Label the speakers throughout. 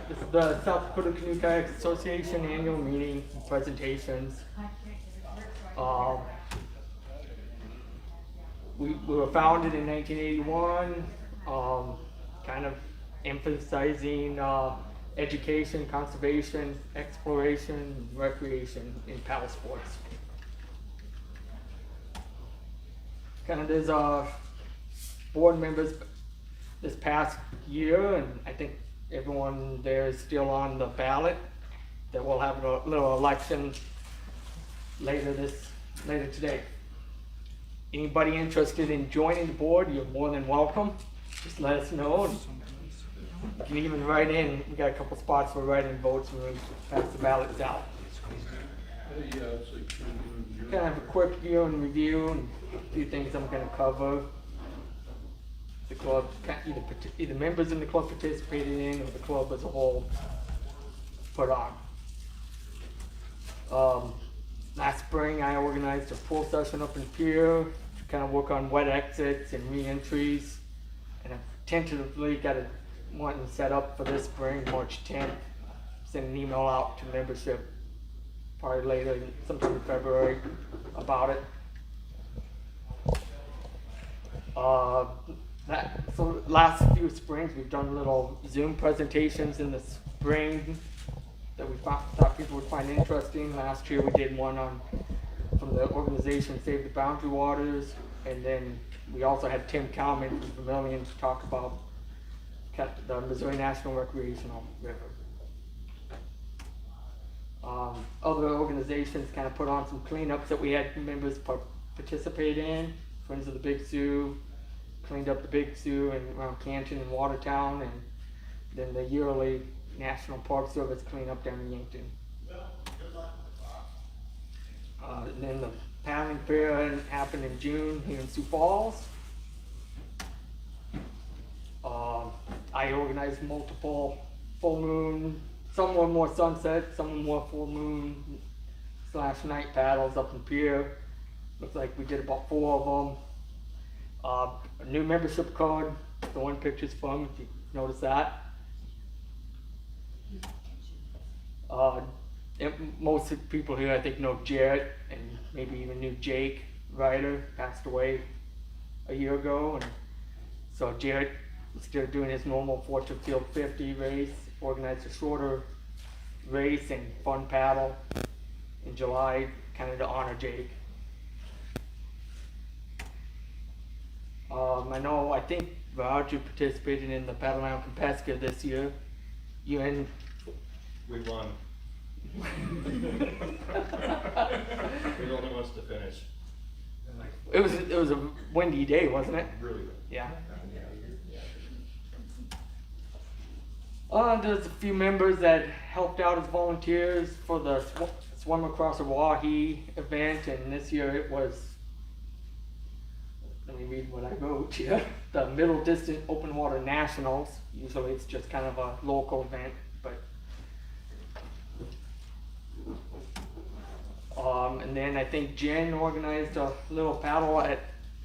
Speaker 1: This is the South Dakota Canoe Kayak Association annual meeting presentations. We were founded in 1981, kind of emphasizing education, conservation, exploration, recreation in paddle sports. Kind of there's board members this past year, and I think everyone there is still on the ballot. That we'll have a little election later today. Anybody interested in joining the board, you're more than welcome. Just let us know. And you can even write in. We got a couple spots for writing votes when we pass the ballots out. Kind of a quick year in review and a few things I'm going to cover. The club, either members in the club participated in or the club as a whole put on. Last spring I organized a pool session up in Pier to kind of work on wet exits and re-entries, and I've tentatively got one set up for this spring, March 10th. Send an email out to membership probably later, sometime in February, about it. So last few springs we've done little Zoom presentations in the spring that we thought people would find interesting. Last year we did one from the organization Save the Boundary Waters, and then we also had Tim Kalman from Vermilion to talk about the Missouri National Recreational River. Other organizations kind of put on some cleanups that we had members participate in. Friends of the Big Sioux cleaned up the Big Sioux and around Canton and Watertown, and then the yearly National Park Service cleanup down in Yankton. And then the paddling fair happened in June here in Sioux Falls. I organized multiple full moon, some were more sunset, some were more full moon / night paddles up in Pier. Looks like we did about 4 of them. A new membership card, the one picture's from, if you notice that. Most of the people here I think know Jarrett, and maybe even knew Jake Ryder, passed away a year ago, and so Jarrett, instead of doing his normal Fortune Field 50 race, organized a shorter race and fun paddle in July, kind of to honor Jake. I think Roger participated in the Paddle Around Compesca this year. You and
Speaker 2: We won. We're the only ones to finish.
Speaker 1: it was a windy day, wasn't it?
Speaker 2: Really good.
Speaker 1: Yeah. There's a few members that helped out as volunteers for the Swim Across the Wahi event, and this year it was, let me read what I wrote here, the Middle Distance Open Water Nationals. Usually it's just kind of a local event, but and then I think Jen organized a little paddle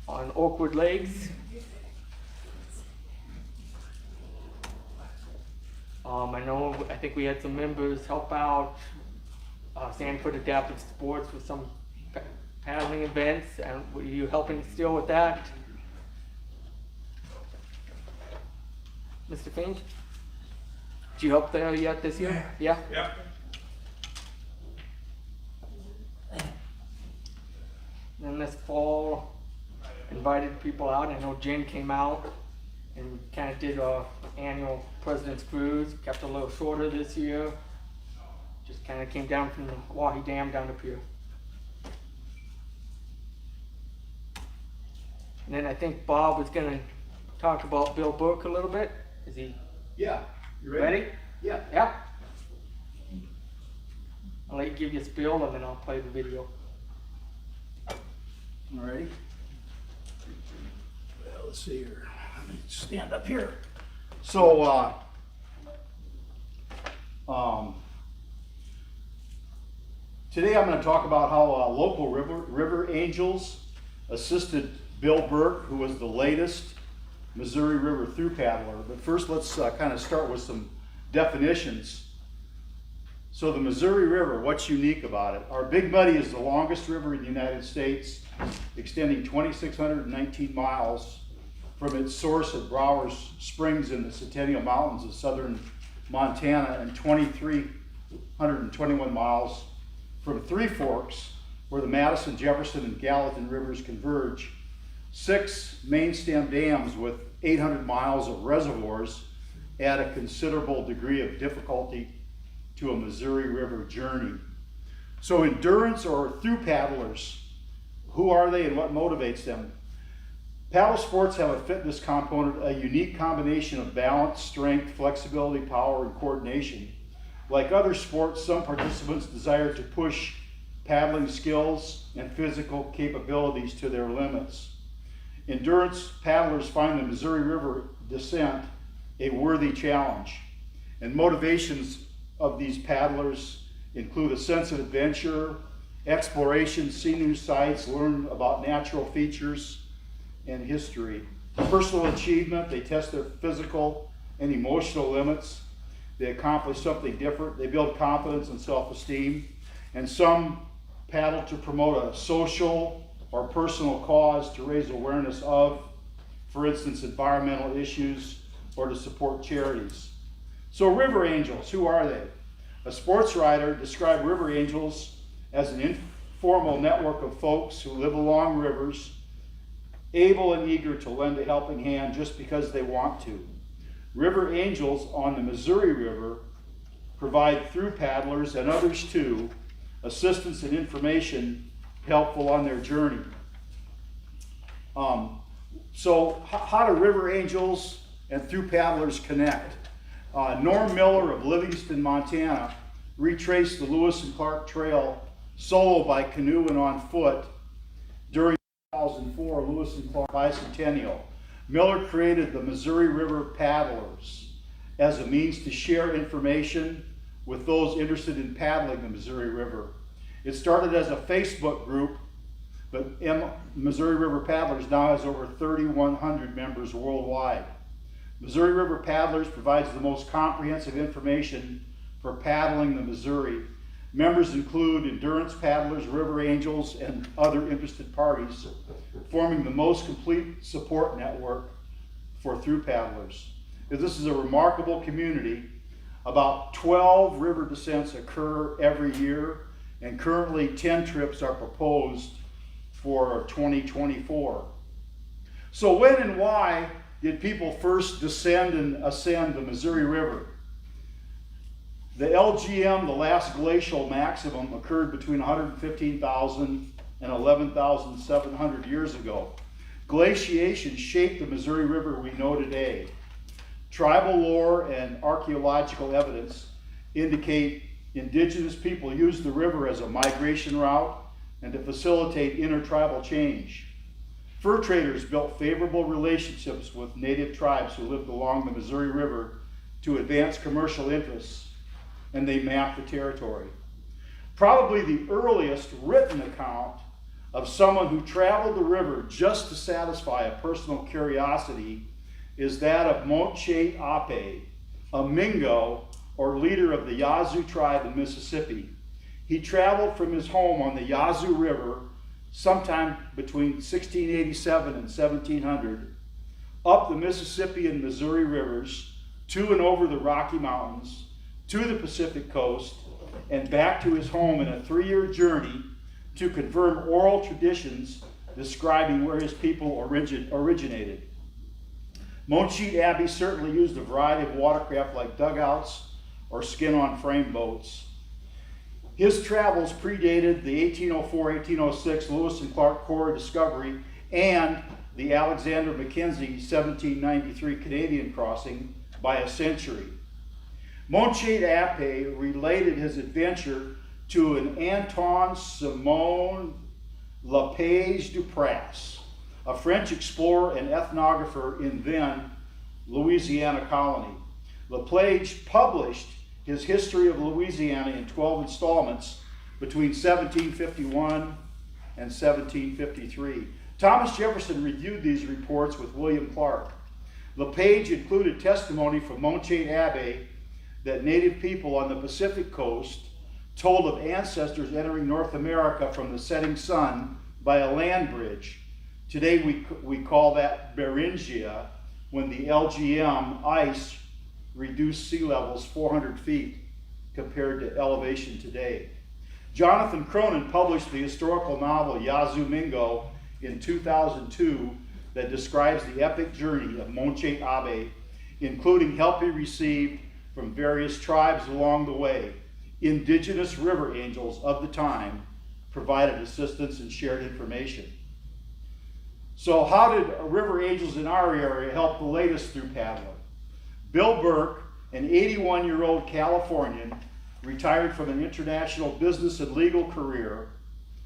Speaker 1: on Oakwood Lakes. I think we had some members help out Sanford Adaptive Sports with some paddling events, and were you helping still with that? Mr. Fink? Did you help there yet this year? Yeah?
Speaker 2: Yeah.
Speaker 1: Then this fall, invited people out. I know Jen came out and kind of did our annual President's Cruise. Kept it a little shorter this year. Just kind of came down from the Wahi Dam down to Pier. And then I think Bob was going to talk about Bill Burke a little bit. Is he?
Speaker 3: Yeah. You
Speaker 1: Ready?
Speaker 3: Yeah.
Speaker 1: Yeah. I'll let you give you a spiel and then I'll play the video.
Speaker 3: Alrighty. Well, let's see here. Let me stand up here. So, today I'm going to talk about how local river angels assisted Bill Burke, who was the latest Missouri River through paddler. But first, let's kind of start with some definitions. So the Missouri River, what's unique about it? Our Big Muddy is the longest river in the United States, extending 2,619 miles from its source at Browers Springs in the Centennial Mountains of southern Montana, and 2,321 miles from Three Forks, where the Madison, Jefferson, and Gallatin rivers converge. 6 main stem dams with 800 miles of reservoirs add a considerable degree of difficulty to a Missouri River journey. So endurance or through paddlers, who are they and what motivates them? Paddle sports have a fitness component, a unique combination of balance, strength, flexibility, power, and coordination. Like other sports, some participants desire to push paddling skills and physical capabilities to their limits. Endurance paddlers find the Missouri River descent a worthy challenge, and motivations of these paddlers include a sense of adventure, exploration, see new sights, learn about natural features and history. Personal achievement, they test their physical and emotional limits. They accomplish something different. They build confidence and self-esteem. And some paddle to promote a social or personal cause to raise awareness of, for instance, environmental issues or to support charities. So river angels, who are they? A sports writer described river angels as an informal network of folks who live along rivers, able and eager to lend a helping hand just because they want to. River angels on the Missouri River provide through paddlers and others too assistance and information helpful on their journey. So how do river angels and through paddlers connect? Norm Miller of Livingston, Montana, retraced the Lewis and Clark Trail solo by canoe and on foot during 2004 Lewis and Clark Bicentennial. Miller created the Missouri River Paddlers as a means to share information with those interested in paddling the Missouri River. It started as a Facebook group, but Missouri River Paddlers now has over 3,100 members worldwide. Missouri River Paddlers provides the most comprehensive information for paddling the Missouri. Members include endurance paddlers, river angels, and other interested parties, forming the most complete support network for through paddlers. This is a remarkable community. About 12 river descents occur every year, and currently 10 trips are proposed for 2024. So when and why did people first descend and ascend the Missouri River? The LGM, the last glacial maximum, occurred between 115,000 and 11,700 years ago. Glaciation shaped the Missouri River we know today. Tribal lore and archaeological evidence indicate indigenous people used the river as a migration route and to facilitate intertribal change. Fur traders built favorable relationships with native tribes who lived along the Missouri River to advance commercial interests, and they mapped the territory. Probably the earliest written account of someone who traveled the river just to satisfy a personal curiosity is that of Montchet Ape, a Mingo or leader of the Yazoo tribe in Mississippi. He traveled from his home on the Yazoo River sometime between 1687 and 1700, up the Mississippi and Missouri rivers, to and over the Rocky Mountains, to the Pacific coast, and back to his home in a 3-year journey to confirm oral traditions describing where his people originated. Montchet Abbey certainly used a variety of watercraft like dugouts or skin-on-frame boats. His travels predated the 1804-1806 Lewis and Clark Corps discovery and the Alexander Mackenzie 1793 Canadian crossing by a century. Montchet Ape related his adventure to an Anton Simon Lepage Dupras, a French explorer and ethnographer in then Louisiana colony. Lepage published his History of Louisiana in 12 installments between 1751 and 1753. Thomas Jefferson reviewed these reports with William Clark. Lepage included testimony from Montchet Abbey that native people on the Pacific coast told of ancestors entering North America from the setting sun by a land bridge. Today we call that Beringia, when the LGM ice reduced sea levels 400 feet compared to elevation today. Jonathan Cronin published the historical novel Yazoo Mingo in 2002 that describes the epic journey of Monchet Abe, including help he received from various tribes along the way. Indigenous river angels of the time provided assistance and shared information. So how did river angels in our area help the latest through paddler? Bill Burke, an 81-year-old Californian, retired from an international business and legal career,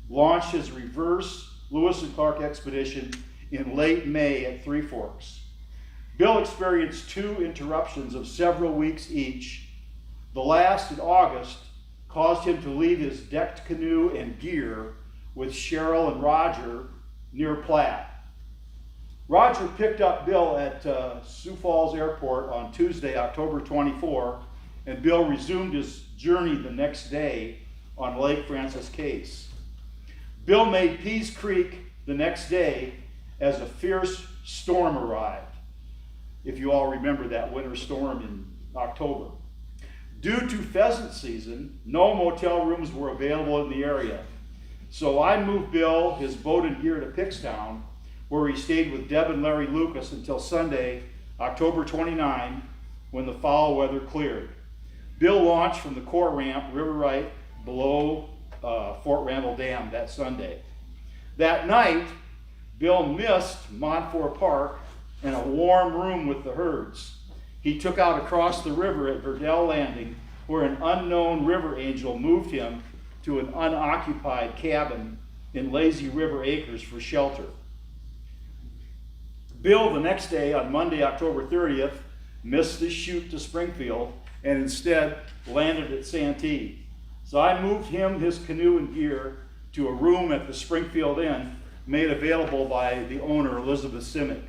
Speaker 3: launched his reverse Lewis and Clark expedition in late May at Three Forks. Bill experienced 2 interruptions of several weeks each. The last in August caused him to leave his decked canoe and gear with Cheryl and Roger near Platte. Roger picked up Bill at Sioux Falls Airport on Tuesday, October 24, and Bill resumed his journey the next day on Lake Francis Case. Bill made Pease Creek the next day as a fierce storm arrived, if you all remember that winter storm in October. Due to pheasant season, no motel rooms were available in the area. So I moved Bill, his boat and gear to Pickstown, where he stayed with Deb and Larry Lucas until Sunday, October 29, when the foul weather cleared. Bill launched from the core ramp, River Right, below Fort Randall Dam that Sunday. That night, Bill missed Montfort Park and a warm room with the herds. He took out across the river at Verdell Landing, where an unknown river angel moved him to an unoccupied cabin in Lazy River Acres for shelter. Bill, the next day, on Monday, October 30th, missed the chute to Springfield and instead landed at Santee. So I moved him, his canoe and gear to a room at the Springfield Inn made available by the owner, Elizabeth Simic.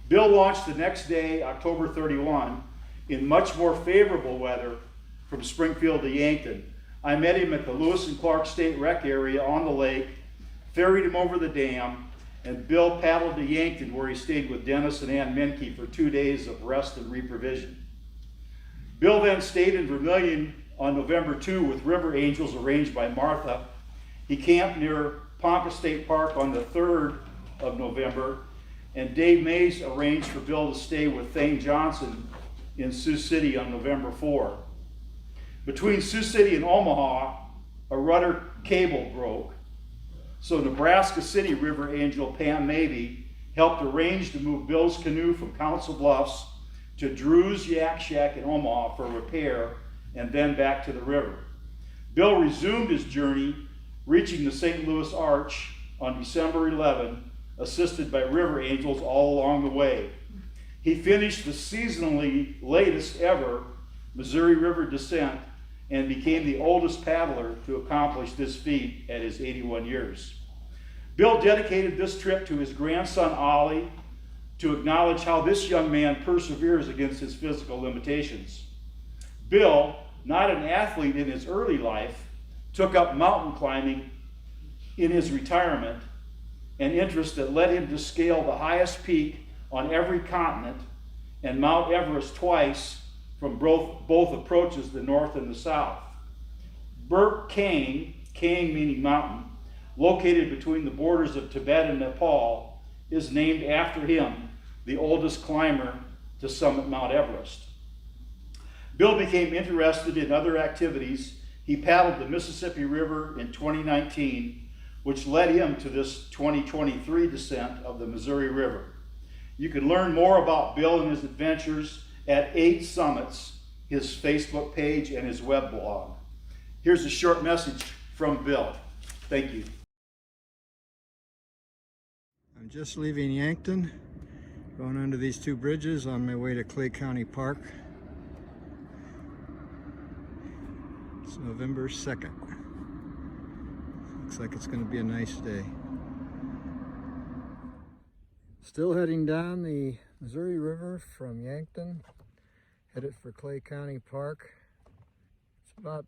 Speaker 3: Bill launched the next day, October 31, in much more favorable weather from Springfield to Yankton. I met him at the Lewis and Clark State Rec area on the lake, ferried him over the dam, and Bill paddled to Yankton, where he stayed with Dennis and Ann Menke for 2 days of rest and reprovision. Bill then stayed in Vermilion on November 2 with river angels arranged by Martha. He camped near Ponca State Park on the 3rd of November, and Dave Mays arranged for Bill to stay with Thane Johnson in Sioux City on November 4. Between Sioux City and Omaha, a rudder cable broke, so Nebraska City River Angel Pam Mabee helped arrange to move Bill's canoe from Council Bluffs to Drew's Yak Shack in Omaha for repair and then back to the river. Bill resumed his journey, reaching the St. Louis Arch on December 11, assisted by river angels all along the way. He finished the seasonally latest ever Missouri River descent and became the oldest paddler to accomplish this feat at his 81 years. Bill dedicated this trip to his grandson Ollie to acknowledge how this young man perseveres against his physical limitations. Bill, not an athlete in his early life, took up mountain climbing in his retirement, an interest that led him to scale the highest peak on every continent and Mount Everest twice from both approaches, the north and the south. Burke Kang meaning mountain, located between the borders of Tibet and Nepal, is named after him, the oldest climber to summit Mount Everest. Bill became interested in other activities. He paddled the Mississippi River in 2019, which led him to this 2023 descent of the Missouri River. You can learn more about Bill and his adventures at 8 Summits, his Facebook page and his web blog. Here's a short message from Bill. Thank you.
Speaker 4: I'm just leaving Yankton, going under these 2 bridges on my way to Clay County Park. It's November 2nd. Looks like it's going to be a nice day. Still heading down the Missouri River from Yankton, Headed for Clay County Park. It's about,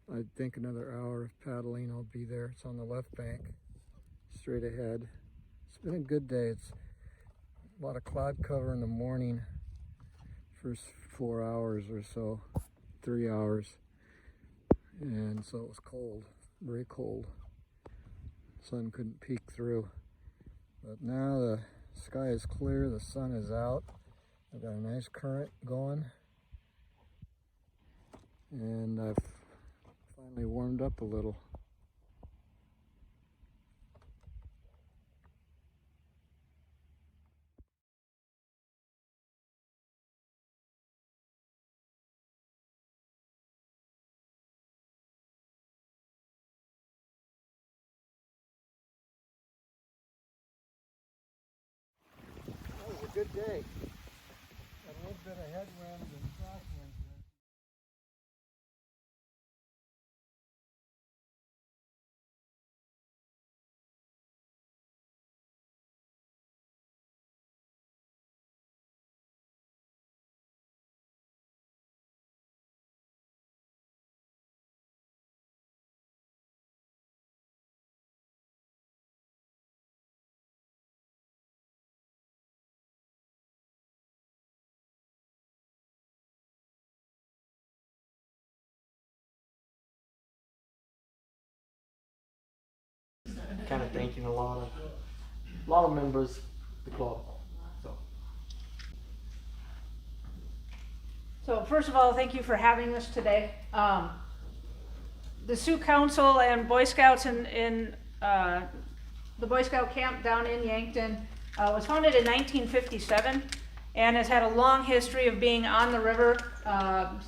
Speaker 4: I think, another hour of paddling. I'll be there. It's on the left bank, straight ahead. It's been a good day. It's a lot of cloud cover in the morning, first 4 hours or so, 3 hours. And so it was cold, very cold. Sun couldn't peek through. But now the sky is clear, the sun is out. I've got a nice current going. And I've finally warmed up a little. That was a good day. Got a little bit of headwind and crosswind.
Speaker 1: Kind of thanking a lot of members of the club.
Speaker 5: So first of all, thank you for having us today. The Sioux Council and Boy Scouts in the Boy Scout camp down in Yankton was founded in 1957 and has had a long history of being on the river.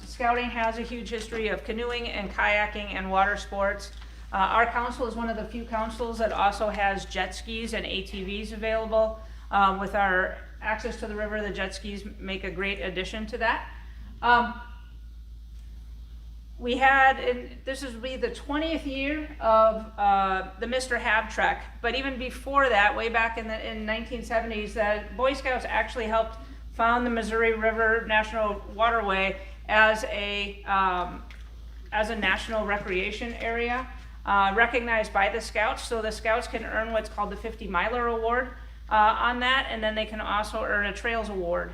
Speaker 5: Scouting has a huge history of canoeing and kayaking and water sports. Our council is one of the few councils that also has jet skis and ATVs available. With our access to the river, the jet skis make a great addition to that. We had, this will be the 20th year of the Mr. Hab Trek, but even before that, way back in the 1970s, the Boy Scouts actually helped found the Missouri River National Waterway as a national recreation area, recognized by the Scouts. So the Scouts can earn what's called the 50 Miler Award on that, and then they can also earn a Trails Award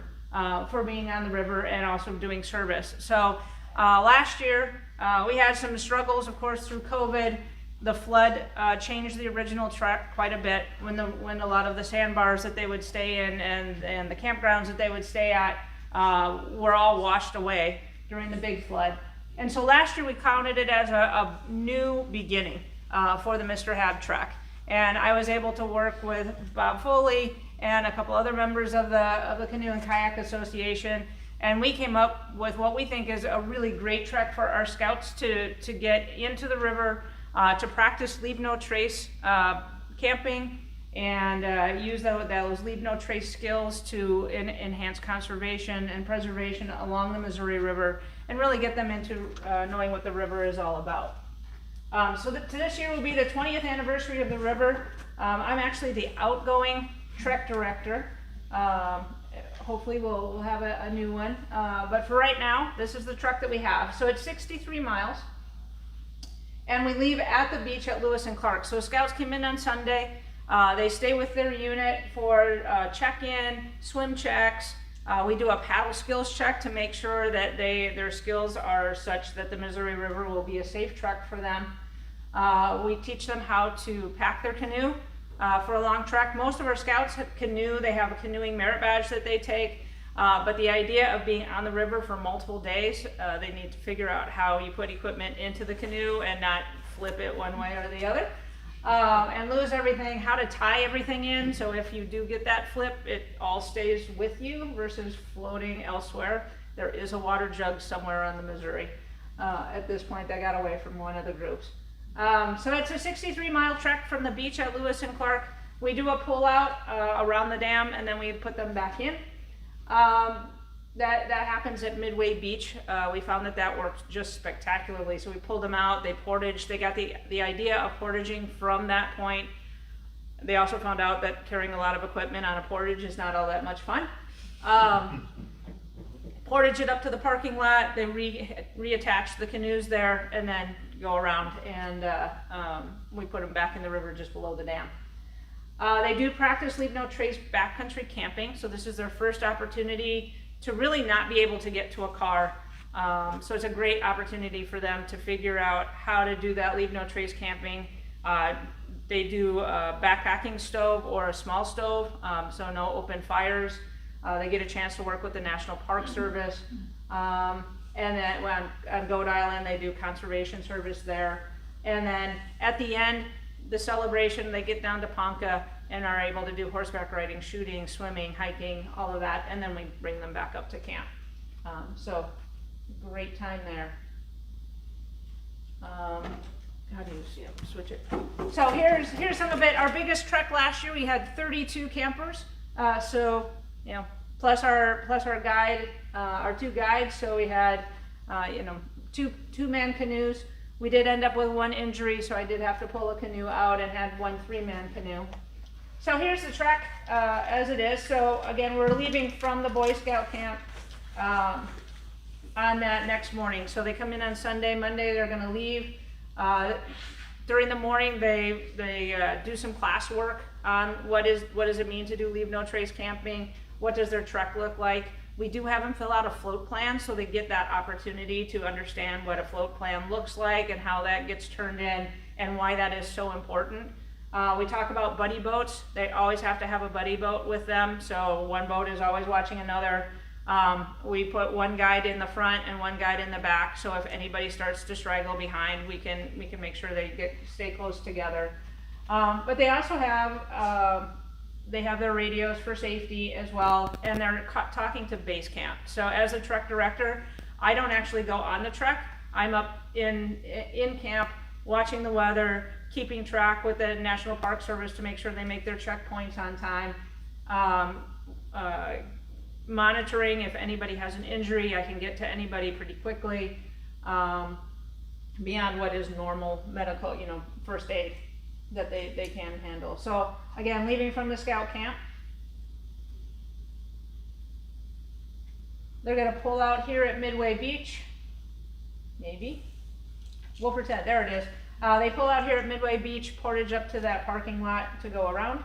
Speaker 5: for being on the river and also doing service. So last year we had some struggles, of course, through COVID. The flood changed the original trek quite a bit when a lot of the sandbars that they would stay in and the campgrounds that they would stay at were all washed away during the big flood. And so last year we counted it as a new beginning for the Mr. Hab Trek. And I was able to work with Bob Foley and a couple other members of the Canoe and Kayak Association, and we came up with what we think is a really great trek for our Scouts to get into the river, to practice leave no trace camping, and use those leave no trace skills to enhance conservation and preservation along the Missouri River, and really get them into knowing what the river is all about. So this year will be the 20th anniversary of the river. I'm actually the outgoing trek director. Hopefully we'll have a new one. But for right now, this is the trek that we have. So it's 63 miles. And we leave at the beach at Lewis and Clark. So Scouts come in on Sunday. They stay with their unit for check-in, swim checks. We do a paddle skills check to make sure that their skills are such that the Missouri River will be a safe trek for them. We teach them how to pack their canoe for a long trek. Most of our Scouts canoe. They have a canoeing merit badge that they take. But the idea of being on the river for multiple days, they need to figure out how you put equipment into the canoe and not flip it one way or the other. And lose everything, how to tie everything in, so if you do get that flip, it all stays with you versus floating elsewhere. There is a water jug somewhere on the Missouri. At this point, that got away from one of the groups. So it's a 63-mile trek from the beach at Lewis and Clark. We do a pull out around the dam, and then we put them back in. That happens at Midway Beach. We found that worked just spectacularly. So we pulled them out, they portaged, they got the idea of portaging from that point. They also found out that carrying a lot of equipment on a portage is not all that much fun. portage it up to the parking lot, they reattach the canoes there, and then go around, and we put them back in the river just below the dam. They do practice Leave No Trace backcountry camping, so this is their first opportunity to really not be able to get to a car. So it's a great opportunity for them to figure out how to do that Leave No Trace camping. They do a backpacking stove or a small stove, so no open fires. They get a chance to work with the National Park Service. And then on Goat Island, they do conservation service there. And then at the end, the celebration, they get down to Ponca and are able to do horseback riding, shooting, swimming, hiking, all of that, and then we bring them back up to camp. So great time there. How do you see them? Switch it. So here's some of it. Our biggest trek last year, we had 32 campers. So you know, plus our guide, our 2 guides. So we had you know, two-man canoes. We did end up with 1 injury, so I did have to pull a canoe out and had 1 3-man canoe. So here's the trek as it is. So again, we're leaving from the Boy Scout camp on that next morning. So they come in on Sunday. Monday they're going to leave. During the morning they do some class work on what does it mean to do Leave No Trace camping. What does their trek look like? We do have them fill out a float plan, so they get that opportunity to understand what a float plan looks like and how that gets turned in and why that is so important. We talk about buddy boats. They always have to have a buddy boat with them, so one boat is always watching another. We put 1 guide in the front and 1 guide in the back, so if anybody starts to straggle behind, we can make sure they stay close together. But they also have their radios for safety as well, and they're talking to base camp. So as a trek director, I don't actually go on the trek. I'm up in camp watching the weather, keeping track with the National Park Service to make sure they make their checkpoints on time, monitoring if anybody has an injury. I can get to anybody pretty quickly, beyond what is normal medical, you know, first aid that they can handle. So again, leaving from the scout camp, they're going to pull out here at Midway Beach. Maybe we'll pretend. There it is. They pull out here at Midway Beach, portage up to that parking lot to go around.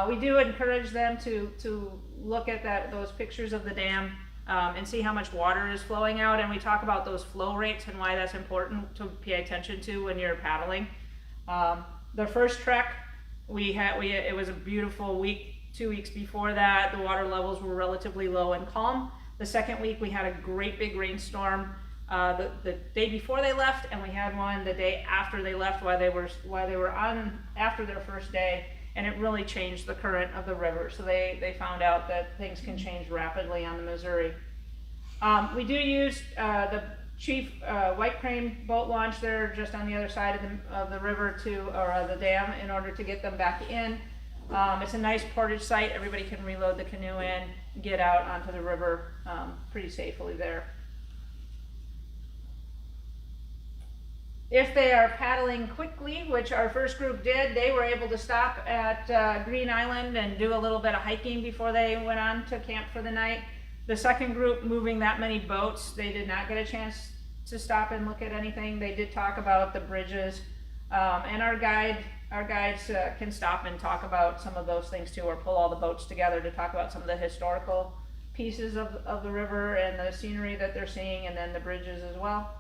Speaker 5: We do encourage them to look at those pictures of the dam and see how much water is flowing out, and we talk about those flow rates and why that's important to pay attention to when you're paddling. The first trek, it was a beautiful week. 2 weeks before that, the water levels were relatively low and calm. The second week, we had a great big rainstorm the day before they left, and we had one the day after they left while they were on after their first day. And it really changed the current of the river. So they found out that things can change rapidly on the Missouri. We do use the Chief White Crane boat launch there just on the other side of the river or the dam in order to get them back in. It's a nice portage site. Everybody can reload the canoe in, get out onto the river pretty safely there. If they are paddling quickly, which our first group did, they were able to stop at Green Island and do a little bit of hiking before they went on to camp for the night. The second group, moving that many boats, they did not get a chance to stop and look at anything. They did talk about the bridges, and our guides can stop and talk about some of those things too, or pull all the boats together to talk about some of the historical pieces of the river and the scenery that they're seeing, and then the bridges as well.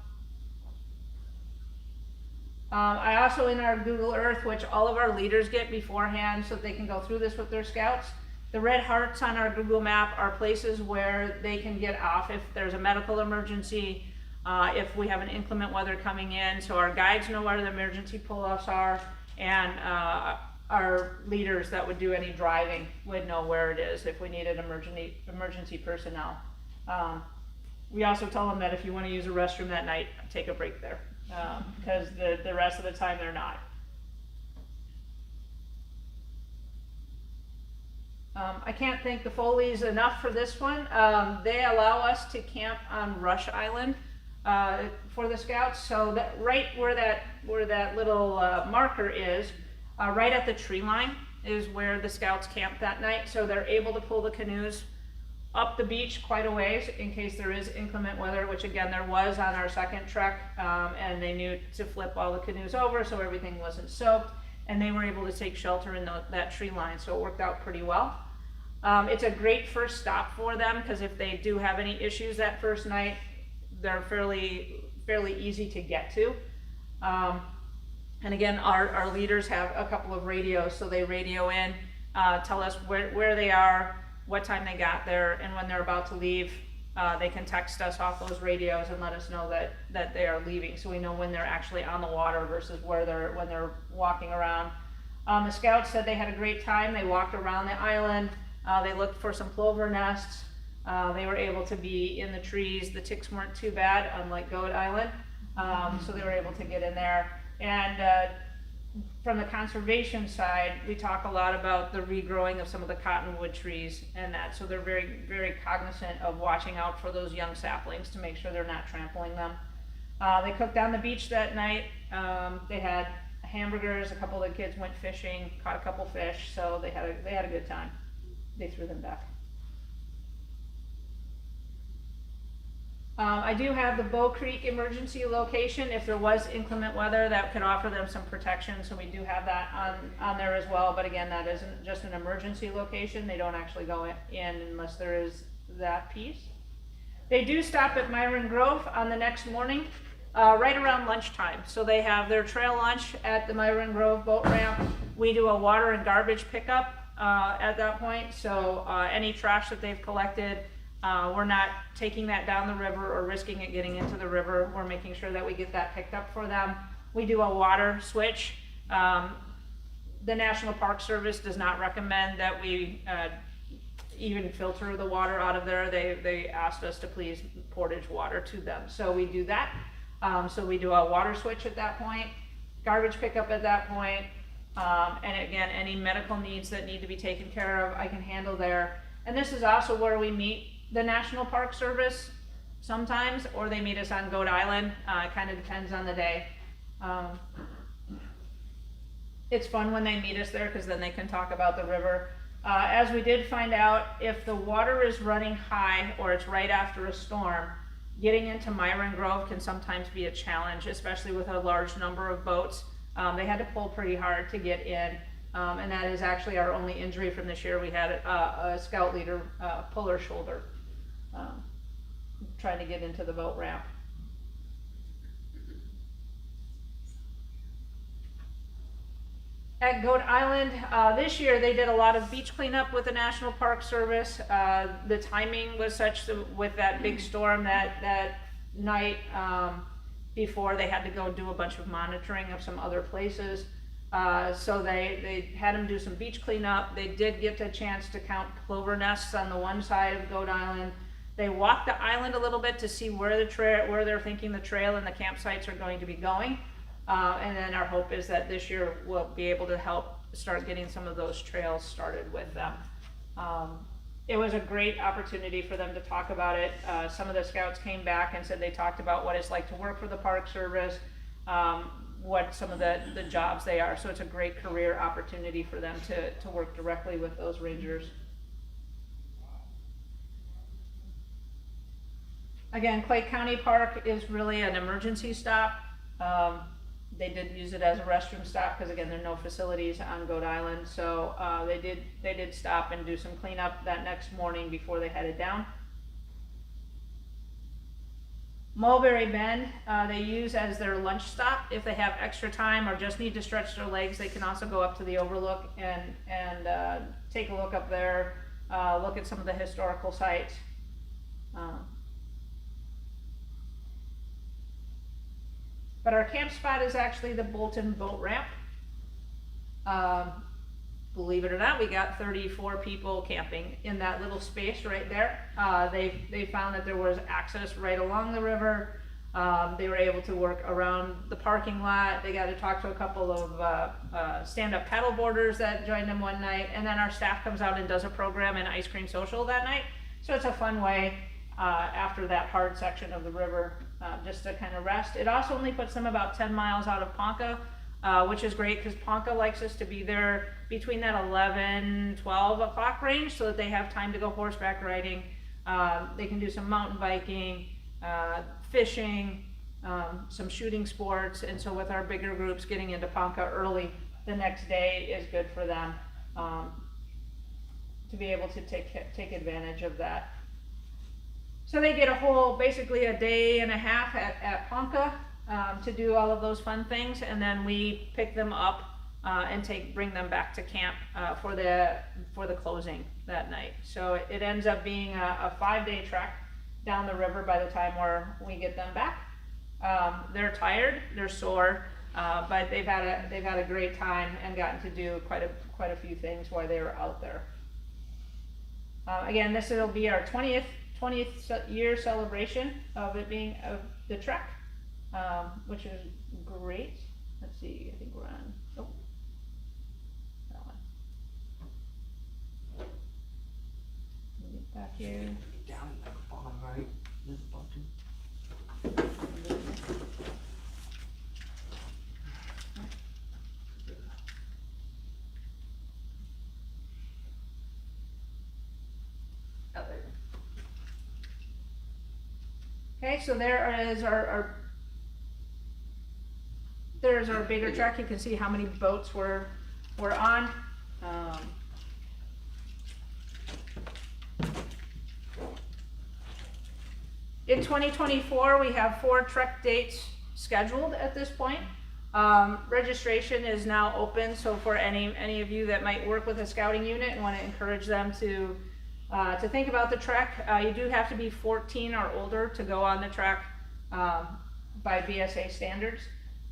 Speaker 5: I also, in our Google Earth, which all of our leaders get beforehand so they can go through this with their scouts, the red hearts on our Google map are places where they can get off if there's a medical emergency, if we have an inclement weather coming in, so our guides know where the emergency pull-offs are, and our leaders that would do any driving would know where it is if we needed emergency personnel. We also tell them that if you want to use a restroom that night, take a break there. Because the rest of the time they're not. I can't thank the Foleys enough for this one. They allow us to camp on Rush Island for the scouts. So that right where that little marker is, right at the tree line, is where the scouts camped that night, so they're able to pull the canoes up the beach quite a ways in case there is inclement weather, which again there was on our second trek, and they knew to flip all the canoes over so everything wasn't soaked, and they were able to take shelter in that tree line, so it worked out pretty well. It's a great first stop for them because if they do have any issues that first night, they're fairly easy to get to. And again, our leaders have a couple of radios, so they radio in, tell us where they are, what time they got there, and when they're about to leave, they can text us off those radios and let us know that they are leaving, so we know when they're actually on the water versus when they're walking around. The scouts said they had a great time. They walked around the island. They looked for some plover nests. They were able to be in the trees. The ticks weren't too bad, unlike Goat Island, so they were able to get in there. And from the conservation side, we talk a lot about the regrowing of some of the cottonwood trees and that, so they're very, very cognizant of watching out for those young saplings to make sure they're not trampling them. They cooked on the beach that night. They had hamburgers. A couple of the kids went fishing, caught a couple fish, so they had a good time. They threw them back. I do have the Bow Creek emergency location. If there was inclement weather, that could offer them some protection, so we do have that on there as well. But again, that isn't just an emergency location. They don't actually go in unless there is that piece. They do stop at Myron Grove on the next morning, right around lunchtime. So they have their trail lunch at the Myron Grove boat ramp. We do a water and garbage pickup at that point. So any trash that they've collected, we're not taking that down the river or risking it getting into the river. We're making sure that we get that picked up for them. We do a water switch. The National Park Service does not recommend that we even filter the water out of there. They asked us to please portage water to them. So we do that. So we do a water switch at that point, garbage pickup at that point, and again, any medical needs that need to be taken care of, I can handle there. And this is also where we meet the National Park Service sometimes, or they meet us on Goat Island. It kind of depends on the day. It's fun when they meet us there because then they can talk about the river. As we did find out, if the water is running high or it's right after a storm, getting into Myron Grove can sometimes be a challenge, especially with a large number of boats. They had to pull pretty hard to get in. And that is actually our only injury from this year. We had a scout leader pull her shoulder trying to get into the boat ramp. At Goat Island, this year they did a lot of beach cleanup with the National Park Service. The timing was such that with that big storm that night before, they had to go do a bunch of monitoring of some other places. So they had them do some beach cleanup. They did get a chance to count plover nests on the one side of Goat Island. They walked the island a little bit to see where they're thinking the trail and the campsites are going to be going. And then our hope is that this year we'll be able to help start getting some of those trails started with them. It was a great opportunity for them to talk about it. Some of the scouts came back and said they talked about what it's like to work for the Park Service, what some of the jobs they are. So it's a great career opportunity for them to work directly with those rangers. Again, Clay County Park is really an emergency stop. They did use it as a restroom stop because again, there are no facilities on Goat Island. So they did stop and do some cleanup that next morning before they headed down. Mulberry Bend, they use as their lunch stop. If they have extra time or just need to stretch their legs, they can also go up to the overlook and take a look up there, look at some of the historical sites. But our camp spot is actually the Bolton boat ramp. Believe it or not, we got 34 people camping in that little space right there. They found that there was access right along the river. They were able to work around the parking lot. They got to talk to a couple of stand-up paddle boarders that joined them one night. And then our staff comes out and does a program in Ice Cream Social that night. So it's a fun way after that hard section of the river just to kind of rest. It also only puts them about 10 miles out of Ponca. which is great because Ponca likes us to be there between that 11, 12 o'clock range so that they have time to go horseback riding. They can do some mountain biking, fishing, some shooting sports, and so with our bigger groups getting into Ponca early the next day is good for them to be able to take advantage of that. So they get basically a day and a half at Ponca to do all of those fun things, and then we pick them up and bring them back to camp for the closing that night. So it ends up being a 5-day trek down the river by the time we get them back. They're tired, they're sore, but they've had a great time and gotten to do quite a few things while they were out there. Again, will be our 20th year celebration of it being of the trek, which is great. Let's see, I think we're on. Oh, that one. Let me get back here.
Speaker 1: Down in the bottom right, this button.
Speaker 5: Okay, so there's our bigger truck. You can see how many boats we're on. In 2024, we have 4 trek dates scheduled at this point. Registration is now open, so for any of you that might work with a scouting unit and want to encourage them to think about the trek, you do have to be 14 or older to go on the trek by BSA standards.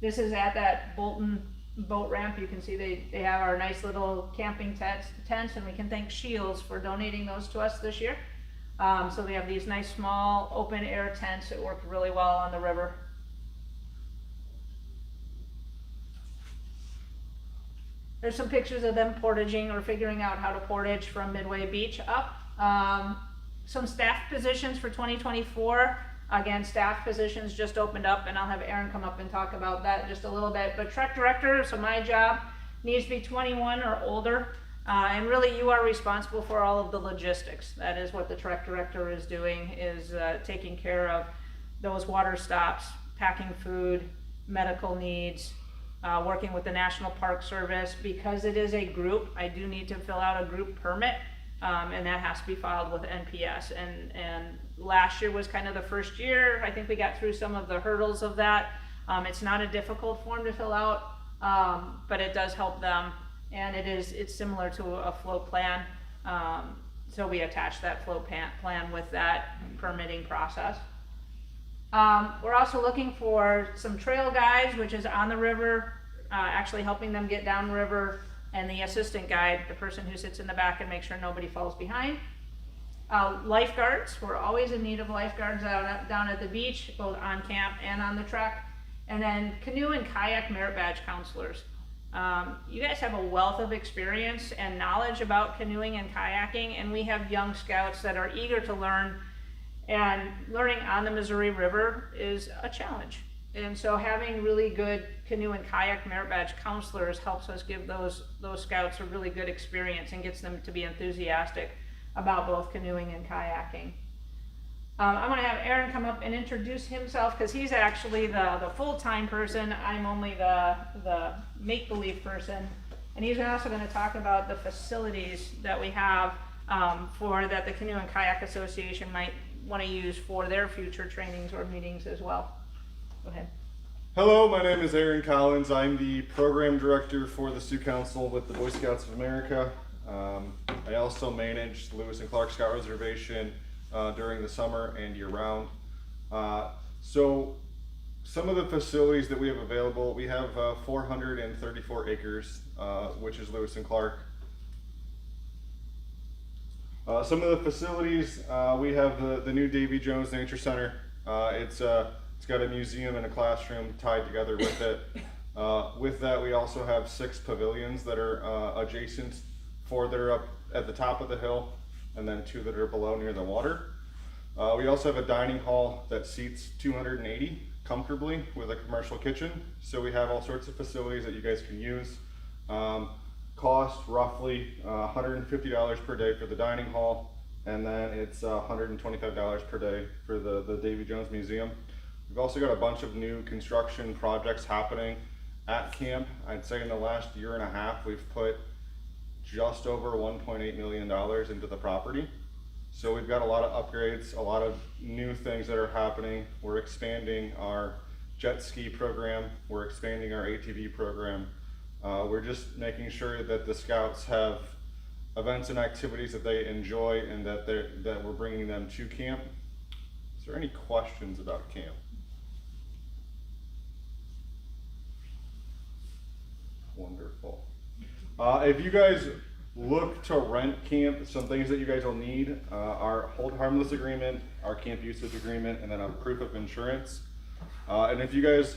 Speaker 5: This is at that Bolton boat ramp. You can see they have our nice little camping tents, and we can thank Shields for donating those to us this year. So we have these nice small open air tents that work really well on the river. There's some pictures of them portaging or figuring out how to portage from Midway Beach up. Some staff positions for 2024. Again, staff positions just opened up, and I'll have Aaron come up and talk about that just a little bit. But trek director, so my job, needs to be 21 or older. And really you are responsible for all of the logistics. That is what the trek director is doing, is taking care of those water stops, packing food, medical needs, working with the National Park Service. Because it is a group, I do need to fill out a group permit, and that has to be filed with NPS. And last year was kind of the first year. I think we got through some of the hurdles of that. It's not a difficult form to fill out, but it does help them. And it's similar to a float plan. So we attach that float plan with that permitting process. We're also looking for some trail guides, which is on the river, actually helping them get downriver, and the assistant guide, the person who sits in the back and makes sure nobody falls behind. Lifeguards, we're always in need of lifeguards down at the beach, both on camp and on the trek. And then canoe and kayak merit badge counselors. You guys have a wealth of experience and knowledge about canoeing and kayaking, and we have young scouts that are eager to learn, and learning on the Missouri River is a challenge. And so having really good canoe and kayak merit badge counselors helps us give those scouts a really good experience and gets them to be enthusiastic about both canoeing and kayaking. I'm going to have Aaron come up and introduce himself, because he's actually the full-time person. I'm only the make-believe person. And he's also going to talk about the facilities that we have that the Canoe and Kayak Association might want to use for their future trainings or meetings as well. Go ahead.
Speaker 6: Hello, my name is Aaron Collins. I'm the program director for the Sioux Council with the Boy Scouts of America. I also manage the Lewis and Clark Scout Reservation during the summer and year-round. So some of the facilities that we have available, we have 434 acres, which is Lewis and Clark. Some of the facilities, we have the new Davy Jones Nature Center. It's got a museum and a classroom tied together with it. With that, we also have 6 pavilions that are adjacent, 4 that are up at the top of the hill, and then 2 that are below near the water. We also have a dining hall that seats 280 comfortably with a commercial kitchen. So we have all sorts of facilities that you guys can use. Cost roughly $150 per day for the dining hall, and then it's $125 per day for the Davy Jones Museum. We've also got a bunch of new construction projects happening at camp. I'd say in the last year and a half, we've put just over $1.8 million into the property. So we've got a lot of upgrades, a lot of new things that are happening. We're expanding our jet ski program. We're expanding our ATV program. We're just making sure that the scouts have events and activities that they enjoy and that we're bringing them to camp. Is there any questions about camp? Wonderful. If you guys look to rent camp, some things that you guys will need are hold harmless agreement, our camp usage agreement, and then a proof of insurance. And if you guys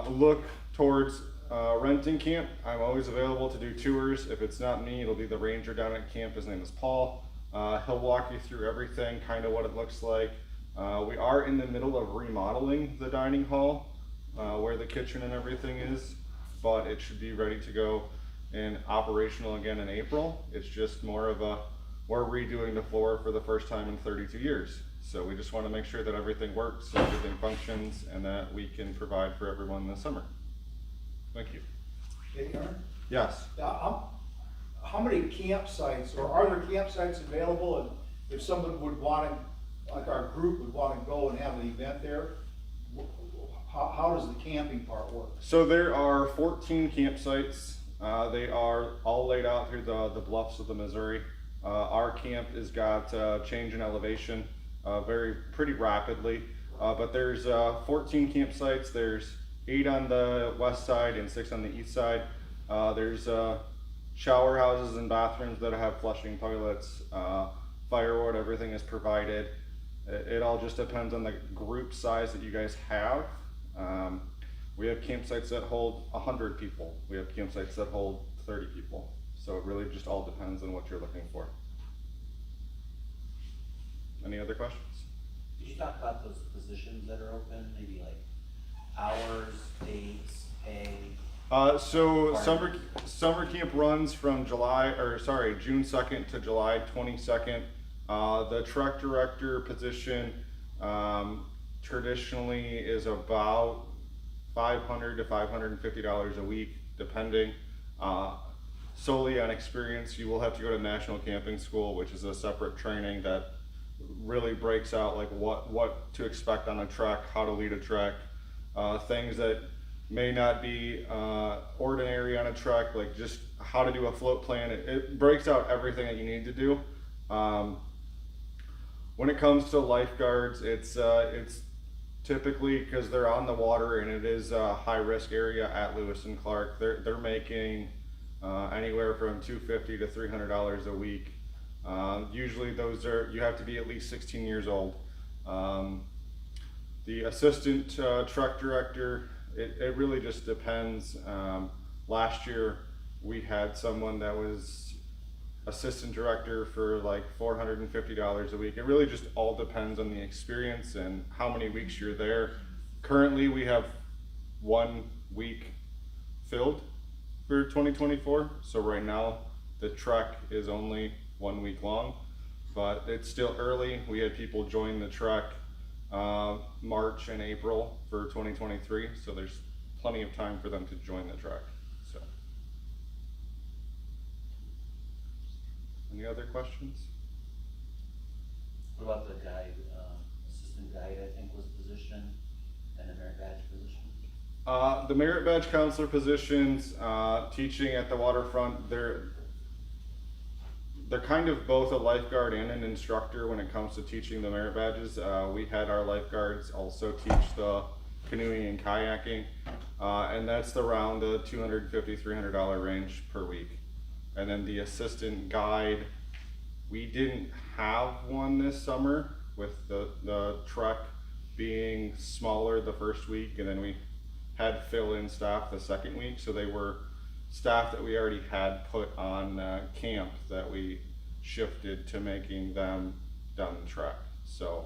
Speaker 6: look towards renting camp, I'm always available to do tours. If it's not me, it'll be the ranger down at camp. His name is Paul. He'll walk you through everything, kind of what it looks like. We are in the middle of remodeling the dining hall where the kitchen and everything is, but it should be ready to go and operational again in April. It's just more of we're redoing the floor for the first time in 32 years. So we just want to make sure that everything works, everything functions, and that we can provide for everyone this summer. Thank you.
Speaker 3: Hey, Aaron?
Speaker 6: Yes.
Speaker 3: How many campsites, or are there campsites available, and if someone would want to, like our group would want to go and have an event there, how does the camping part work?
Speaker 6: So there are 14 campsites. They are all laid out through the bluffs of the Missouri. Our camp has got change in elevation pretty rapidly, but there's 14 campsites. There's 8 on the west side and 6 on the east side. There's shower houses and bathrooms that have flushing toilets, firewood, everything is provided. It all just depends on the group size that you guys have. We have campsites that hold 100 people. We have campsites that hold 30 people. So it really just all depends on what you're looking for. Any other questions?
Speaker 7: Did you talk about those positions that are open, maybe like hours, dates, pay?
Speaker 6: So summer camp runs from June 2nd to July 22nd. The truck director position traditionally is about $500 to $550 a week, depending solely on experience. You will have to go to National Camping School, which is a separate training that really breaks out like what to expect on a trek, how to lead a trek, things that may not be ordinary on a trek, like just how to do a float plan. It breaks out everything that you need to do. When it comes to lifeguards, it's typically, because they're on the water and it is a high risk area at Lewis and Clark, they're making anywhere from $250 to $300 a week. Usually you have to be at least 16 years old. The assistant truck director, it really just depends. Last year we had someone that was assistant director for like $450 a week. It really just all depends on the experience and how many weeks you're there. Currently we have 1 week filled for 2024. So right now the trek is only 1 week long, but it's still early. We had people join the trek March and April for 2023. So there's plenty of time for them to join the trek. So. Any other questions?
Speaker 7: What about the guide, assistant guide, I think was the position, and a merit badge position?
Speaker 6: The merit badge counselor positions, teaching at the waterfront, they're kind of both a lifeguard and an instructor when it comes to teaching the merit badges. We had our lifeguards also teach the canoeing and kayaking, and that's around the $250, $300 range per week. And then the assistant guide, we didn't have one this summer with the trek being smaller the first week, and then we had fill-in staff the second week. So they were staff that we already had put on camp that we shifted to making them down the trek. So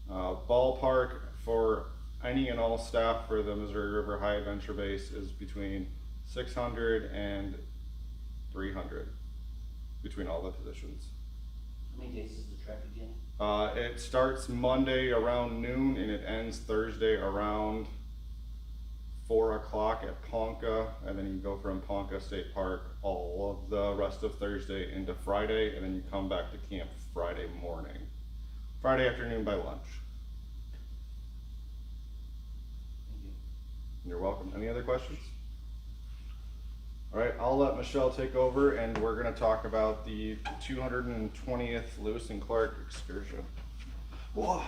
Speaker 6: ballpark for any and all staff for the Missouri River High Adventure Base is between 600 and 300 between all the positions.
Speaker 7: How many days is the trek again?
Speaker 6: It starts Monday around noon and it ends Thursday around 4 o'clock at Ponca, and then you go from Ponca State Park all of the rest of Thursday into Friday, and then you come back to camp Friday morning. Friday afternoon by lunch.
Speaker 7: Thank you.
Speaker 6: You're welcome. Any other questions? All right, I'll let Michelle take over, and we're gonna talk about the 220th Lewis and Clark excursion. Whoa.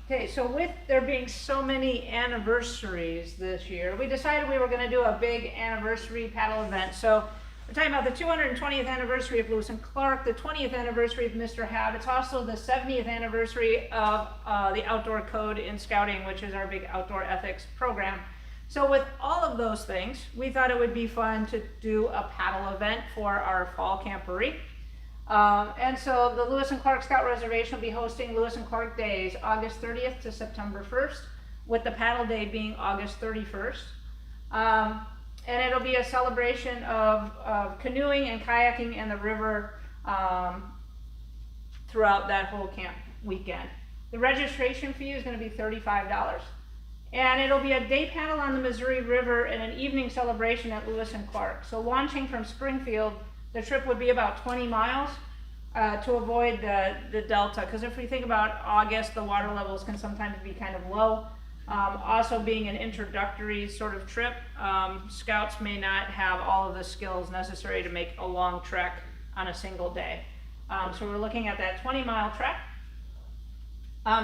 Speaker 5: Okay, so with there being so many anniversaries this year, we decided we were going to do a big anniversary paddle event. So we're talking about the 220th anniversary of Lewis and Clark, the 20th anniversary of Mr. Hab. It's also the 70th anniversary of the Outdoor Code in Scouting, which is our big outdoor ethics program. So with all of those things, we thought it would be fun to do a paddle event for our fall camporee. And so the Lewis and Clark Scout Reservation will be hosting Lewis and Clark Days, August 30th to September 1st, with the paddle day being August 31st. And it'll be a celebration of canoeing and kayaking in the river throughout that whole camp weekend. The registration fee is going to be $35. And it'll be a day paddle on the Missouri River and an evening celebration at Lewis and Clark. So launching from Springfield, the trip would be about 20 miles to avoid the delta, because if we think about August, the water levels can sometimes be kind of low. Also being an introductory sort of trip, scouts may not have all of the skills necessary to make a long trek on a single day. So we're looking at that 20-mile trek.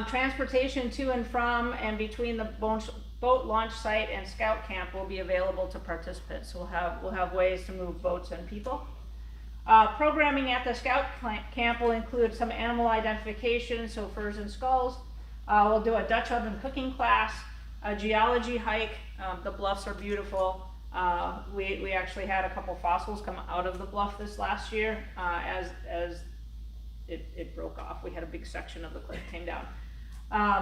Speaker 5: Transportation to and from and between the boat launch site and scout camp will be available to participants. So we'll have ways to move boats and people. Programming at the scout camp will include some animal identification, so furs and skulls. We'll do a Dutch oven cooking class, a geology hike. The bluffs are beautiful. We actually had a couple fossils come out of the bluff this last year as it broke off. We had a big section of the cliff came down.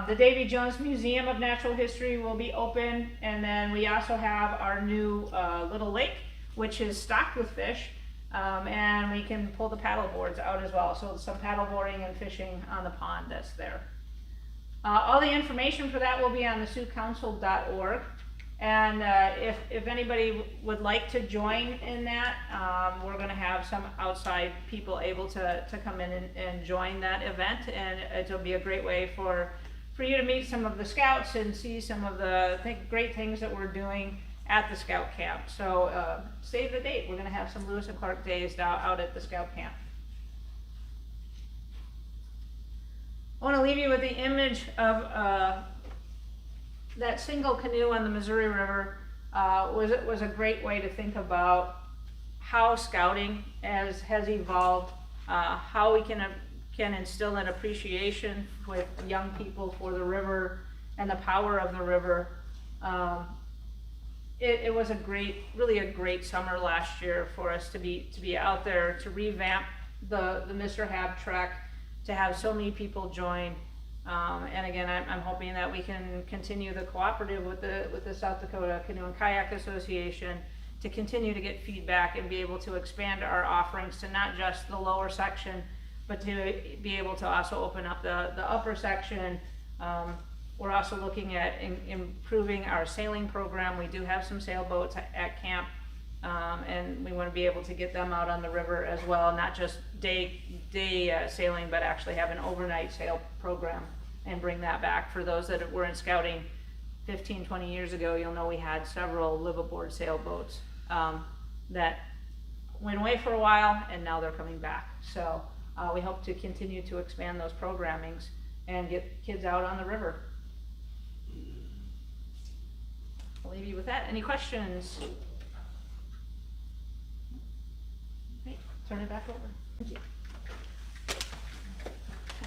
Speaker 5: The Davy Jones Museum of Natural History will be open, and then we also have our new little lake, which is stocked with fish. And we can pull the paddle boards out as well. So some paddle boarding and fishing on the pond that's there. All the information for that will be on the SiouxCouncil.org. And if anybody would like to join in that, we're going to have some outside people able to come in and join that event. And it'll be a great way for you to meet some of the scouts and see some of the great things that we're doing at the scout camp. So save the date. We're going to have some Lewis and Clark days out at the scout camp. I want to leave you with the image of that single canoe on the Missouri River. Was a great way to think about how scouting has evolved, how we can instill an appreciation with young people for the river and the power of the river. It was really a great summer last year for us to be out there, to revamp the Mr. Hab trek, to have so many people join. And again, I'm hoping that we can continue the cooperative with the South Dakota Canoe and Kayak Association to continue to get feedback and be able to expand our offerings to not just the lower section, but to be able to also open up the upper section. We're also looking at improving our sailing program. We do have some sailboats at camp, and we want to be able to get them out on the river as well, not just day sailing, but actually have an overnight sail program and bring that back. For those that were in scouting 15, 20 years ago, you'll know we had several live-aboard sailboats that went away for a while, and now they're coming back. So we hope to continue to expand those programmings and get kids out on the river. I'll leave you with that. Any questions? Okay, turn it back over. Thank you.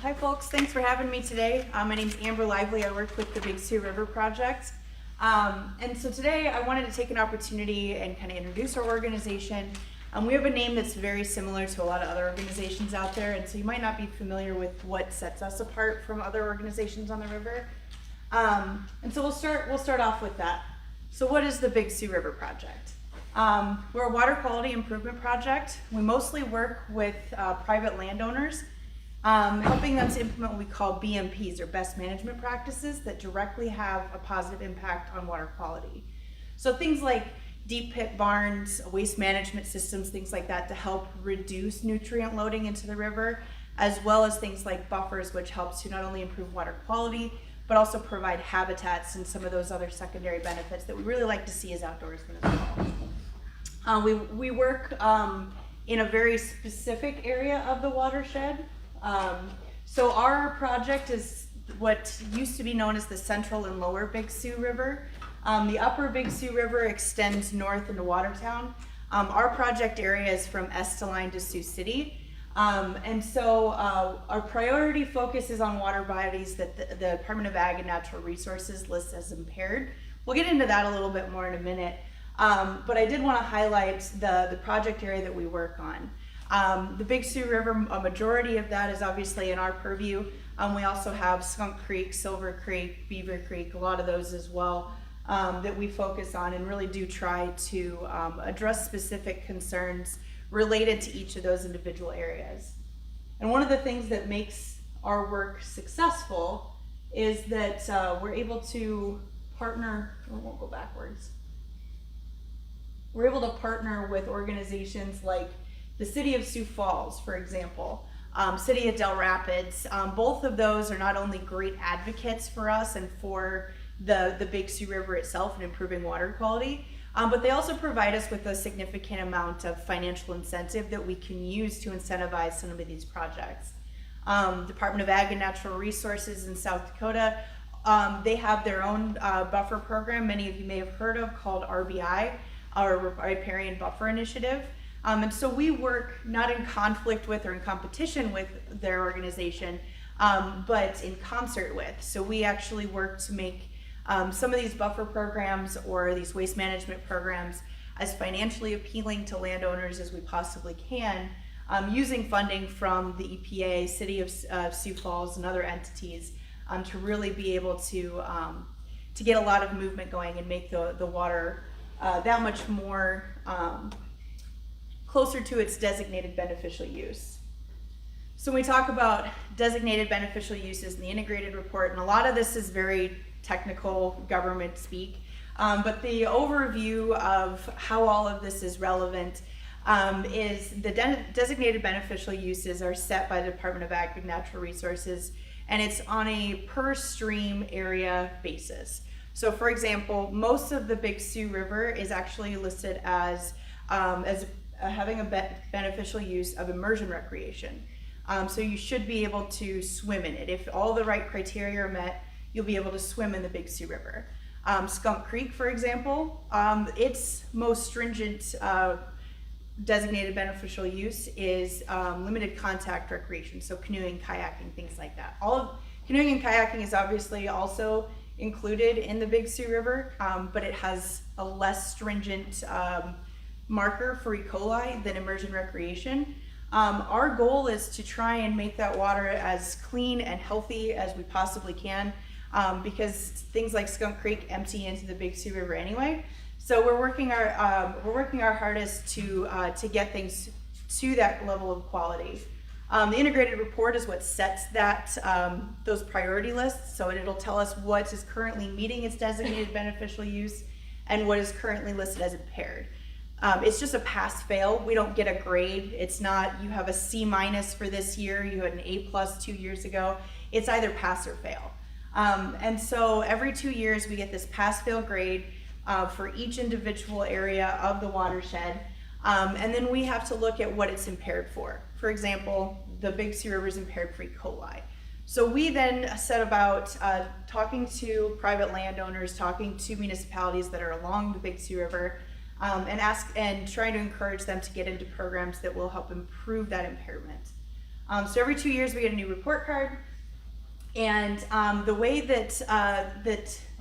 Speaker 8: Hi folks, thanks for having me today. My name's Amber Lively. I work with the Big Sioux River Project. And so today I wanted to take an opportunity and kind of introduce our organization We have a name that's very similar to a lot of other organizations out there, and so you might not be familiar with what sets us apart from other organizations on the river. And so we'll start off with that. So what is the Big Sioux River Project? We're a water quality improvement project. We mostly work with private landowners, helping them to implement what we call BMPs, or best management practices, that directly have a positive impact on water quality. So things like deep pit barns, waste management systems, things like that, to help reduce nutrient loading into the river, as well as things like buffers, which helps to not only improve water quality, but also provide habitats and some of those other secondary benefits that we really like to see as outdoorsmen as well. We work in a very specific area of the watershed. So our project is what used to be known as the Central and Lower Big Sioux River. The Upper Big Sioux River extends north into Watertown. Our project area is from Esteline to Sioux City. And so our priority focus is on water bodies that the Department of Ag and Natural Resources lists as impaired. We'll get into that a little bit more in a minute. But I did want to highlight the project area that we work on. The Big Sioux River, a majority of that is obviously in our purview. We also have Skunk Creek, Silver Creek, Beaver Creek, a lot of those as well, that we focus on and really do try to address specific concerns related to each of those individual areas. And one of the things that makes our work successful is that we're able to partner, I won't go backwards. We're able to partner with organizations like the City of Sioux Falls, for example, City of Del Rapids. Both of those are not only great advocates for us and for the Big Sioux River itself and improving water quality, but they also provide us with a significant amount of financial incentive that we can use to incentivize some of these projects. Department of Ag and Natural Resources in South Dakota, they have their own buffer program, many of you may have heard of, called RBI, our Riparian Buffer Initiative. And so we work not in conflict with or in competition with their organization, but in concert with. So we actually work to make some of these buffer programs or these waste management programs as financially appealing to landowners as we possibly can, using funding from the EPA, City of Sioux Falls, and other entities, to really be able to get a lot of movement going and make the water that much more closer to its designated beneficial use. So when we talk about designated beneficial uses in the integrated report, and a lot of this is very technical government speak, but the overview of how all of this is relevant is the designated beneficial uses are set by the Department of Ag and Natural Resources, and it's on a per stream area basis. So for example, most of the Big Sioux River is actually listed as having a beneficial use of immersion recreation. So you should be able to swim in it. If all the right criteria are met, you'll be able to swim in the Big Sioux River. Skunk Creek, for example, its most stringent designated beneficial use is limited contact recreation, so canoeing, kayaking, things like that. Canoeing and kayaking is obviously also included in the Big Sioux River, but it has a less stringent marker for E. coli than immersion recreation. Our goal is to try and make that water as clean and healthy as we possibly can, because things like Skunk Creek empty into the Big Sioux River anyway. So we're working our hardest to get things to that level of quality. The integrated report is what sets that those priority lists. So it'll tell us what is currently meeting its designated beneficial use and what is currently listed as impaired. It's just a pass-fail. We don't get a grade. It's not you have a C- for this year, you had an A+ 2 years ago. It's either pass or fail. And so every 2 years we get this pass-fail grade for each individual area of the watershed. And then we have to look at what it's impaired for. For example, the Big Sioux River is impaired for E. coli. So we then set about talking to private landowners, talking to municipalities that are along the Big Sioux River, and trying to encourage them to get into programs that will help improve that impairment. So every 2 years we get a new report card, and the way that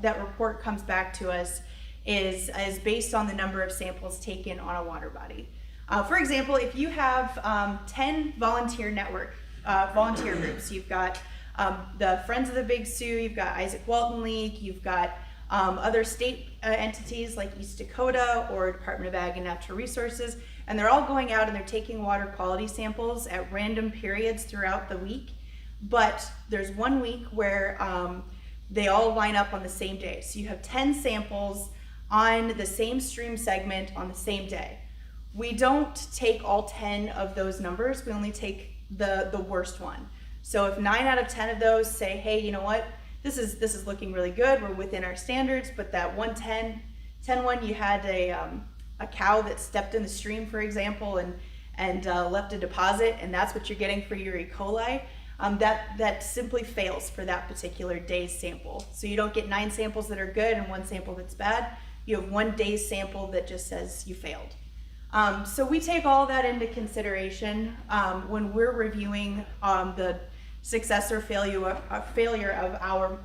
Speaker 8: that report comes back to us is based on the number of samples taken on a water body. For example, if you have 10 volunteer groups, you've got the Friends of the Big Sioux, you've got Isaac Walton League, you've got other state entities like East Dakota or Department of Ag and Natural Resources, and they're all going out and they're taking water quality samples at random periods throughout the week. But there's one week where they all line up on the same day. So you have 10 samples on the same stream segment on the same day. We don't take all 10 of those numbers, we only take the worst one. So if 9 out of 10 of those say, hey, you know what, this is looking really good, we're within our standards, but that 10 one, you had a cow that stepped in the stream, for example, and left a deposit, and that's what you're getting for your E. coli, that simply fails for that particular day's sample. So you don't get 9 samples that are good and 1 sample that's bad. You have 1 day's sample that just says you failed. So we take all that into consideration when we're reviewing the success or failure of our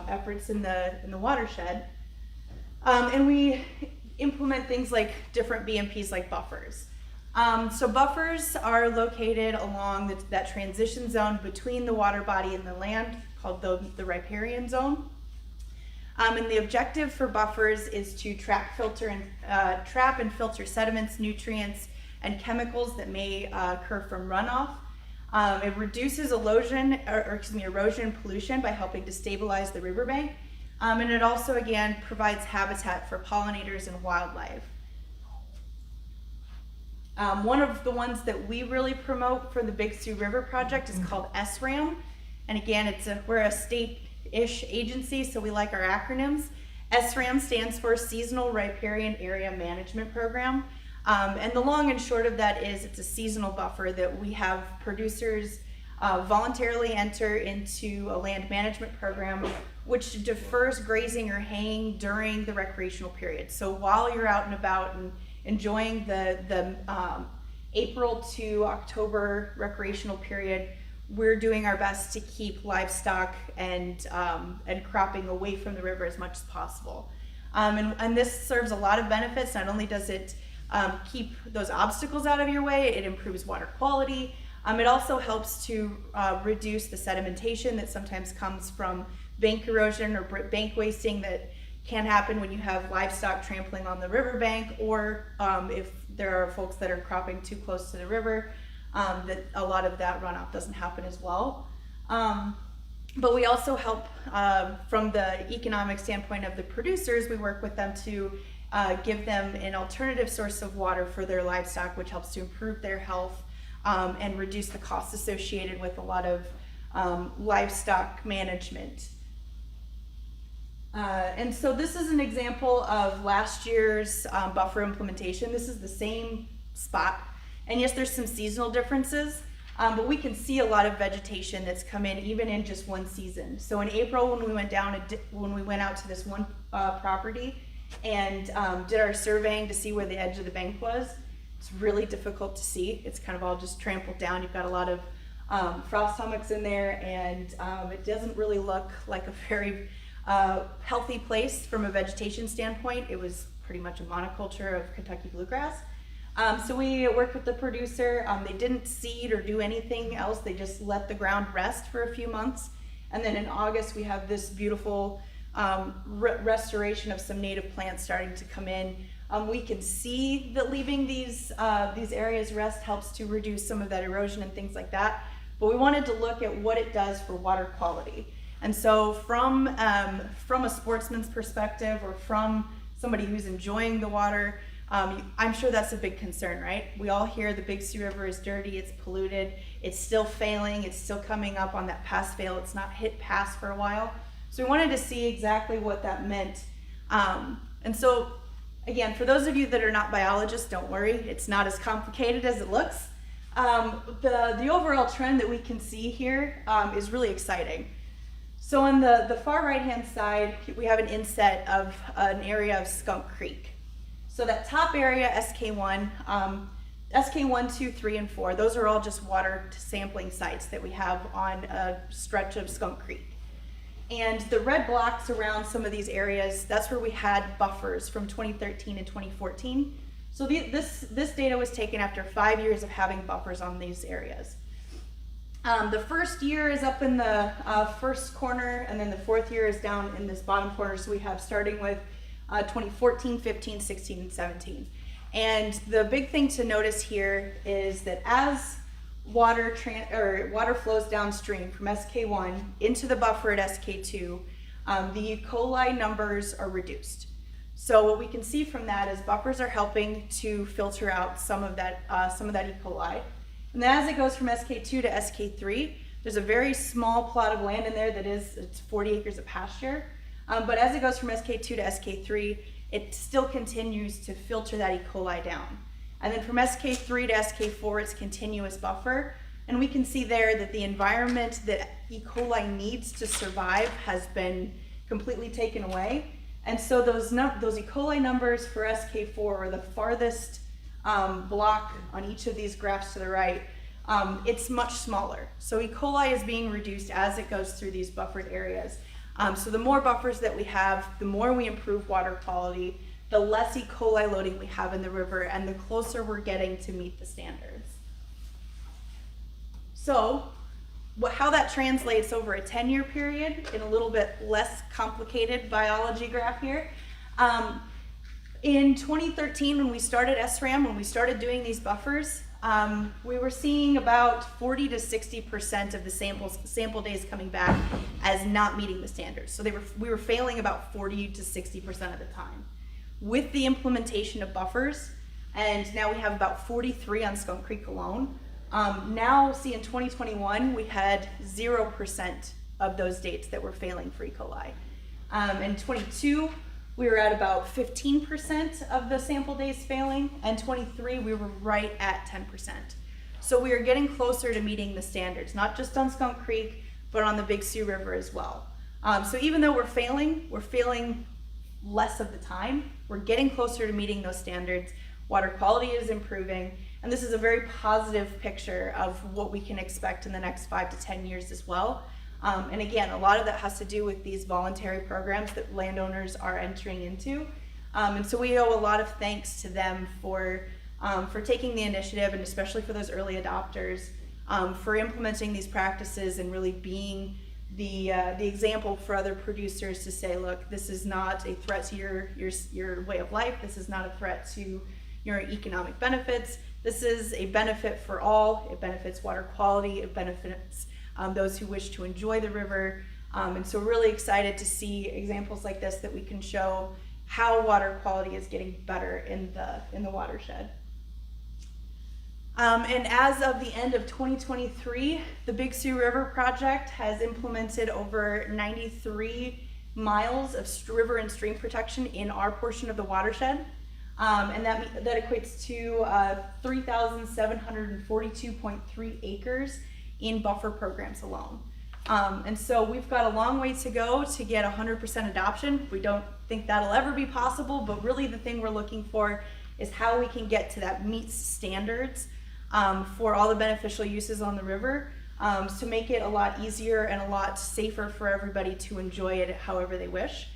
Speaker 8: efforts in the watershed. And we implement things like different BMPs like buffers. So buffers are located along that transition zone between the water body and the land called the riparian zone. And the objective for buffers is to trap and filter sediments, nutrients, and chemicals that may occur from runoff. It reduces erosion and pollution by helping to stabilize the riverbank. And it also, again, provides habitat for pollinators and wildlife. One of the ones that we really promote for the Big Sioux River project is called SRAM. And again, we're a state-ish agency, so we like our acronyms. SRAM stands for Seasonal Riparian Area Management Program. And the long and short of that is it's a seasonal buffer that we have producers voluntarily enter into a land management program which defers grazing or haying during the recreational period. So while you're out and about and enjoying the April to October recreational period, we're doing our best to keep livestock and cropping away from the river as much as possible. And this serves a lot of benefits. Not only does it keep those obstacles out of your way, it improves water quality. It also helps to reduce the sedimentation that sometimes comes from bank erosion or bank wasting that can happen when you have livestock trampling on the riverbank, or if there are folks that are cropping too close to the river, that a lot of that runoff doesn't happen as well. But we also help from the economic standpoint of the producers. We work with them to give them an alternative source of water for their livestock, which helps to improve their health and reduce the costs associated with a lot of livestock management. And so this is an example of last year's buffer implementation. This is the same spot. And yes, there's some seasonal differences, but we can see a lot of vegetation that's come in even in just one season. So in April, when we went out to this one property and did our surveying to see where the edge of the bank was, it's really difficult to see. It's kind of all just trampled down. You've got a lot of frost hummocks in there, and it doesn't really look like a very healthy place from a vegetation standpoint. It was pretty much a monoculture of Kentucky bluegrass. So we worked with the producer. They didn't seed or do anything else. They just let the ground rest for a few months. And then in August, we have this beautiful restoration of some native plants starting to come in. We can see that leaving these areas rest helps to reduce some of that erosion and things like that. But we wanted to look at what it does for water quality. And so from a sportsman's perspective, or from somebody who's enjoying the water, I'm sure that's a big concern, right? We all hear the Big Sioux River is dirty, it's polluted, it's still failing, it's still coming up on that pass fail, it's not hit pass for a while. So we wanted to see exactly what that meant. And so, again, for those of you that are not biologists, don't worry, it's not as complicated as it looks. The overall trend that we can see here is really exciting. So on the far right-hand side, we have an inset of an area of Skunk Creek. So that top area, SK1, SK1, 2, 3, and 4, those are all just water sampling sites that we have on a stretch of Skunk Creek. And the red blocks around some of these areas, that's where we had buffers from 2013 and 2014. So this data was taken after 5 years of having buffers on these areas. The first year is up in the first corner, and then the fourth year is down in this bottom corner. So we have starting with 2014, 15, 16, and 17. And the big thing to notice here is that as water flows downstream from SK1 into the buffer at SK2, the E. coli numbers are reduced. So what we can see from that is buffers are helping to filter out some of that E. coli. And then as it goes from SK2 to SK3, there's a very small plot of land in there it's 40 acres of pasture. But as it goes from SK2 to SK3, it still continues to filter that E. coli down. And then from SK3 to SK4, it's continuous buffer. And we can see there that the environment that E. coli needs to survive has been completely taken away. And so those E. coli numbers for SK4 are the farthest block on each of these graphs to the right. It's much smaller. So E. coli is being reduced as it goes through these buffered areas. So the more buffers that we have, the more we improve water quality, the less E. coli loading we have in the river, and the closer we're getting to meet the standards. So how that translates over a 10-year period in a little bit less complicated biology graph here. In 2013, when we started SRAM, when we started doing these buffers, we were seeing about 40 to 60% of the sample days coming back as not meeting the standards. So we were failing about 40 to 60% of the time. With the implementation of buffers, and now we have about 43 on Skunk Creek alone. Now, see, in 2021, we had 0% of those dates that were failing for E. coli. In 22, we were at about 15% of the sample days failing, and 23, we were right at 10%. So we are getting closer to meeting the standards, not just on Skunk Creek, but on the Big Sioux River as well. So even though we're failing less of the time. We're getting closer to meeting those standards. Water quality is improving, and this is a very positive picture of what we can expect in the next 5 to 10 years as well. And again, a lot of that has to do with these voluntary programs that landowners are entering into. And so we owe a lot of thanks to them for taking the initiative, and especially for those early adopters, for implementing these practices and really being the example for other producers to say, look, this is not a threat to your way of life. This is not a threat to your economic benefits. This is a benefit for all. It benefits water quality. It benefits those who wish to enjoy the river. And so we're really excited to see examples like this that we can show how water quality is getting better in the watershed. And as of the end of 2023, the Big Sioux River project has implemented over 93 miles of river and stream protection in our portion of the watershed. And that equates to 3,742.3 acres in buffer programs alone. And so we've got a long way to go to get 100% adoption. We don't think that'll ever be possible, but really the thing we're looking for is how we can get to that meets standards for all the beneficial uses on the river, to make it a lot easier and a lot safer for everybody to enjoy it however they wish.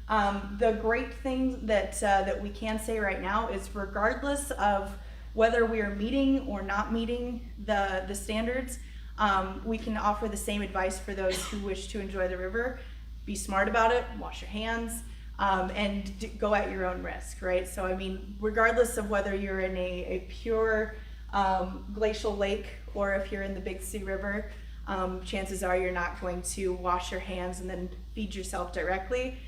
Speaker 8: The great thing that we can say right now is, regardless of whether we are meeting or not meeting the standards, we can offer the same advice for those who wish to enjoy the river. Be smart about it, wash your hands, and go at your own risk, right? So I mean, regardless of whether you're in a pure glacial lake or if you're in the Big Sioux River, chances are you're not going to wash your hands and then feed yourself directly.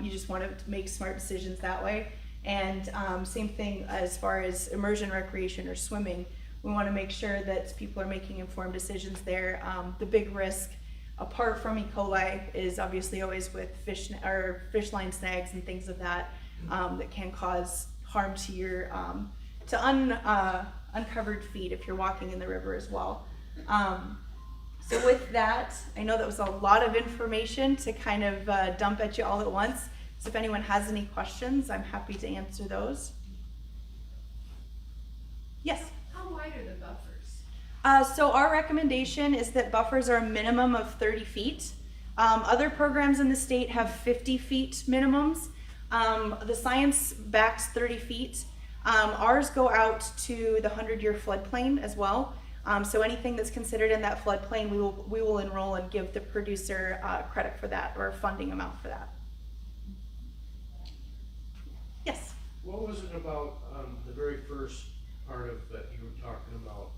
Speaker 8: You just want to make smart decisions that way. And same thing as far as immersion recreation or swimming. We want to make sure that people are making informed decisions there. The big risk, apart from E. coli, is obviously always with fish line snags and things of that that can cause harm to your uncovered feet if you're walking in the river as well. So with that, I know that was a lot of information to kind of dump at you all at once. So if anyone has any questions, I'm happy to answer those. Yes?
Speaker 9: How wide are the buffers?
Speaker 8: So our recommendation is that buffers are a minimum of 30 feet. Other programs in the state have 50 feet minimums. The science backs 30 feet. Ours go out to the 100-year floodplain as well. So anything that's considered in that floodplain, we will enroll and give the producer credit for that, or a funding amount for that. Yes.
Speaker 10: What was it about the very first part of that you were talking about,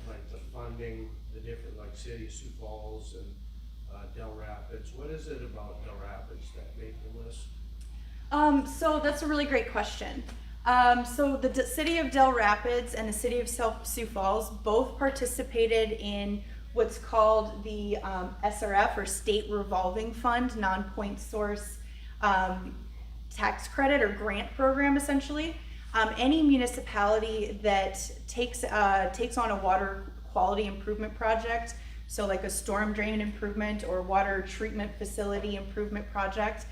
Speaker 10: like the funding, the different, like City of Sioux Falls and Del Rapids? What is it about Del Rapids that made the list?
Speaker 8: So that's a really great question. So the city of Del Rapids and the city of Sioux Falls both participated in what's called the SRF, or State Revolving Fund, non-point source tax credit or grant program, essentially. Any municipality that takes on a water quality improvement project, so like a storm drain improvement or water treatment facility improvement project,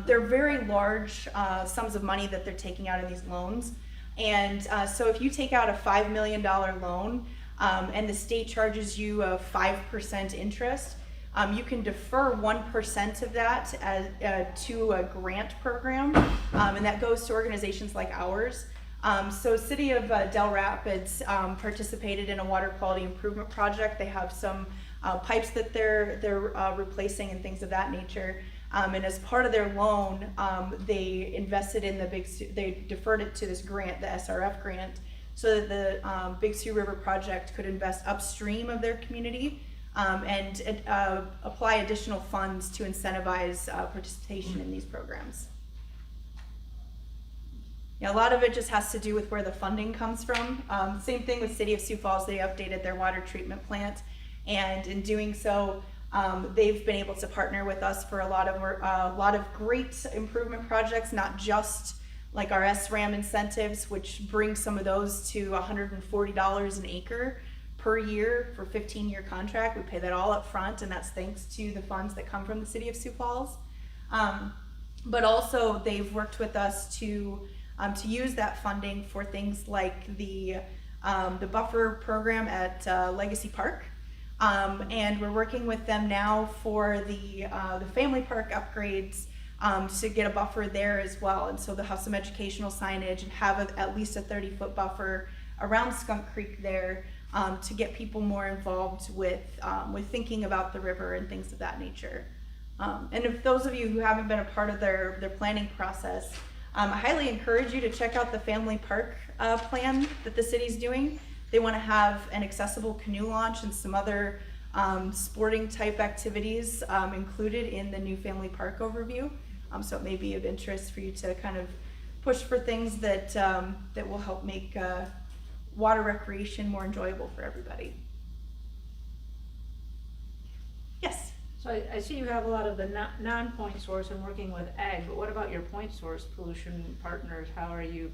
Speaker 8: they're very large sums of money that they're taking out in these loans. And so if you take out a $5 million loan and the state charges you a 5% interest, you can defer 1% of that to a grant program, and that goes to organizations like ours. So City of Del Rapids participated in a water quality improvement project. They have some pipes that they're replacing and things of that nature. And as part of their loan, they invested in they deferred it to this grant, the SRF grant, so that the Big Sioux River project could invest upstream of their community and apply additional funds to incentivize participation in these programs. Yeah, a lot of it just has to do with where the funding comes from. Same thing with City of Sioux Falls. They updated their water treatment plant, and in doing so, they've been able to partner with us for a lot of great improvement projects, not just like our SRAM incentives, which bring some of those to $140 an acre per year for 15-year contract. We pay that all up front, and that's thanks to the funds that come from the City of Sioux Falls. But also they've worked with us to use that funding for things like the buffer program at Legacy Park, and we're working with them now for the family park upgrades to get a buffer there as well. And so they'll have some educational signage and have at least a 30-foot buffer around Skunk Creek there to get people more involved with thinking about the river and things of that nature. And if those of you who haven't been a part of their planning process, I highly encourage you to check out the family park plan that the city's doing. They want to have an accessible canoe launch and some other sporting type activities included in the new family park overview. So it may be of interest for you to kind of push for things that will help make water recreation more enjoyable for everybody. Yes?
Speaker 5: So I see you have a lot of the non-point source and working with ag, but what about your point source pollution partners? How are you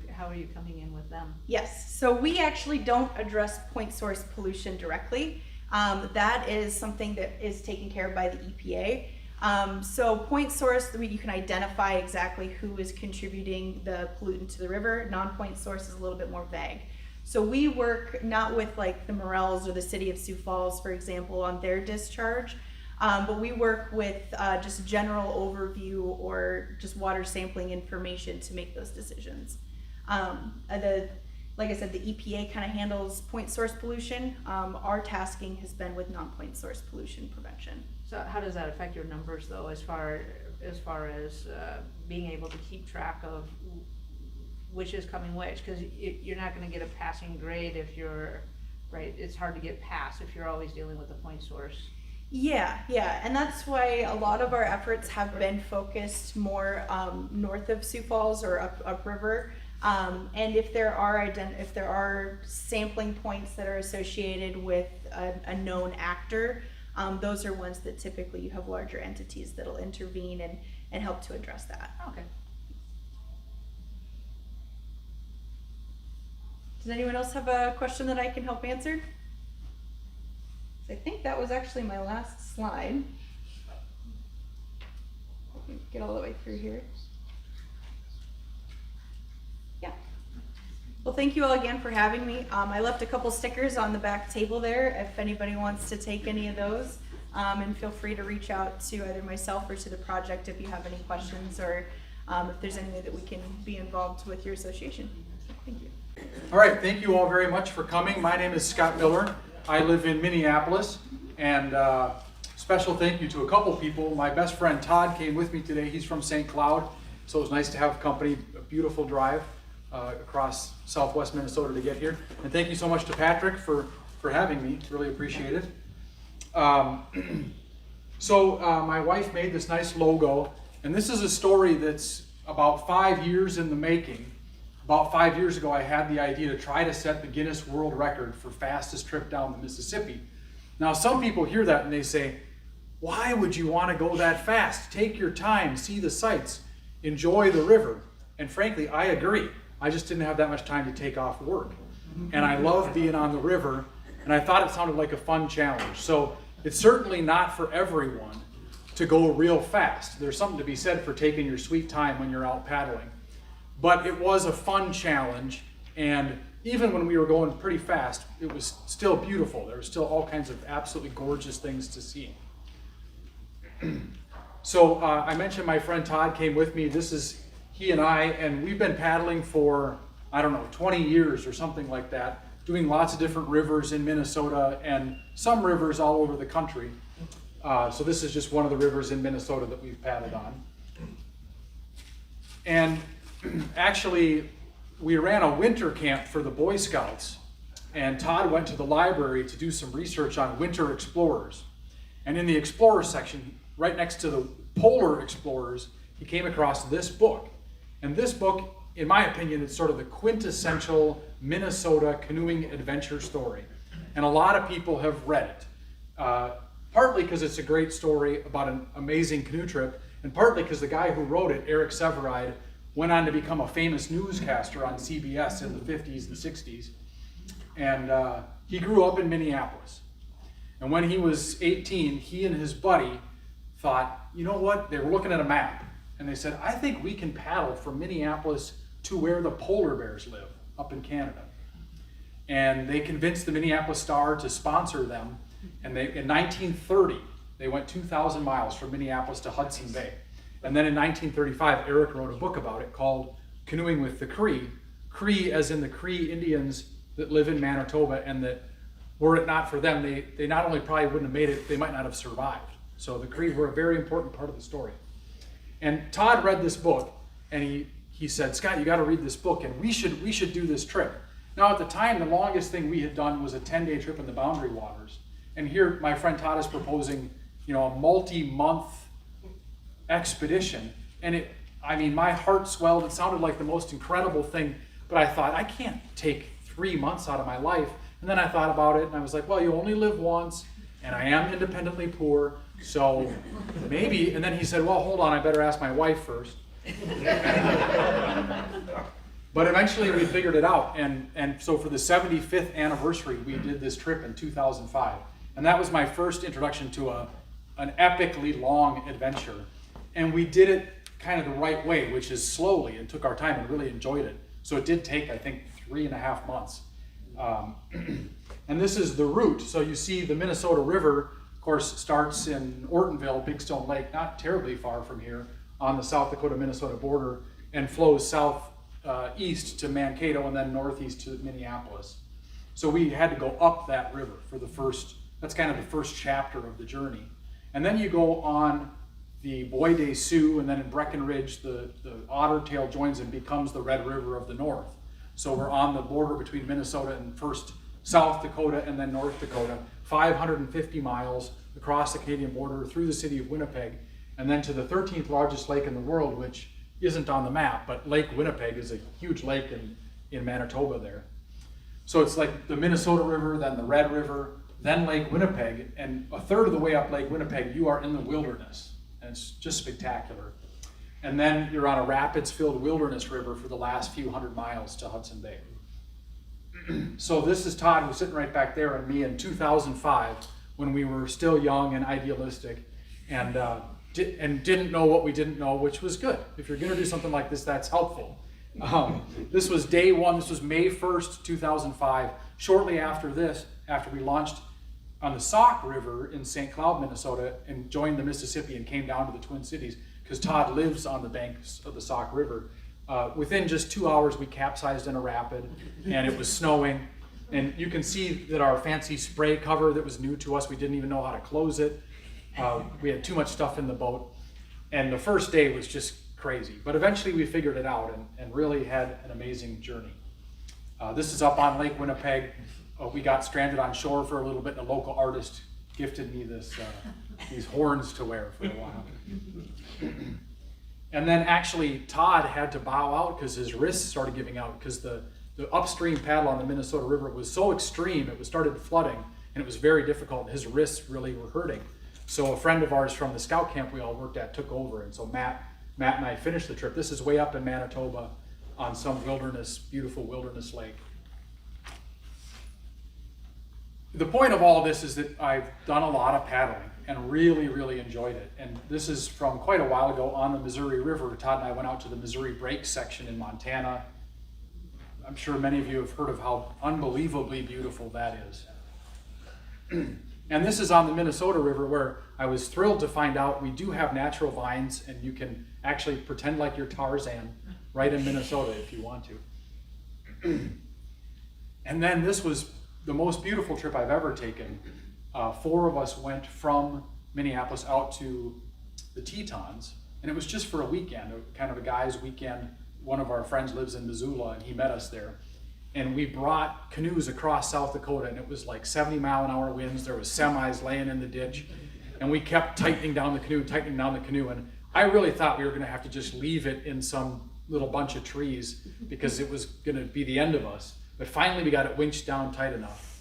Speaker 5: coming in with them?
Speaker 8: Yes, so we actually don't address point source pollution directly. That is something that is taken care of by the EPA. So point source, you can identify exactly who is contributing the pollutant to the river. Non-point source is a little bit more vague. So we work not with like the Morels or the City of Sioux Falls, for example, on their discharge, but we work with just general overview or just water sampling information to make those decisions. Like I said, the EPA kind of handles point source pollution. Our tasking has been with non-point source pollution prevention.
Speaker 5: So how does that affect your numbers though, as far as being able to keep track of which is coming which? Because you're not going to get a passing grade if you're, right, it's hard to get past if you're always dealing with the point source. Yeah, and that's why a lot of our efforts have been focused more north of Sioux Falls or upriver. And if there are sampling points that are associated with a known actor, those are ones that typically you have larger entities that'll intervene and help to address that. Okay. Does anyone else have a question that I can help answer? I think that was actually my last slide. Get all the way through here. Yeah. Well, thank you all again for having me. I left a couple stickers on the back table there if anybody wants to take any of those. And feel free to reach out to either myself or to the project if you have any questions or if there's any way that we can be involved with your association.
Speaker 8: Thank you.
Speaker 11: All right, thank you all very much for coming. My name is Scott Miller. I live in Minneapolis, and special thank you to a couple people. My best friend Todd came with me today. He's from St. Cloud, so it was nice to have company. A beautiful drive across southwest Minnesota to get here. And thank you so much to Patrick for having me. Really appreciate it. So my wife made this nice logo, and this is a story that's about 5 years in the making. About 5 years ago, I had the idea to try to set the Guinness World Record for fastest trip down the Mississippi. Now, some people hear that and they say, why would you want to go that fast? Take your time, see the sights, enjoy the river. And frankly, I agree. I just didn't have that much time to take off work. And I love being on the river, and I thought it sounded like a fun challenge. So it's certainly not for everyone to go real fast. There's something to be said for taking your sweet time when you're out paddling. But it was a fun challenge, and even when we were going pretty fast, it was still beautiful. There were still all kinds of absolutely gorgeous things to see. So I mentioned my friend Todd came with me. This is he and I, and we've been paddling for, 20 years or something like that, doing lots of different rivers in Minnesota and some rivers all over the country. So this is just one of the rivers in Minnesota that we've paddled on. And actually, we ran a winter camp for the Boy Scouts, and Todd went to the library to do some research on winter explorers. And in the explorer section, right next to the polar explorers, he came across this book. And this book, in my opinion, is sort of the quintessential Minnesota canoeing adventure story. And a lot of people have read it, partly because it's a great story about an amazing canoe trip, and partly because the guy who wrote it, Eric Severide, went on to become a famous newscaster on CBS in the 50s and 60s. And he grew up in Minneapolis. And when he was 18, he and his buddy thought, you know what? They were looking at a map, and they said, I think we can paddle from Minneapolis to where the polar bears live, up in Canada. And they convinced the Minneapolis Star to sponsor them. And in 1930, they went 2,000 miles from Minneapolis to Hudson Bay. And then in 1935, Eric wrote a book about it called Canoeing with the Cree. Cree as in the Cree Indians that live in Manitoba, and that were it not for them, they not only probably wouldn't have made it, they might not have survived. So the Cree were a very important part of the story. And Todd read this book, and he said, Scott, you got to read this book, and we should do this trip. Now at the time, the longest thing we had done was a 10-day trip in the Boundary Waters. And here my friend Todd is proposing, a multi-month expedition, and my heart swelled. It sounded like the most incredible thing, but I thought, I can't take 3 months out of my life. And then I thought about it, and I was like, well, you only live once, and I am independently poor, so maybe. And then he said, well, hold on, I better ask my wife first. But eventually we figured it out, and so for the 75th anniversary, we did this trip in 2005, and that was my first introduction to an epically long adventure. And we did it kind of the right way, which is slowly, and took our time and really enjoyed it. So it did take, I think, 3.5 months. And this is the route. So you see the Minnesota River, of course, starts in Ortonville, Big Stone Lake, not terribly far from here, on the South Dakota-Minnesota border, and flows southeast to Mankato and then northeast to Minneapolis. So we had to go up that river for that's kind of the first chapter of the journey. And then you go on the Bois des Sioux, and then in Breckenridge, the Otter Tail joins and becomes the Red River of the North. So we're on the border between Minnesota and first South Dakota and then North Dakota, 550 miles across the Canadian border through the city of Winnipeg, and then to the 13th largest lake in the world, which isn't on the map, but Lake Winnipeg is a huge lake in Manitoba there. So it's like the Minnesota River, then the Red River, then Lake Winnipeg, and a third of the way up Lake Winnipeg, you are in the wilderness. And it's just spectacular. And then you're on a rapids-filled wilderness river for the last few hundred miles to Hudson Bay. So this is Todd, who's sitting right back there, and me in 2005, when we were still young and idealistic, and didn't know what we didn't know, which was good. If you're going to do something like this, that's helpful. This was day one. This was May 1st, 2005. Shortly after this, after we launched on the Sauk River in St. Cloud, Minnesota, and joined the Mississippi and came down to the Twin Cities, because Todd lives on the banks of the Sauk River, Within just 2 hours, we capsized in a rapid, and it was snowing. And you can see that our fancy spray cover that was new to us, we didn't even know how to close it. We had too much stuff in the boat. And the first day was just crazy. But eventually we figured it out and really had an amazing journey. This is up on Lake Winnipeg. We got stranded on shore for a little bit, and a local artist gifted me these horns to wear for a while. And then actually Todd had to bow out because his wrists started giving out because the upstream paddle on the Minnesota River was so extreme, it started flooding, and it was very difficult. His wrists really were hurting. So a friend of ours from the scout camp we all worked at took over, and so Matt and I finished the trip. This is way up in Manitoba on some beautiful wilderness lake. The point of all this is that I've done a lot of paddling and really, really enjoyed it. And this is from quite a while ago on the Missouri River. Todd and I went out to the Missouri Break section in Montana. I'm sure many of you have heard of how unbelievably beautiful that is. And this is on the Minnesota River, where I was thrilled to find out we do have natural vines, and you can actually pretend like you're Tarzan right in Minnesota if you want to. And then this was the most beautiful trip I've ever taken. 4 of us went from Minneapolis out to the Tetons, and it was just for a weekend, kind of a guy's weekend. One of our friends lives in Missoula, and he met us there. And we brought canoes across South Dakota, and it was like 70-mile-an-hour winds. There was semis laying in the ditch, and we kept tightening down the canoe. And I really thought we were going to have to just leave it in some little bunch of trees because it was going to be the end of us. But finally, we got it winched down tight enough.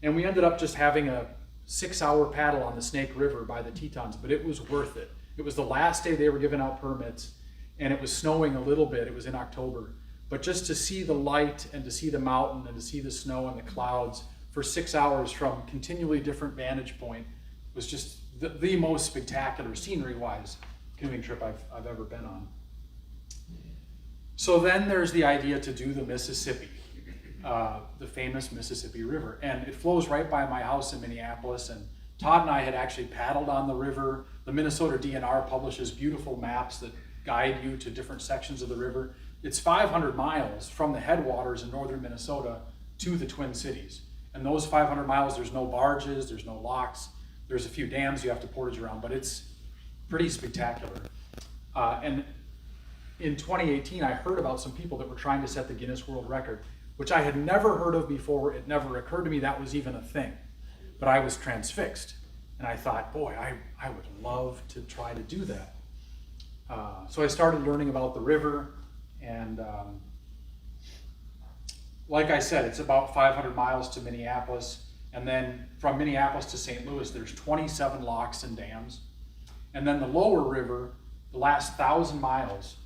Speaker 11: And we ended up just having a 6-hour paddle on the Snake River by the Tetons, but it was worth it. It was the last day they were giving out permits, and it was snowing a little bit. It was in October. But just to see the light and to see the mountain and to see the snow and the clouds for 6 hours from continually different vantage point was just the most spectacular scenery-wise canoeing trip I've ever been on. So then there's the idea to do the Mississippi, the famous Mississippi River. And it flows right by my house in Minneapolis. And Todd and I had actually paddled on the river. The Minnesota DNR publishes beautiful maps that guide you to different sections of the river. It's 500 miles from the headwaters in northern Minnesota to the Twin Cities. And those 500 miles, there's no barges, there's no locks, there's a few dams you have to portage around, but it's pretty spectacular. And in 2018, I heard about some people that were trying to set the Guinness World Record, which I had never heard of before. It never occurred to me that was even a thing. But I was transfixed. And I thought, boy, I would love to try to do that. So I started learning about the river. And like I said, it's about 500 miles to Minneapolis. And then from Minneapolis to St. Louis, there's 27 locks and dams. And then the lower river, the last 1,000 miles,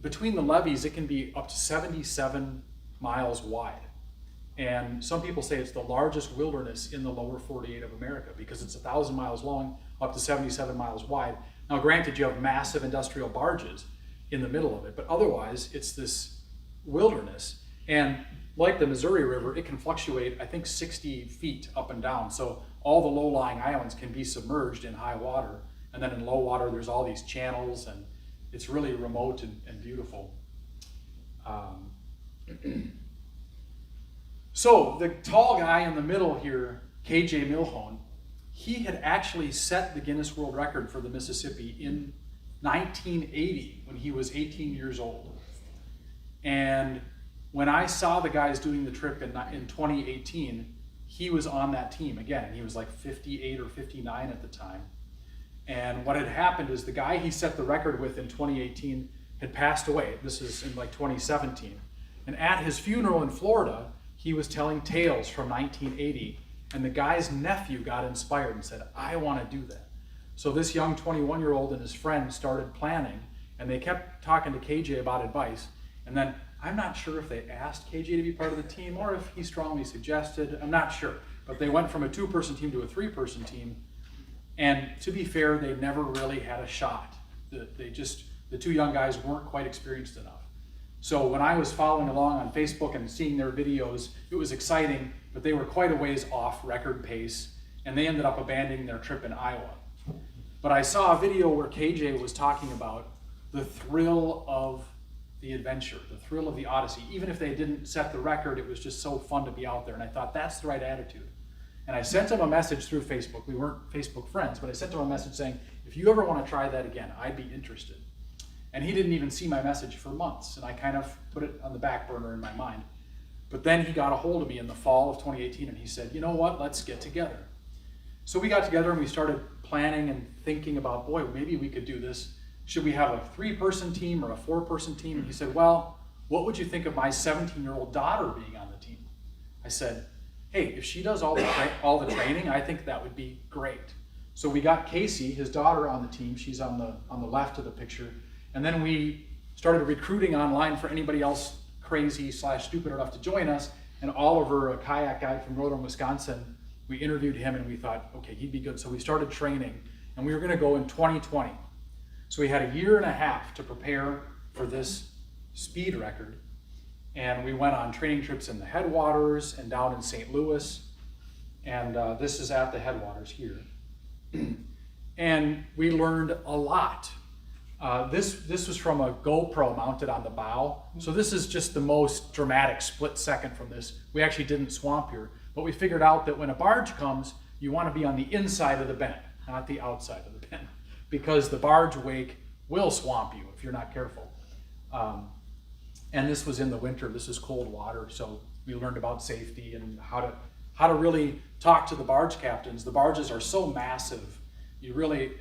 Speaker 11: between the levees, it can be up to 77 miles wide. And some people say it's the largest wilderness in the lower 48 of America because it's 1,000 miles long, up to 77 miles wide. Now, granted, you have massive industrial barges in the middle of it, but otherwise it's this wilderness. And like the Missouri River, it can fluctuate, I think, 60 feet up and down. So all the low-lying islands can be submerged in high water. And then in low water, there's all these channels, and it's really remote and beautiful. So the tall guy in the middle here, KJ Milhone, he had actually set the Guinness World Record for the Mississippi in 1980 when he was 18 years old. And when I saw the guys doing the trip in 2018, he was on that team again. He was like 58 or 59 at the time. And what had happened is the guy he set the record with in 2018 had passed away. This is in like 2017. And at his funeral in Florida, he was telling tales from 1980. And the guy's nephew got inspired and said, I want to do that. So this young 21-year-old and his friend started planning, and they kept talking to KJ about advice. And then I'm not sure if they asked KJ to be part of the team or if he strongly suggested. I'm not sure. But they went from a 2-person team to a 3-person team. And to be fair, they never really had a shot. The 2 young guys weren't quite experienced enough. So when I was following along on Facebook and seeing their videos, it was exciting, but they were quite a ways off record pace, and they ended up abandoning their trip in Iowa. But I saw a video where KJ was talking about the thrill of the adventure, the thrill of the Odyssey. Even if they didn't set the record, it was just so fun to be out there. And I thought, that's the right attitude. And I sent him a message through Facebook. We weren't Facebook friends, but I sent him a message saying, if you ever want to try that again, I'd be interested. And he didn't even see my message for months, and I kind of put it on the back burner in my mind. But then he got a hold of me in the fall of 2018, and he said, you know what, let's get together. So we got together and we started planning and thinking about, boy, maybe we could do this. Should we have a 3-person team or a 4-person team? And he said, well, what would you think of my 17-year-old daughter being on the team? I said, hey, if she does all the training, I think that would be great. So we got Casey, his daughter, on the team. She's on the left of the picture. And then we started recruiting online for anybody else crazy/stupid enough to join us. And Oliver, a kayak guy from Northern Wisconsin, we interviewed him and we thought, okay, he'd be good. So we started training, and we were going to go in 2020. So we had a year and a half to prepare for this speed record. And we went on training trips in the headwaters and down in St. Louis. And this is at the headwaters here. And we learned a lot. This was from a GoPro mounted on the bow. So this is just the most dramatic split second from this. We actually didn't swamp here, but we figured out that when a barge comes, you want to be on the inside of the bend, not the outside of the bend, because the barge wake will swamp you if you're not careful. And this was in the winter. This is cold water, so we learned about safety and how to really talk to the barge captains. The barges are so massive, you really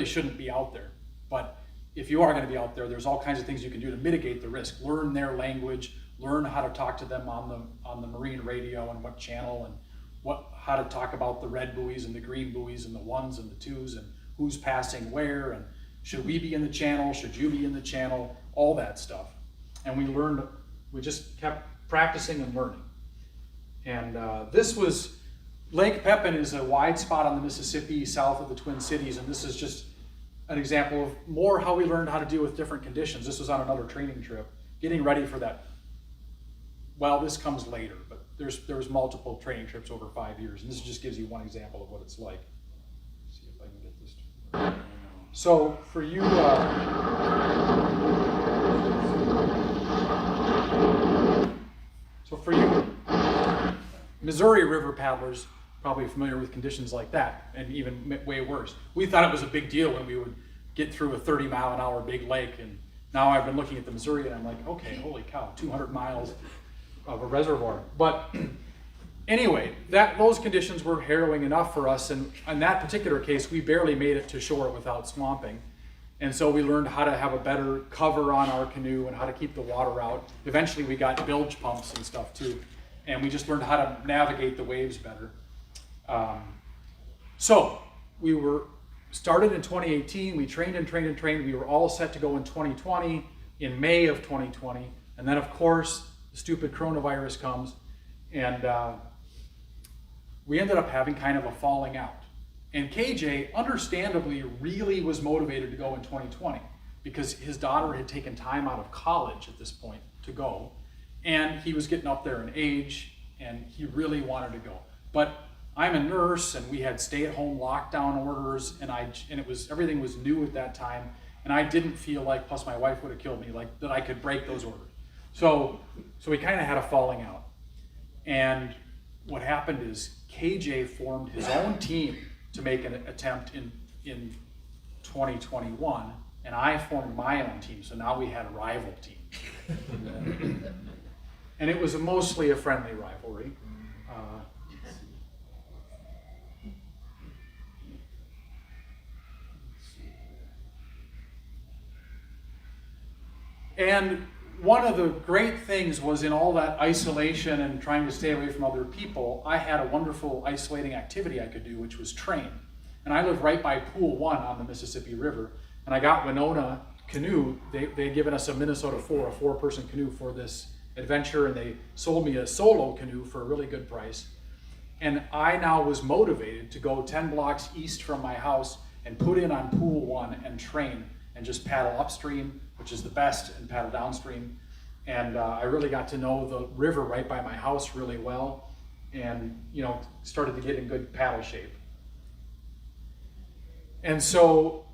Speaker 11: shouldn't be out there. But if you are going to be out there, there's all kinds of things you can do to mitigate the risk. Learn their language, learn how to talk to them on the marine radio and what channel, and how to talk about the red buoys and the green buoys and the 1s and the 2s and who's passing where, and should we be in the channel, should you be in the channel, all that stuff. And we just kept practicing and learning. And this was, Lake Pepin is a wide spot on the Mississippi south of the Twin Cities, and this is just an example of more how we learned how to deal with different conditions. This was on another training trip, getting ready for that. Well, this comes later, but there's multiple training trips over 5 years, and this just gives you one example of what it's like. Let's see if I can get this to... So for you, Missouri River paddlers, probably familiar with conditions like that, and even way worse. We thought it was a big deal when we would get through a 30-mile-an-hour big lake, and now I've been looking at the Missouri and I'm like, okay, holy cow, 200 miles of a reservoir. But anyway, those conditions were harrowing enough for us, and in that particular case, we barely made it to shore without swamping. And so we learned how to have a better cover on our canoe and how to keep the water out. Eventually we got bilge pumps and stuff too, and we just learned how to navigate the waves better. So we were started in 2018, we trained and trained and trained. We were all set to go in 2020, in May of 2020. And then of course, the stupid coronavirus comes, and we ended up having kind of a falling out. And KJ, understandably, really was motivated to go in 2020 because his daughter had taken time out of college at this point to go. And he was getting up there in age, and he really wanted to go. But I'm a nurse, and we had stay-at-home lockdown orders, and everything was new at that time, and I didn't feel like, plus my wife would have killed me, like that I could break those orders. So we kind of had a falling out. And what happened is KJ formed his own team to make an attempt in 2021, and I formed my own team, so now we had a rival team. And it was mostly a friendly rivalry. And one of the great things was in all that isolation and trying to stay away from other people, I had a wonderful isolating activity I could do, which was train. And I live right by Pool 1 on the Mississippi River, and I got Winona Canoe. They'd given us a Minnesota 4, a 4-person canoe for this adventure, and they sold me a solo canoe for a really good price. And I now was motivated to go 10 blocks east from my house and put in on Pool 1 and train and just paddle upstream, which is the best, and paddle downstream. And I really got to know the river right by my house really well, and started to get in good paddle shape. And so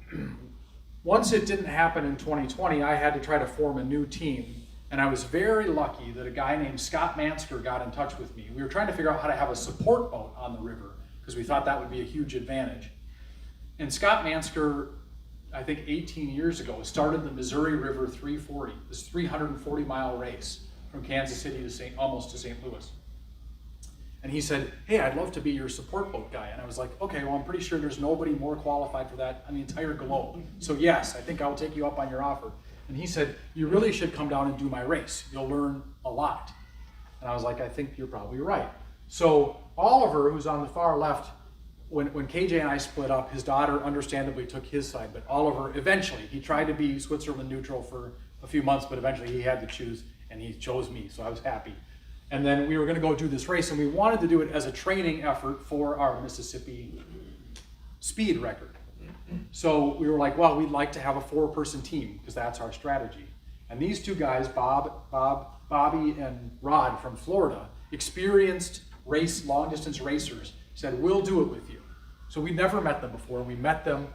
Speaker 11: Once it didn't happen in 2020, I had to try to form a new team. And I was very lucky that a guy named Scott Mansker got in touch with me. We were trying to figure out how to have a support boat on the river because we thought that would be a huge advantage. And Scott Mansker, I think 18 years ago, started the Missouri River 340, this 340-mile race from Kansas City to almost to St. Louis. And he said, hey, I'd love to be your support boat guy. And I was like, okay, well, I'm pretty sure there's nobody more qualified for that on the entire globe. So yes, I think I'll take you up on your offer. And he said, you really should come down and do my race. You'll learn a lot. And I was like, I think you're probably right. So Oliver, who's on the far left, when KJ and I split up, his daughter understandably took his side. But Oliver, eventually, he tried to be Switzerland neutral for a few months, but eventually he had to choose, and he chose me, so I was happy. And then we were going to go do this race, and we wanted to do it as a training effort for our Mississippi speed record. So we were like, well, we'd like to have a 4-person team because that's our strategy. And these two guys, Bobby and Rod from Florida, experienced long-distance racers, said, we'll do it with you. So we'd never met them before, and we met them.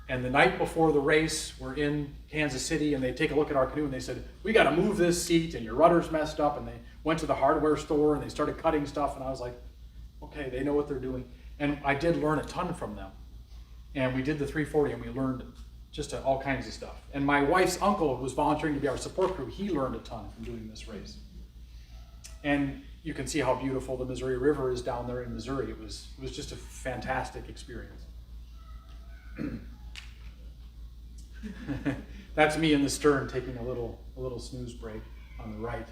Speaker 11: And the night before the race, we're in Kansas City, and they take a look at our canoe, and they said, we got to move this seat, and your rudder's messed up. And they went to the hardware store, and they started cutting stuff, and I was like, okay, they know what they're doing. And I did learn a ton from them. And we did the 340, and we learned just all kinds of stuff. And my wife's uncle, who was volunteering to be our support crew, he learned a ton from doing this race. And you can see how beautiful the Missouri River is down there in Missouri. It was just a fantastic experience. That's me in the stern taking a little snooze break on the right.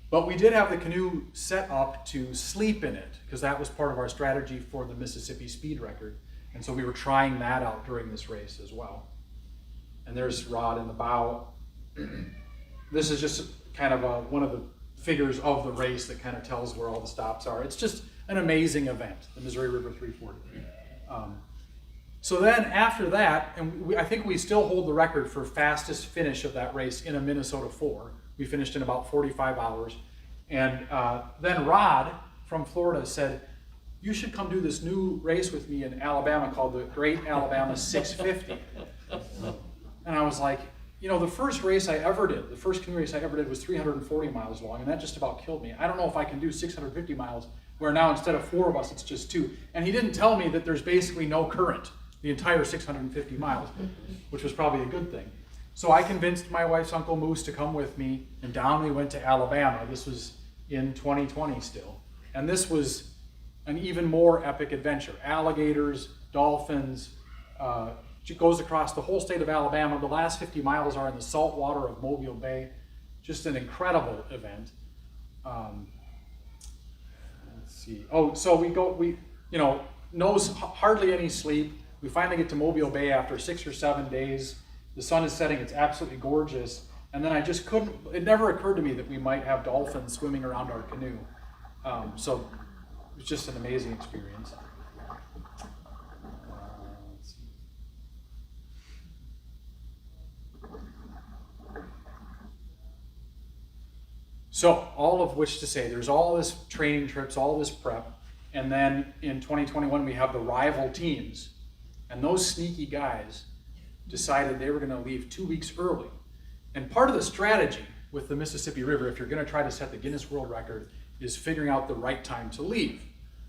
Speaker 11: But we did have the canoe set up to sleep in it because that was part of our strategy for the Mississippi speed record. And so we were trying that out during this race as well. And there's Rod in the bow. This is just kind of one of the figures of the race that kind of tells where all the stops are. It's just an amazing event, the Missouri River 340. So then after that, and I think we still hold the record for fastest finish of that race in a Minnesota 4. We finished in about 45 hours. And then Rod from Florida said, you should come do this new race with me in Alabama called the Great Alabama 650. And I was like, the first race I ever did, the first canoe race I ever did was 340 miles long, and that just about killed me. I don't know if I can do 650 miles, where now instead of 4 of us, it's just 2. And he didn't tell me that there's basically no current the entire 650 miles, which was probably a good thing. So I convinced my wife's Uncle Moose to come with me, and down we went to Alabama. This was in 2020 still. And this was an even more epic adventure. Alligators, dolphins, it goes across the whole state of Alabama. The last 50 miles are in the salt water of Mobile Bay. Just an incredible event. Let's see. Oh, so hardly any sleep. We finally get to Mobile Bay after 6 or 7 days. The sun is setting, it's absolutely gorgeous. And then I just it never occurred to me that we might have dolphins swimming around our canoe. So it was just an amazing experience. Let's see. So all of which to say, there's all this training trips, all this prep. And then in 2021, we have the rival teams. And those sneaky guys decided they were going to leave 2 weeks early. And part of the strategy with the Mississippi River, if you're going to try to set the Guinness World Record, is figuring out the right time to leave.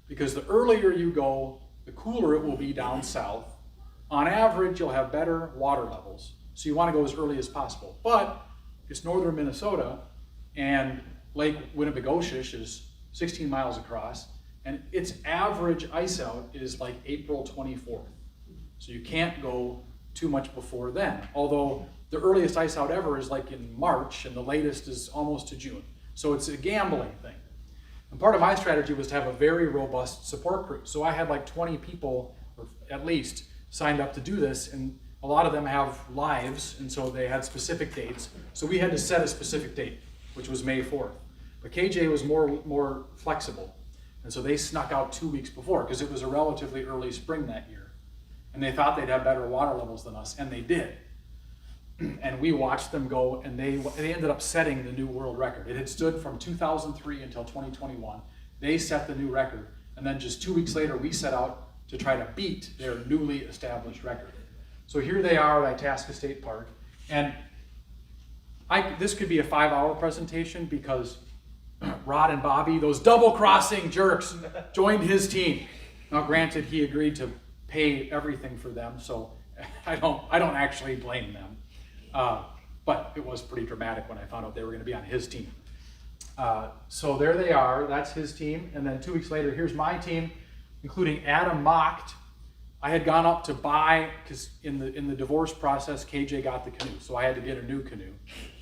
Speaker 11: Because the earlier you go, the cooler it will be down south. On average, you'll have better water levels. So you want to go as early as possible. But it's northern Minnesota, and Lake Winnibigoshish is 16 miles across, and its average ice out is like April 24th. So you can't go too much before then. Although the earliest ice out ever is like in March, and the latest is almost to June. So it's a gambling thing. And part of my strategy was to have a very robust support crew. So I had like 20 people, or at least, signed up to do this, and a lot of them have lives, and so they had specific dates. So we had to set a specific date, which was May 4th. But KJ was more flexible. And so they snuck out 2 weeks before, because it was a relatively early spring that year. And they thought they'd have better water levels than us, and they did. And we watched them go, and they ended up setting the new world record. It had stood from 2003 until 2021. They set the new record, and then just 2 weeks later, we set out to try to beat their newly established record. So here they are at Itasca State Park. And this could be a 5-hour presentation because Rod and Bobby, those double-crossing jerks, joined his team. Now, granted, he agreed to pay everything for them, so I don't actually blame them. But it was pretty dramatic when I found out they were going to be on his team. So there they are. That's his team. And then 2 weeks later, here's my team, including Adam Mocht. I had gone up to buy, because in the divorce process, KJ got the canoe, so I had to get a new canoe.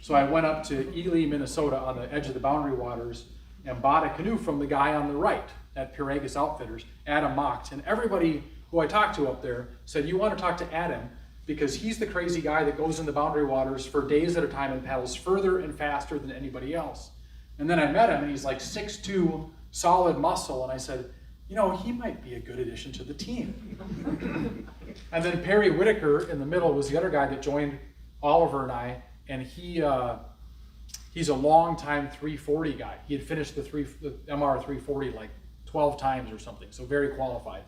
Speaker 11: So I went up to Ely, Minnesota, on the edge of the Boundary Waters, and bought a canoe from the guy on the right at Piragus Outfitters, Adam Mocht. And everybody who I talked to up there said, you want to talk to Adam, because he's the crazy guy that goes in the Boundary Waters for days at a time and paddles further and faster than anybody else. And then I met him, and he's like 6'2", solid muscle, and I said, you know, he might be a good addition to the team. And then Perry Whitaker in the middle was the other guy that joined Oliver and I, and he's a long-time 340 guy. He had finished the MR 340 like 12 times or something, so very qualified.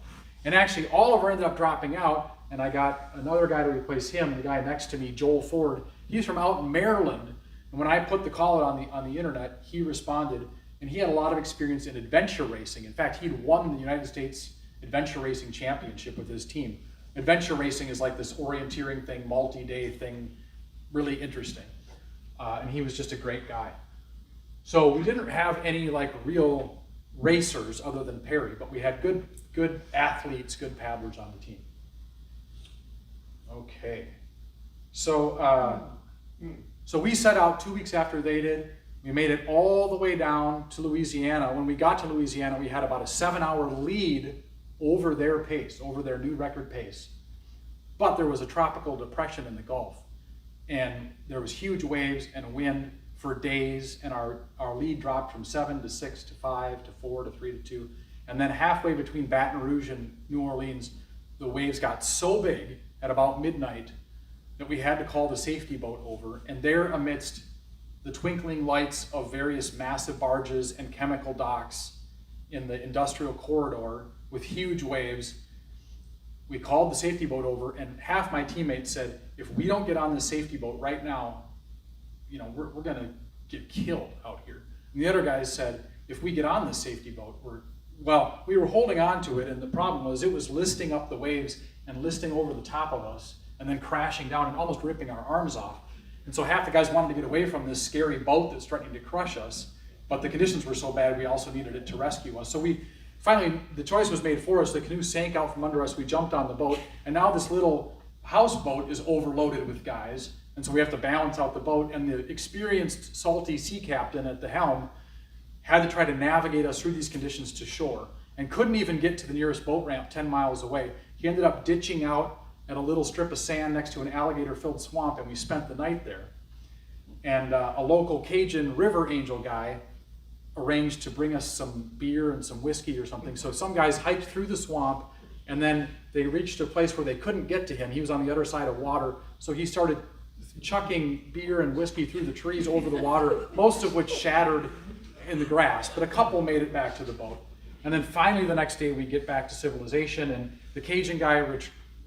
Speaker 11: And actually, Oliver ended up dropping out, and I got another guy to replace him, the guy next to me, Joel Ford. He's from out in Maryland, and when I put the call out on the internet, he responded, and he had a lot of experience in adventure racing. In fact, he'd won the United States Adventure Racing Championship with his team. Adventure racing is like this orienteering thing, multi-day thing, really interesting. And he was just a great guy. So we didn't have any like real racers other than Perry, but we had good athletes, good paddlers on the team. Okay. So we set out 2 weeks after they did. We made it all the way down to Louisiana. When we got to Louisiana, we had about a 7-hour lead over their pace, over their new record pace. But there was a tropical depression in the Gulf, and there was huge waves and wind for days, and our lead dropped from 7 to 6 to 5 to 4 to 3 to 2. And then halfway between Baton Rouge and New Orleans, the waves got so big at about midnight that we had to call the safety boat over. And there, amidst the twinkling lights of various massive barges and chemical docks in the industrial corridor with huge waves, we called the safety boat over, and half my teammates said, if we don't get on this safety boat right now, you know, we're going to get killed out here. And the other guys said, if we get on this safety boat, we were holding on to it, and the problem was it was listing up the waves and listing over the top of us and then crashing down and almost ripping our arms off. And so half the guys wanted to get away from this scary boat that's threatening to crush us, but the conditions were so bad we also needed it to rescue us. So finally, the choice was made for us. The canoe sank out from under us. We jumped on the boat, and now this little houseboat is overloaded with guys, and so we have to balance out the boat, and the experienced salty sea captain at the helm had to try to navigate us through these conditions to shore and couldn't even get to the nearest boat ramp 10 miles away. He ended up ditching out at a little strip of sand next to an alligator-filled swamp, and we spent the night there. And a local Cajun River Angel guy arranged to bring us some beer and some whiskey or something. So some guys hiked through the swamp, and then they reached a place where they couldn't get to him. He was on the other side of water, so he started chucking beer and whiskey through the trees over the water, most of which shattered in the grass, but a couple made it back to the boat. And then finally the next day we get back to civilization, and the Cajun guy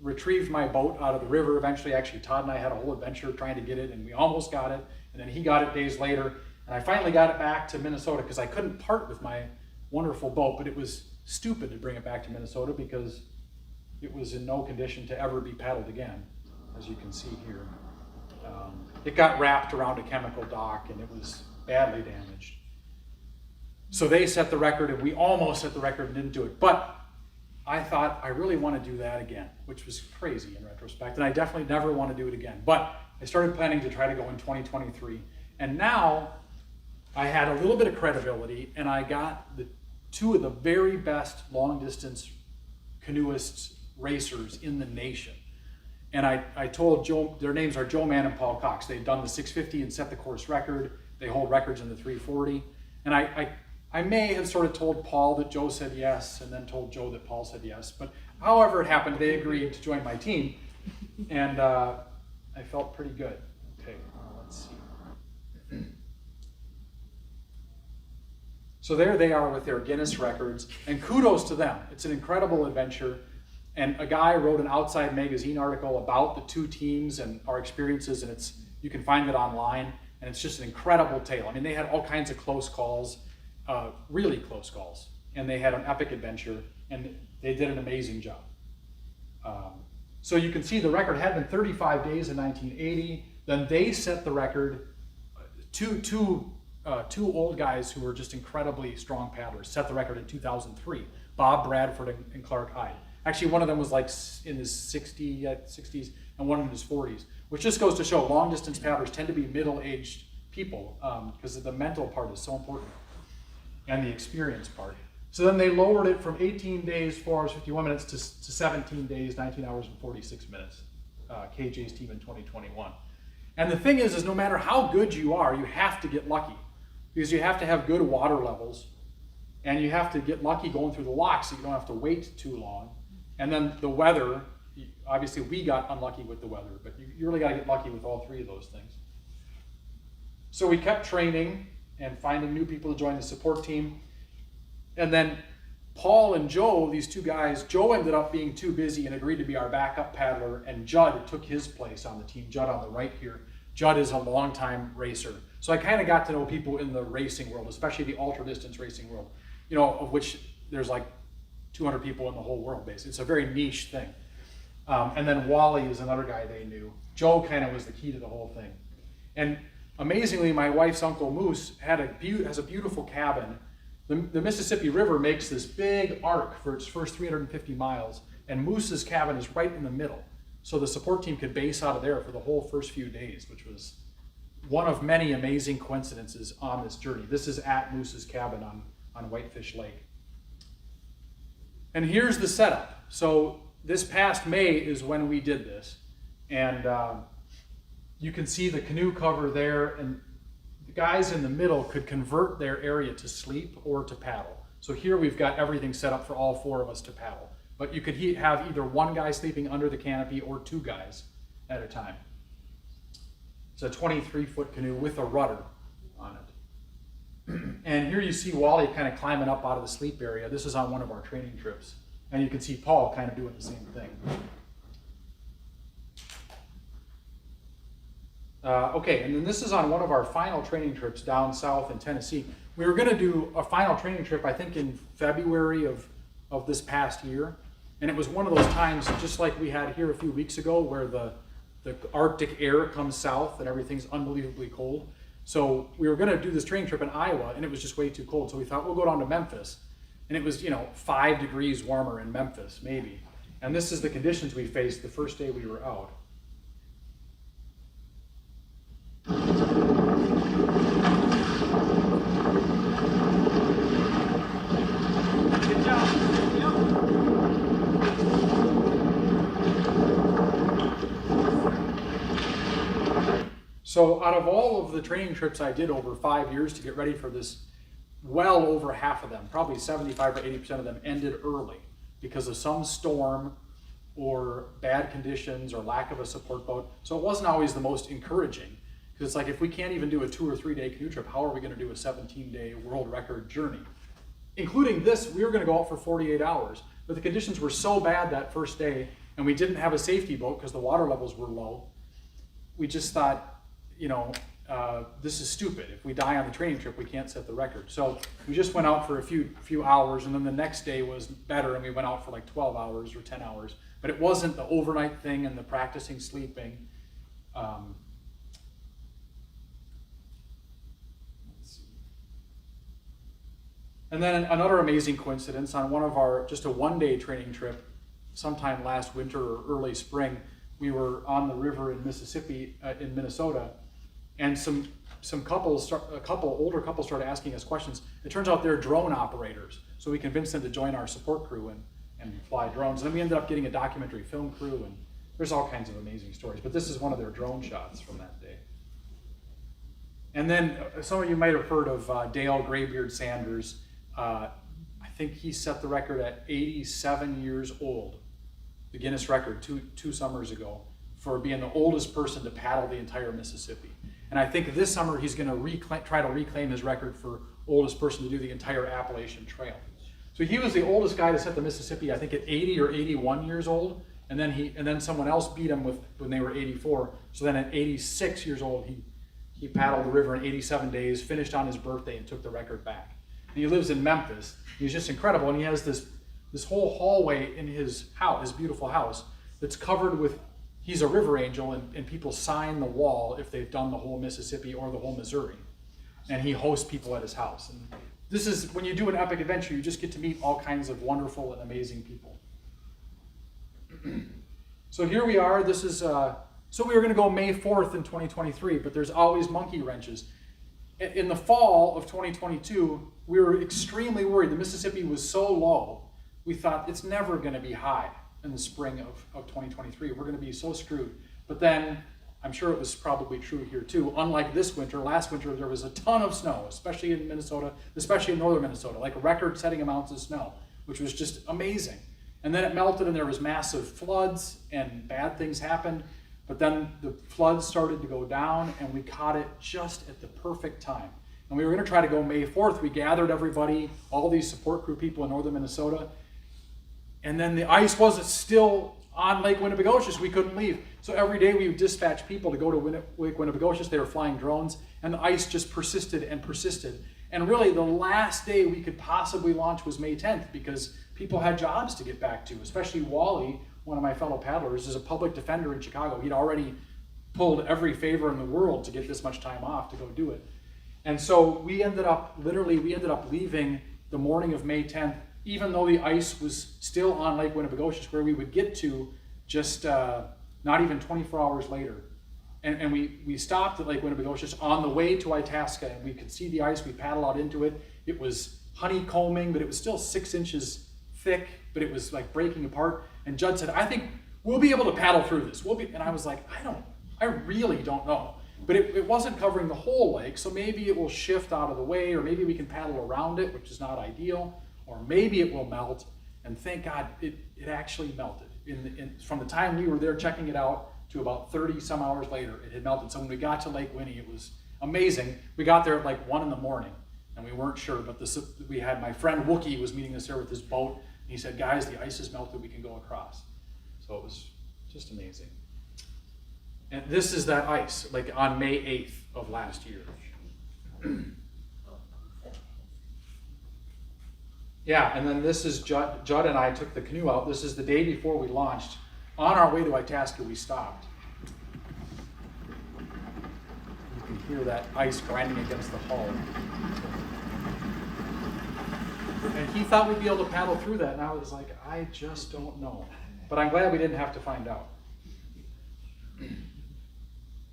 Speaker 11: retrieved my boat out of the river. Eventually, actually, Todd and I had a whole adventure trying to get it, and we almost got it, and then he got it days later, and I finally got it back to Minnesota because I couldn't part with my wonderful boat, but it was stupid to bring it back to Minnesota because it was in no condition to ever be paddled again, as you can see here. It got wrapped around a chemical dock, and it was badly damaged. So they set the record, and we almost set the record and didn't do it. But I thought, I really want to do that again, which was crazy in retrospect, and I definitely never want to do it again. But I started planning to try to go in 2023, and now I had a little bit of credibility, and I got two of the very best long-distance canoeists, racers in the nation. And I told Joe, their names are Joe Mann and Paul Cox. They'd done the 650 and set the course record. They hold records in the 340. And I may have sort of told Paul that Joe said yes, and then told Joe that Paul said yes. But however it happened, they agreed to join my team. And I felt pretty good. Okay, let's see. So there they are with their Guinness records. And kudos to them. It's an incredible adventure. And a guy wrote an Outside Magazine article about the two teams and our experiences, and you can find it online, and it's just an incredible tale. I mean, they had all kinds of close calls, really close calls, and they had an epic adventure, and they did an amazing job. So you can see the record had been 35 days in 1980. Then they set the record. Two old guys who were just incredibly strong paddlers set the record in 2003. Bob Bradford and Clark Hyde. Actually, one of them was like in his 60s and one in his 40s, which just goes to show long distance paddlers tend to be middle-aged people because the mental part is so important and the experience part. So then they lowered it from 18 days, 4 hours, 51 minutes to 17 days, 19 hours and 46 minutes, KJ's team in 2021. And the thing is no matter how good you are, you have to get lucky because you have to have good water levels and you have to get lucky going through the locks so you don't have to wait too long. And then the weather, obviously we got unlucky with the weather, but you really got to get lucky with all three of those things. So we kept training and finding new people to join the support team. And then Paul and Joe, these two guys, Joe ended up being too busy and agreed to be our backup paddler, and Judd took his place on the team. Judd on the right here. Judd is a longtime racer. So I kind of got to know people in the racing world, especially the ultra distance racing world, of which there's like 200 people in the whole world, basically. It's a very niche thing. And then Wally is another guy they knew. Joe kind of was the key to the whole thing. And amazingly, my wife's uncle Moose has a beautiful cabin. The Mississippi River makes this big arc for its first 350 miles, and Moose's cabin is right in the middle. So the support team could base out of there for the whole first few days, which was one of many amazing coincidences on this journey. This is at Moose's cabin on Whitefish Lake. And here's the setup. So this past May is when we did this. And you can see the canoe cover there, and the guys in the middle could convert their area to sleep or to paddle. So here we've got everything set up for all four of us to paddle. But you could have either one guy sleeping under the canopy or two guys at a time. It's a 23-foot canoe with a rudder on it. And here you see Wally kind of climbing up out of the sleep area. This is on one of our training trips. And you can see Paul kind of doing the same thing. Okay, and then this is on one of our final training trips down south in Tennessee. We were going to do a final training trip, I think, in February of this past year. And it was one of those times, just like we had here a few weeks ago, where the Arctic air comes south and everything's unbelievably cold. So we were going to do this training trip in Iowa, and it was just way too cold. So we thought we'll go down to Memphis. And it was, 5 degrees warmer in Memphis, maybe. And this is the conditions we faced the first day we were out. Good job. So out of all of the training trips I did over 5 years to get ready for this, well over half of them, probably 75 or 80% of them, ended early because of some storm or bad conditions or lack of a support boat. So it wasn't always the most encouraging, because it's like, if we can't even do a 2 or 3 day canoe trip, how are we going to do a 17-day world record journey? Including this, we were going to go out for 48 hours, but the conditions were so bad that first day, and we didn't have a safety boat because the water levels were low. We just thought, this is stupid. If we die on the training trip, we can't set the record. So we just went out for a few hours, and then the next day was better, and we went out for like 12 hours or 10 hours. But it wasn't the overnight thing and the practicing sleeping. And then another amazing coincidence, on one of just a 1-day training trip, sometime last winter or early spring, we were on the river in Mississippi, in Minnesota, and a couple older couples started asking us questions. It turns out they're drone operators, so we convinced them to join our support crew and fly drones. And then we ended up getting a documentary film crew, and there's all kinds of amazing stories. But this is one of their drone shots from that day. And then some of you might have heard of Dale Graybeard Sanders. I think he set the record at 87 years old, the Guinness record two summers ago, for being the oldest person to paddle the entire Mississippi. And I think this summer he's going to try to reclaim his record for oldest person to do the entire Appalachian Trail. So he was the oldest guy to set the Mississippi, I think at 80 or 81 years old, and then someone else beat him when they were 84. So then at 86 years old, he paddled the river in 87 days, finished on his birthday, and took the record back. And he lives in Memphis. He's just incredible, and he has this whole hallway in his house, his beautiful house, that's covered with. He's a river angel, and people sign the wall if they've done the whole Mississippi or the whole Missouri, and he hosts people at his house. And this is when you do an epic adventure, you just get to meet all kinds of wonderful and amazing people. So here we are. This is so we were going to go May 4th in 2023, but there's always monkey wrenches. In the fall of 2022, we were extremely worried. The Mississippi was so low, we thought it's never going to be high in the spring of 2023. We're going to be so screwed. But then, I'm sure it was probably true here too. Unlike this winter, last winter there was a ton of snow, especially in Minnesota, especially in northern Minnesota, like record-setting amounts of snow, which was just amazing. And then it melted and there was massive floods and bad things happened. But then the floods started to go down and we caught it just at the perfect time. And we were going to try to go May 4th. We gathered everybody, all these support crew people in northern Minnesota. And then the ice wasn't still on Lake Winnebagosius. We couldn't leave. So every day we would dispatch people to go to Lake Winnebagosius. They were flying drones and the ice just persisted and persisted. And really the last day we could possibly launch was May 10th because people had jobs to get back to, especially Wally, one of my fellow paddlers, is a public defender in Chicago. He'd already pulled every favor in the world to get this much time off to go do it. And so we ended up leaving the morning of May 10th, even though the ice was still on Lake Winnebagosius, where we would get to just not even 24 hours later. And we stopped at Lake Winnebagosius on the way to Itasca, and we could see the ice. We paddled out into it. It was honeycombing, but it was still 6 inches thick, but it was like breaking apart. And Judd said, I think we'll be able to paddle through this. And I was like, I really don't know. But it wasn't covering the whole lake, so maybe it will shift out of the way, or maybe we can paddle around it, which is not ideal, or maybe it will melt. And thank God it actually melted. From the time we were there checking it out to about 30 some hours later, it had melted. So when we got to Lake Winnie, it was amazing. We got there at like 1 in the morning, and we weren't sure, but we had my friend Wookie was meeting us there with his boat, and he said, guys, the ice is melted, we can go across. So it was just amazing. And this is that ice, like on May 8th of last year. Yeah, and then this is Judd and I took the canoe out. This is the day before we launched. On our way to Itasca, we stopped. You can hear that ice grinding against the hull. And he thought we'd be able to paddle through that, and I was like, I just don't know. But I'm glad we didn't have to find out.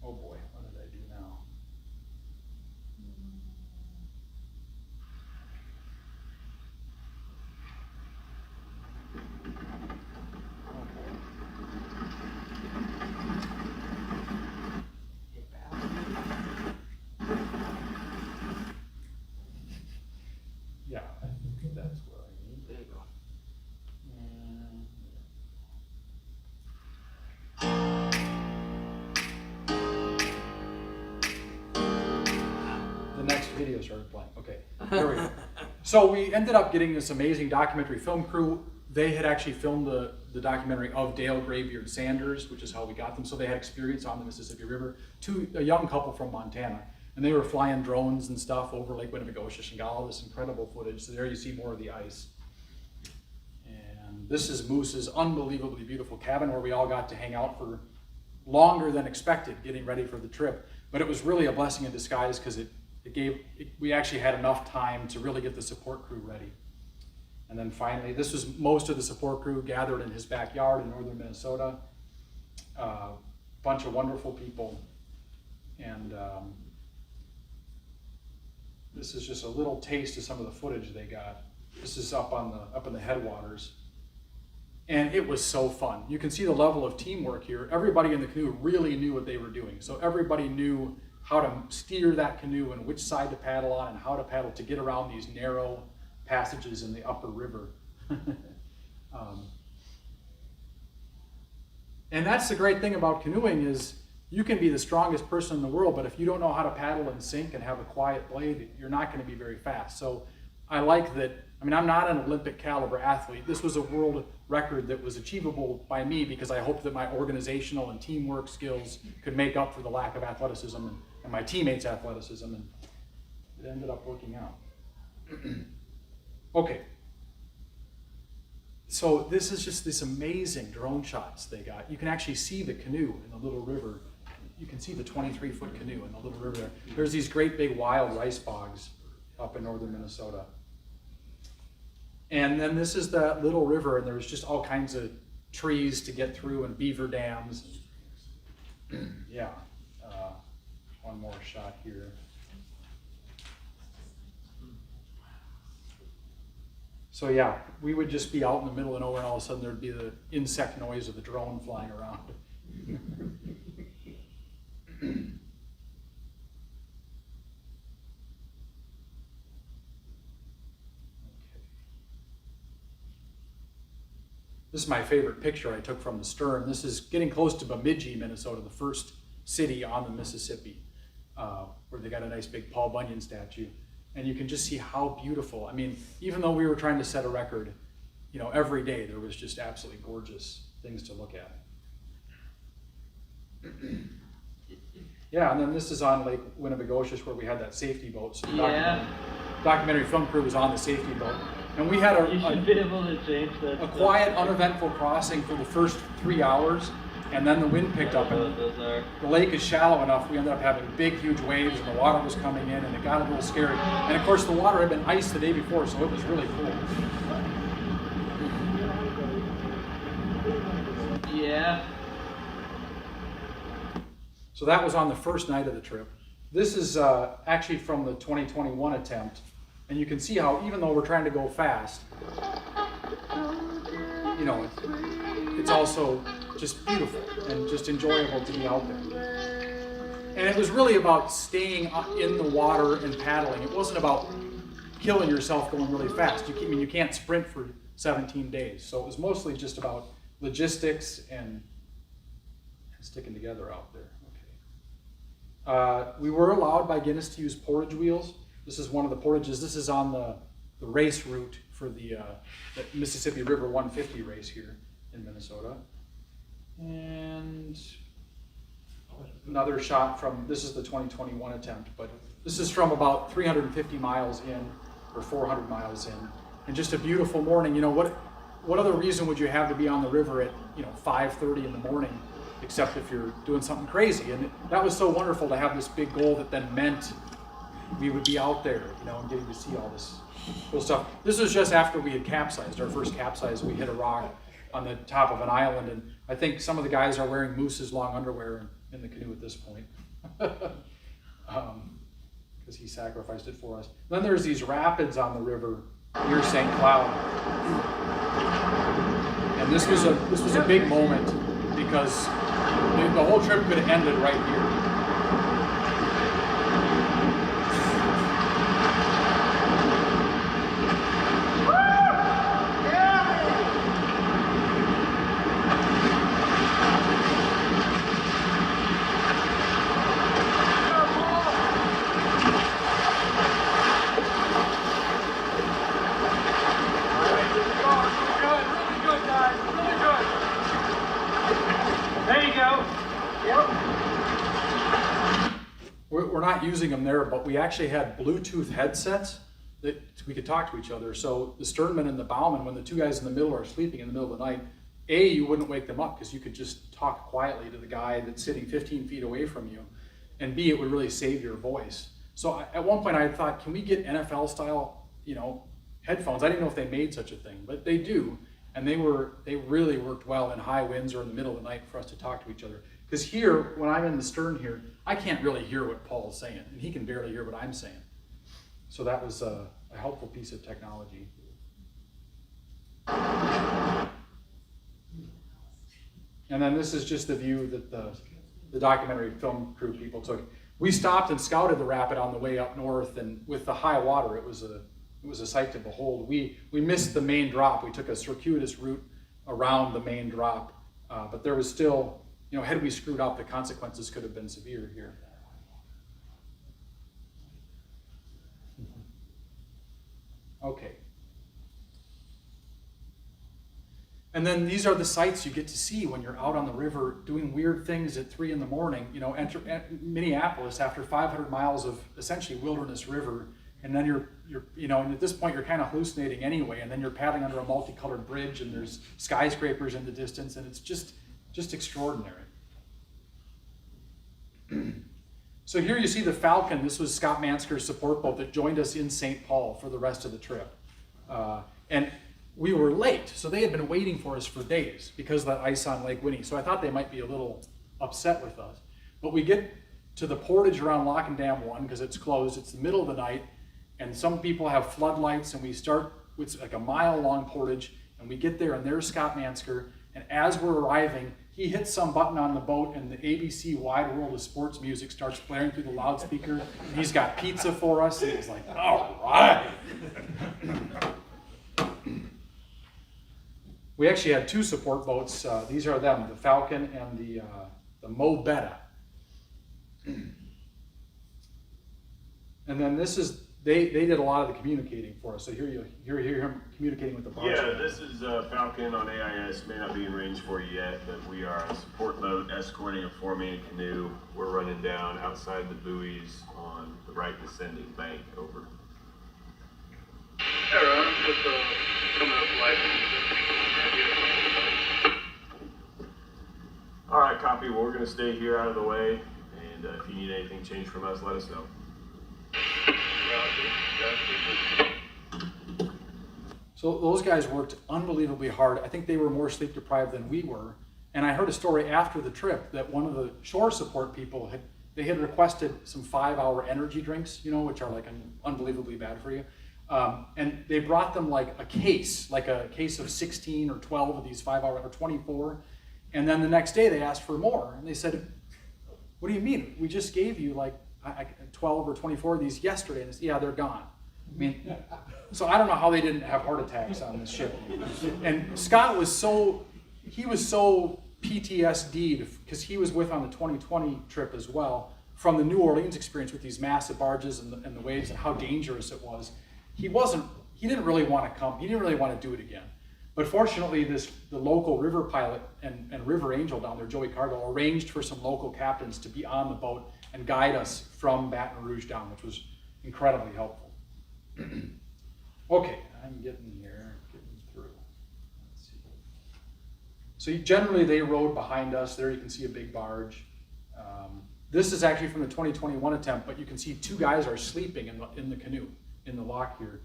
Speaker 11: Oh boy, what did I do now? Oh boy. Yeah, I think that's where I need. There you go. The next video started playing. Okay, here we go. So we ended up getting this amazing documentary film crew. They had actually filmed the documentary of Dale Graybeard Sanders, which is how we got them. So they had experience on the Mississippi River. A young couple from Montana. And they were flying drones and stuff over Lake Winnebagosius and got all this incredible footage. So there you see more of the ice. And this is Moose's unbelievably beautiful cabin where we all got to hang out for longer than expected, getting ready for the trip. But it was really a blessing in disguise because we actually had enough time to really get the support crew ready. And then finally, this was most of the support crew gathered in his backyard in northern Minnesota. Bunch of wonderful people. And this is just a little taste of some of the footage they got. This is up in the headwaters. And it was so fun. You can see the level of teamwork here. Everybody in the canoe really knew what they were doing. So everybody knew how to steer that canoe and which side to paddle on and how to paddle to get around these narrow passages in the upper river. And that's the great thing about canoeing is you can be the strongest person in the world, but if you don't know how to paddle and sink and have a quiet blade, you're not going to be very fast. So I like that I mean, I'm not an Olympic caliber athlete. This was a world record that was achievable by me because I hoped that my organizational and teamwork skills could make up for the lack of athleticism and my teammates' athleticism, and it ended up working out. Okay. So this is just this amazing drone shots they got. You can actually see the canoe in the little river. You can see the 23-foot canoe in the little river there. There's these great big wild rice bogs up in northern Minnesota. And then this is that little river, and there's just all kinds of trees to get through and beaver dams. Yeah. One more shot here. So yeah, we would just be out in the middle of nowhere, and all of a sudden there'd be the insect noise of the drone flying around. This is my favorite picture I took from the stern. This is getting close to Bemidji, Minnesota, the first city on the Mississippi, where they got a nice big Paul Bunyan statue. And you can just see how beautiful. I mean, even though we were trying to set a record, you know, every day there was just absolutely gorgeous things to look at. Yeah, and then this is on Lake Winnebagosius where we had that safety boat. So the documentary film crew was on the safety boat. And we had a quiet, uneventful crossing for the first 3 hours, and then the wind picked up, and the lake is shallow enough, we ended up having big, huge waves, and the water was coming in, and it got a little scary. And of course, the water had been iced the day before, so it was really cool.
Speaker 12: Yeah.
Speaker 11: So that was on the first night of the trip. This is actually from the 2021 attempt. And you can see how, even though we're trying to go fast, you know, it's also just beautiful and just enjoyable to be out there. And it was really about staying in the water and paddling. It wasn't about killing yourself going really fast. I mean, you can't sprint for 17 days. So it was mostly just about logistics and sticking together out there. Okay. We were allowed by Guinness to use portage wheels. This is one of the portages. This is on the race route for the Mississippi River 150 race here in Minnesota. And another shot from, this is the 2021 attempt, but this is from about 350 miles in, or 400 miles in. And just a beautiful morning. You know, what other reason would you have to be on the river at, 5:30 in the morning, except if you're doing something crazy? And that was so wonderful to have this big goal that then meant we would be out there, and getting to see all this cool stuff. This was just after we had capsized. Our first capsize, we hit a rock on the top of an island, and I think some of the guys are wearing Moose's long underwear in the canoe at this point, because he sacrificed it for us. Then there's these rapids on the river near St. Cloud, and this was a big moment because the whole trip could have ended right here. We're not using them there, but we actually had Bluetooth headsets that we could talk to each other. So the sternman and the bowman, when the two guys in the middle are sleeping in the middle of the night, A, you wouldn't wake them up because you could just talk quietly to the guy that's sitting 15 feet away from you. And B, it would really save your voice. So at one point I thought, can we get NFL style, headphones? I didn't know if they made such a thing, but they do. And they really worked well in high winds or in the middle of the night for us to talk to each other. Because here, when I'm in the stern here, I can't really hear what Paul's saying, and he can barely hear what I'm saying. So that was a helpful piece of technology. And then this is just the view that the documentary film crew people took. We stopped and scouted the rapid on the way up north, and with the high water, it was a sight to behold. We missed the main drop. We took a circuitous route around the main drop, but there was still, had we screwed up, the consequences could have been severe here. Okay. And then these are the sights you get to see when you're out on the river doing weird things at 3 in the morning. You know, enter Minneapolis after 500 miles of essentially wilderness river, and then you're you know, and at this point you're kind of hallucinating anyway, and then you're paddling under a multicolored bridge, and there's skyscrapers in the distance, and it's just extraordinary. So here you see the Falcon. This was Scott Mansker's support boat that joined us in St. Paul for the rest of the trip. And we were late, so they had been waiting for us for days because of that ice on Lake Winnie. So I thought they might be a little upset with us. But we get to the portage around Lock and Dam 1 because it's closed. It's the middle of the night, and some people have floodlights, and we start with like a mile-long portage, and we get there, and there's Scott Mansker. And as we're arriving, he hits some button on the boat, and the ABC Wide World of Sports music starts blaring through the loudspeaker. And he's got pizza for us, and he's like, all right. We actually had 2 support boats. These are them, the Falcon and the Mo Betta. And then this is, they did a lot of the communicating for us. So here you hear him communicating with the barge.
Speaker 12: Yeah, this is Falcon on AIS. May not be in range for you yet, but we are a support boat escorting a 4-man canoe. We're running down outside the buoys on the right descending bank. Over.
Speaker 13: Hey, Ron, just coming up live.
Speaker 12: All right, copy. Well, we're going to stay here out of the way, and if you need anything changed from us, let us know.
Speaker 11: So those guys worked unbelievably hard. I think they were more sleep deprived than we were. And I heard a story after the trip that one of the shore support people had requested some 5-hour energy drinks, you know, which are like unbelievably bad for you. And they brought them like a case of 16 or 12 of these 5-hour or 24. And then the next day they asked for more. And they said, what do you mean? We just gave you like 12 or 24 of these yesterday. And yeah, they're gone. I mean, so I don't know how they didn't have heart attacks on this ship. And Scott was so PTSD'd because he was with on the 2020 trip as well from the New Orleans experience with these massive barges and the waves and how dangerous it was. He didn't really want to come. He didn't really want to do it again. But fortunately, the local river pilot and river angel down there, Joey Cargill, arranged for some local captains to be on the boat and guide us from Baton Rouge down, which was incredibly helpful. Okay, I'm getting through. Let's see. So generally they rowed behind us. There you can see a big barge. This is actually from the 2021 attempt, but you can see 2 guys are sleeping in the canoe, in the lock here.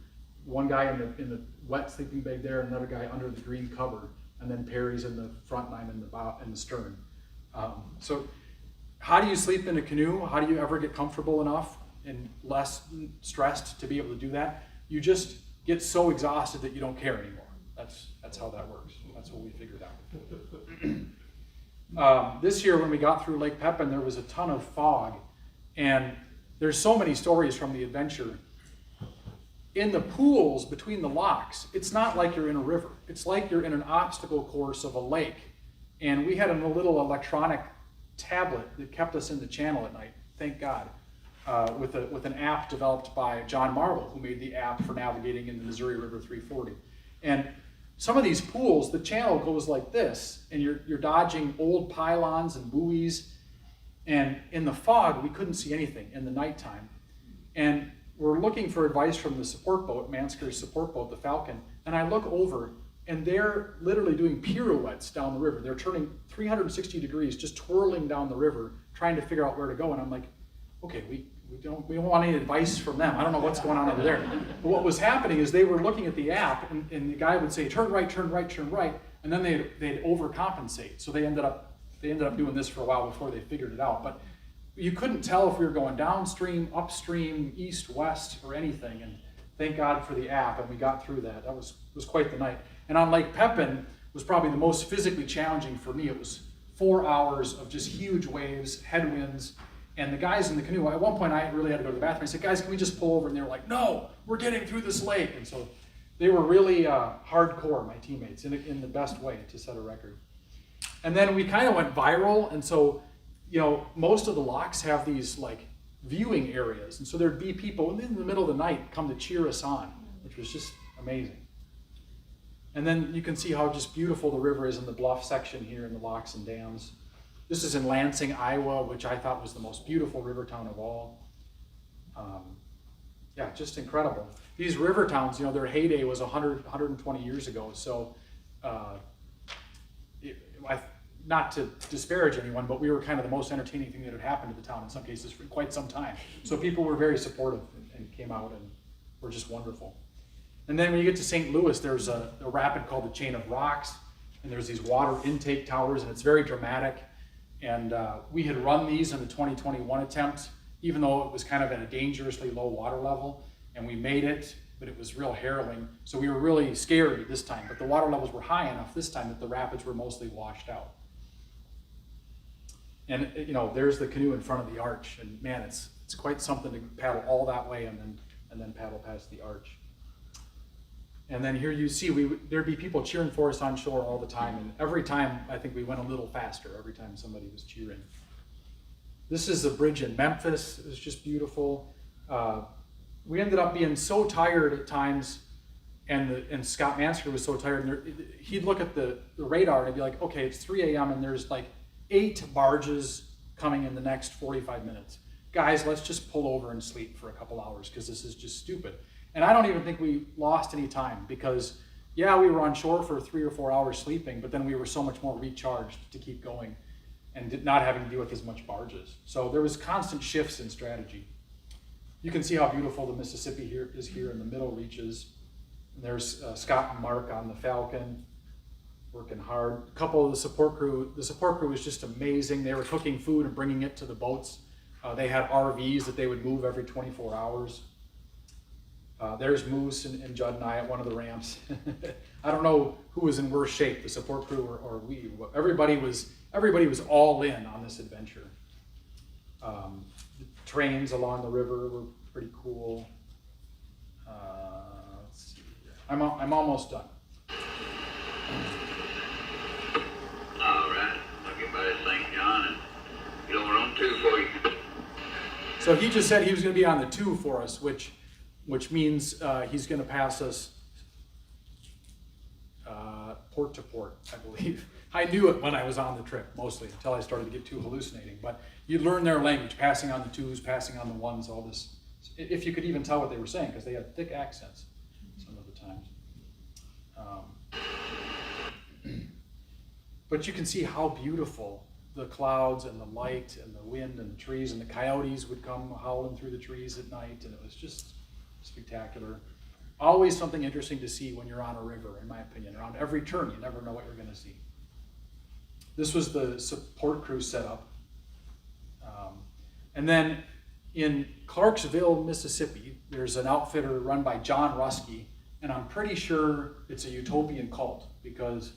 Speaker 11: One guy in the wet sleeping bag there, another guy under the green cover, and then Perry's in the front and I'm in the bow and the stern. So how do you sleep in a canoe? How do you ever get comfortable enough and less stressed to be able to do that? You just get so exhausted that you don't care anymore. That's how that works. That's what we figured out. This year when we got through Lake Pepin, there was a ton of fog, and there's so many stories from the adventure. In the pools between the locks, it's not like you're in a river. It's like you're in an obstacle course of a lake. And we had a little electronic tablet that kept us in the channel at night, thank God, with an app developed by John Marvel, who made the app for navigating in the Missouri River 340. And some of these pools, the channel goes like this, and you're dodging old pylons and buoys. And in the fog, we couldn't see anything in the nighttime. And we're looking for advice from the support boat, Mansker's support boat, the Falcon, and I look over, and they're literally doing pirouettes down the river. They're turning 360 degrees, just twirling down the river, trying to figure out where to go. And I'm like, okay, we don't want any advice from them. I don't know what's going on over there. But what was happening is they were looking at the app, and the guy would say, turn right, turn right, turn right, and then they'd overcompensate. So they ended up doing this for a while before they figured it out. But you couldn't tell if we were going downstream, upstream, east, west, or anything. And thank God for the app, and we got through that. That was quite the night. And on Lake Pepin was probably the most physically challenging for me. It was 4 hours of just huge waves, headwinds, and the guys in the canoe. At one point, I really had to go to the bathroom. I said, guys, can we just pull over? And they were like, no, we're getting through this lake. And so they were really hardcore, my teammates, in the best way to set a record. And then we kind of went viral, and so most of the locks have these like viewing areas, and so there'd be people in the middle of the night come to cheer us on, which was just amazing. And then you can see how just beautiful the river is in the bluff section here in the locks and dams. This is in Lansing, Iowa, which I thought was the most beautiful river town of all. Yeah, just incredible. These river towns, their heyday was 120 years ago. So, not to disparage anyone, but we were kind of the most entertaining thing that had happened to the town in some cases for quite some time. So people were very supportive and came out and were just wonderful. And then when you get to St. Louis, there's a rapid called the Chain of Rocks, and there's these water intake towers, and it's very dramatic. And we had run these in the 2021 attempt, even though it was kind of at a dangerously low water level, and we made it, but it was real harrowing. So we were really scared this time, but the water levels were high enough this time that the rapids were mostly washed out. And there's the canoe in front of the arch, and man, it's quite something to paddle all that way and then paddle past the arch. And then here you see there'd be people cheering for us on shore all the time, and every time I think we went a little faster every time somebody was cheering. This is the bridge in Memphis. It was just beautiful. We ended up being so tired at times, and Scott Mansker was so tired. And he'd look at the radar and he'd be like, okay, it's 3 a.m. and there's like 8 barges coming in the next 45 minutes. Guys, let's just pull over and sleep for a couple hours because this is just stupid. And I don't even think we lost any time because, yeah, we were on shore for 3 or 4 hours sleeping, but then we were so much more recharged to keep going and not having to deal with as much barges. So there was constant shifts in strategy. You can see how beautiful the Mississippi is here in the middle reaches. And there's Scott and Mark on the Falcon, working hard. A couple of the support crew was just amazing. They were cooking food and bringing it to the boats. They had RVs that they would move every 24 hours. There's Moose and Judd and I at one of the ramps. I don't know who was in worse shape, the support crew or we. Everybody was all in on this adventure. The trains along the river were pretty cool. Let's see here. I'm almost done.
Speaker 13: All right, I'll get by St. John and get over on 2 for you.
Speaker 11: So he just said he was going to be on the 2 for us, which means he's going to pass us port to port, I believe. I knew it when I was on the trip, mostly, until I started to get too hallucinating. But you learn their language, passing on the 2s, passing on the 1s, all this. If you could even tell what they were saying, because they had thick accents some of the times. But you can see how beautiful the clouds and the light and the wind and the trees, and the coyotes would come howling through the trees at night, and it was just spectacular. Always something interesting to see when you're on a river, in my opinion. Around every turn, you never know what you're going to see. This was the support crew setup. And then in Clarksville, Mississippi, there's an outfitter run by John Ruskey, and I'm pretty sure it's a utopian cult because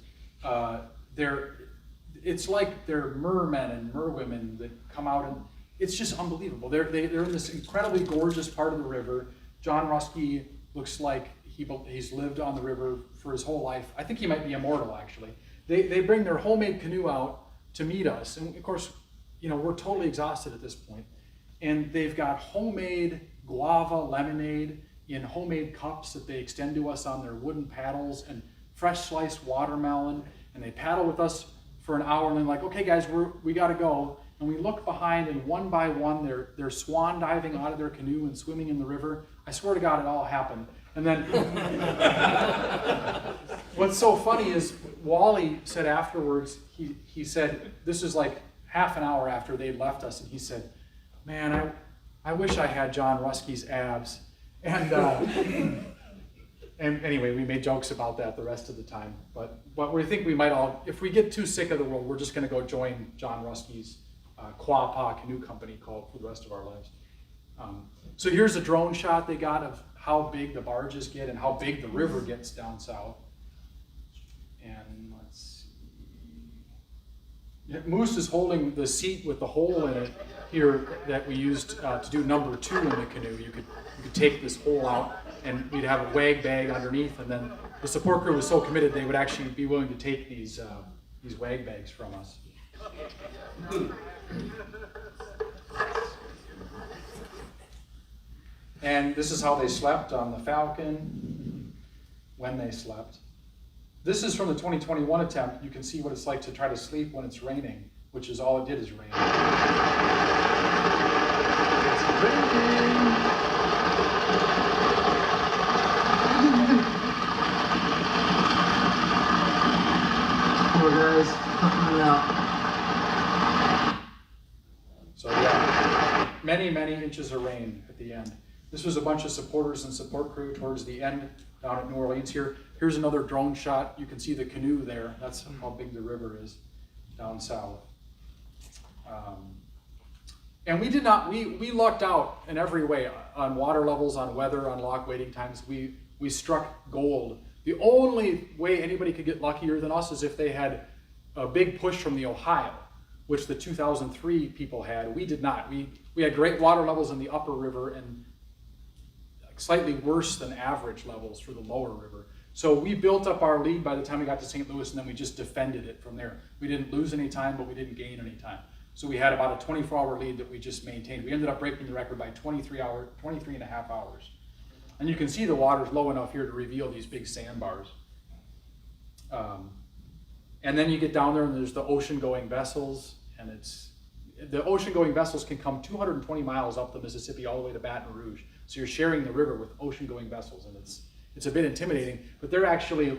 Speaker 11: it's like they're mermen and merwomen that come out, and it's just unbelievable. They're in this incredibly gorgeous part of the river. John Ruskey looks like he's lived on the river for his whole life. I think he might be immortal, actually. They bring their homemade canoe out to meet us, and of course, we're totally exhausted at this point. And they've got homemade guava lemonade in homemade cups that they extend to us on their wooden paddles, and fresh sliced watermelon. And they paddle with us for an hour, and then like, okay, guys, we got to go. And we look behind, and one by one, they're swan diving out of their canoe and swimming in the river. I swear to God, it all happened. And then what's so funny is Wally said afterwards, he said, this is like half an hour after they'd left us, and he said, man, I wish I had John Ruskey's abs. And and anyway, we made jokes about that the rest of the time. But we think we might all, if we get too sick of the world, we're just going to go join John Ruskey's Quapaw Canoe Company called for the rest of our lives. So here's a drone shot they got of how big the barges get and how big the river gets down south. And let's see. Moose is holding the seat with the hole in it here that we used to do number 2 in the canoe. You could take this hole out, and we'd have a wag bag underneath, and then the support crew was so committed they would actually be willing to take these wag bags from us. And this is how they slept on the Falcon, when they slept. This is from the 2021 attempt. You can see what it's like to try to sleep when it's raining, which is all it did is rain. It's raining.
Speaker 4: Poor guys, cutting it out.
Speaker 11: So yeah, many inches of rain at the end. This was a bunch of supporters and support crew towards the end down at New Orleans here. Here's another drone shot. You can see the canoe there. That's how big the river is down south. And we did not, we lucked out in every way on water levels, on weather, on lock waiting times. We struck gold. The only way anybody could get luckier than us is if they had a big push from the Ohio, which the 2003 people had. We did not. We had great water levels in the upper river and slightly worse than average levels for the lower river. So we built up our lead by the time we got to St. Louis, and then we just defended it from there. We didn't lose any time, but we didn't gain any time. So we had about a 24-hour lead that we just maintained. We ended up breaking the record by 23 and a half hours. And you can see the water's low enough here to reveal these big sandbars. And then you get down there and there's the ocean-going vessels, and the ocean-going vessels can come 220 miles up the Mississippi all the way to Baton Rouge. So you're sharing the river with ocean-going vessels, and it's a bit intimidating, but they're actually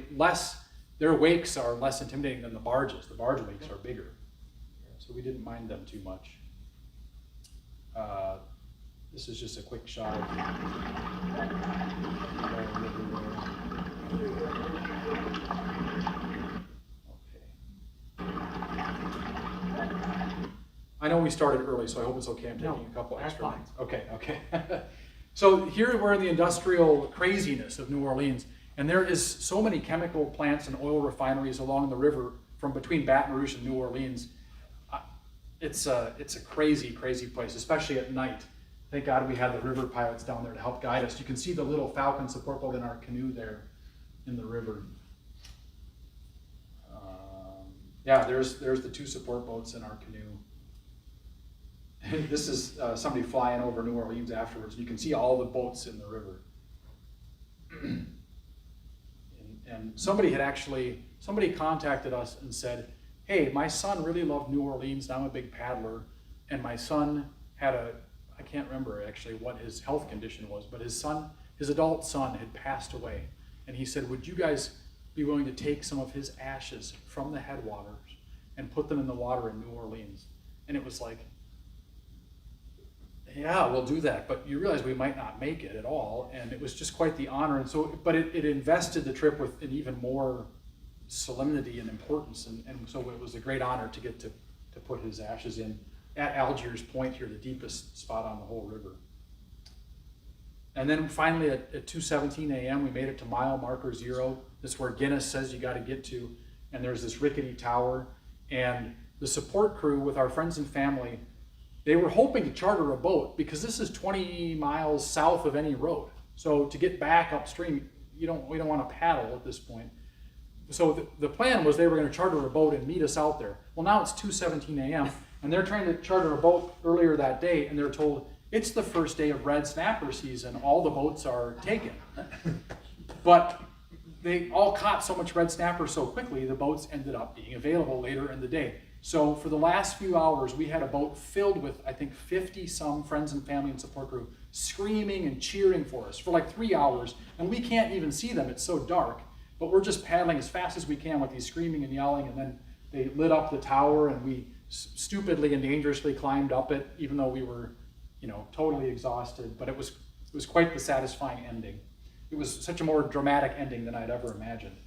Speaker 11: their wakes are less intimidating than the barges. The barge wakes are bigger. So we didn't mind them too much. This is just a quick shot of I know we started early, so I hope it's okay. I'm taking a couple extra minutes. Okay. So here we're in the industrial craziness of New Orleans, and there is so many chemical plants and oil refineries along the river from between Baton Rouge and New Orleans. It's a crazy place, especially at night. Thank God we had the river pilots down there to help guide us. You can see the little Falcon support boat in our canoe there in the river. Yeah, there's the two support boats in our canoe. And this is somebody flying over New Orleans afterwards. You can see all the boats in the river. and somebody contacted us and said, hey, my son really loved New Orleans, and I'm a big paddler, and my son had I can't remember actually what his health condition was, but his adult son had passed away. And he said, would you guys be willing to take some of his ashes from the headwaters and put them in the water in New Orleans? And it was like, yeah, we'll do that, but you realize we might not make it at all, and it was just quite the honor. And so, but it invested the trip with an even more solemnity and importance, and so it was a great honor to get to put his ashes in at Algiers Point here, the deepest spot on the whole river. And then finally at 2:17 a.m. we made it to mile marker 0. This is where Guinness says you got to get to, and there's this rickety tower, and the support crew with our friends and family, they were hoping to charter a boat because this is 20 miles south of any road. So to get back upstream, we don't want to paddle at this point. So the plan was they were going to charter a boat and meet us out there. Well, now it's 2:17 a.m. and they're trying to charter a boat earlier that day, and they're told it's the first day of red snapper season. All the boats are taken. But they all caught so much red snapper so quickly, the boats ended up being available later in the day. So for the last few hours, we had a boat filled with, I think, 50-some friends and family and support crew screaming and cheering for us for like 3 hours, and we can't even see them. It's so dark. But we're just paddling as fast as we can with these screaming and yelling, and then they lit up the tower, and we stupidly and dangerously climbed up it, even though we were, totally exhausted. But it was quite the satisfying ending. It was such a more dramatic ending than I'd ever imagined.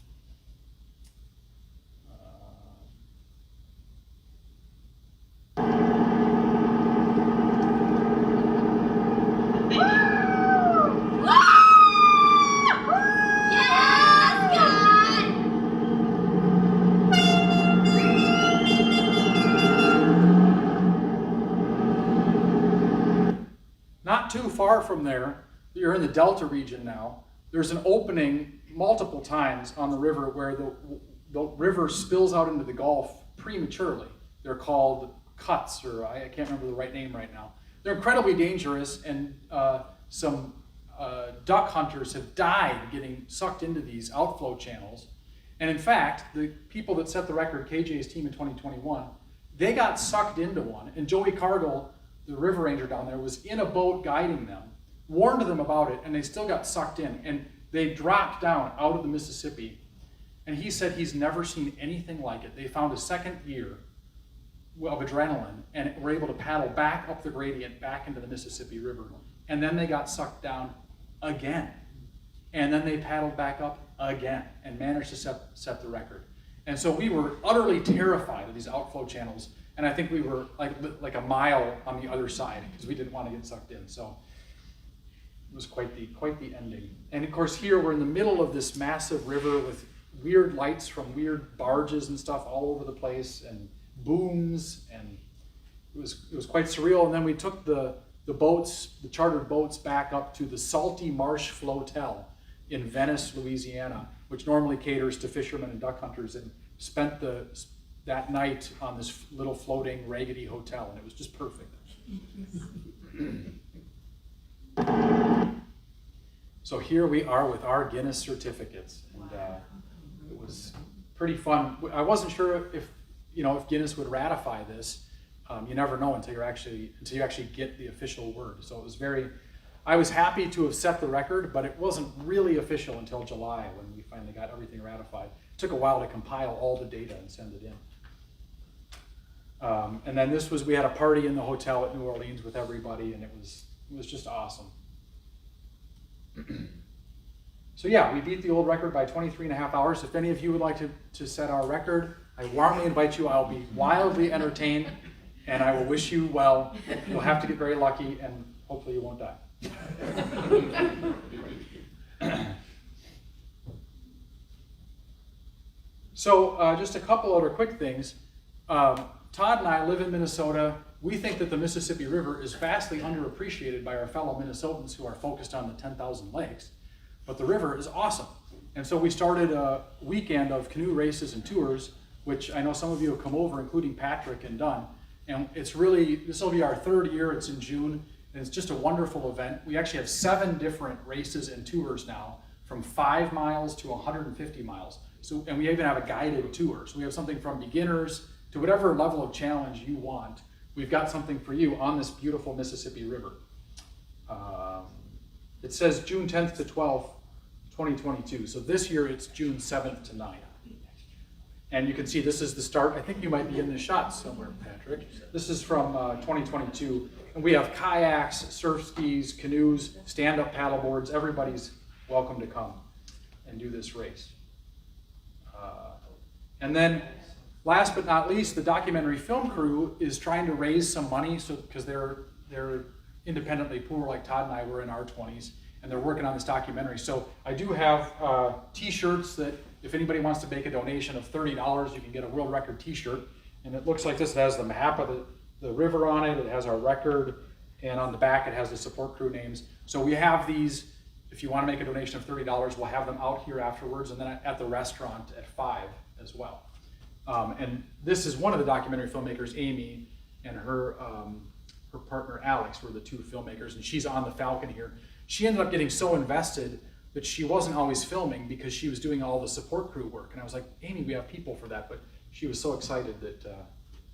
Speaker 11: Not too far from there, you're in the Delta region now, there's an opening multiple times on the river where the river spills out into the Gulf prematurely. They're called cuts, or I can't remember the right name right now. They're incredibly dangerous, and some duck hunters have died getting sucked into these outflow channels. And in fact, the people that set the record, KJ's team in 2021, they got sucked into one. And Joey Cargill, the river ranger down there, was in a boat guiding them, warned them about it, and they still got sucked in. And they dropped down out of the Mississippi. And he said he's never seen anything like it. They found a second year of adrenaline and were able to paddle back up the gradient, back into the Mississippi River. And then they got sucked down again. And then they paddled back up again and managed to set the record. And so we were utterly terrified of these outflow channels. And I think we were like a mile on the other side because we didn't want to get sucked in. So it was quite the ending. And of course here we're in the middle of this massive river with weird lights from weird barges and stuff all over the place and booms, and it was quite surreal. And then we took the boats, the chartered boats, back up to the Salty Marsh Flotel in Venice, Louisiana, which normally caters to fishermen and duck hunters, and spent that night on this little floating raggedy hotel, and it was just perfect. So here we are with our Guinness certificates, and it was pretty fun. I wasn't sure if Guinness would ratify this. You never know until you actually get the official word. So it was I was happy to have set the record, but it wasn't really official until July when we finally got everything ratified. It took a while to compile all the data and send it in. And then we had a party in the hotel at New Orleans with everybody, and it was just awesome. So yeah, we beat the old record by 23.5 hours. If any of you would like to set our record, I warmly invite you. I'll be wildly entertained, and I will wish you well. You'll have to get very lucky, and hopefully you won't die. So just a couple other quick things. Todd and I live in Minnesota. We think that the Mississippi River is vastly underappreciated by our fellow Minnesotans who are focused on the 10,000 lakes. But the river is awesome. And so we started a weekend of canoe races and tours, which I know some of you have come over, including Patrick and done. And this will be our third year. It's in June, and it's just a wonderful event. We actually have 7 different races and tours now, from 5 miles to 150 miles. And we even have a guided tour. So we have something from beginners to whatever level of challenge you want. We've got something for you on this beautiful Mississippi River. It says June 10th to 12th, 2022. So this year it's June 7th to 9th. And you can see this is the start. I think you might be in the shot somewhere, Patrick. This is from 2022. And we have kayaks, surf skis, canoes, stand-up paddle boards. Everybody's welcome to come and do this race. And then last but not least, the documentary film crew is trying to raise some money because they're independently poor like Todd and I were in our 20s, and they're working on this documentary. So I do have t-shirts that if anybody wants to make a donation of $30, you can get a world record t-shirt. And it looks like this. It has the map of the river on it. It has our record, and on the back it has the support crew names. So we have these. If you want to make a donation of $30, we'll have them out here afterwards, and then at the restaurant at 5 as well. And this is one of the documentary filmmakers, Amy, and her partner Alex were the 2 filmmakers, and she's on the Falcon here. She ended up getting so invested that she wasn't always filming because she was doing all the support crew work. And I was like, Amy, we have people for that. But she was so excited that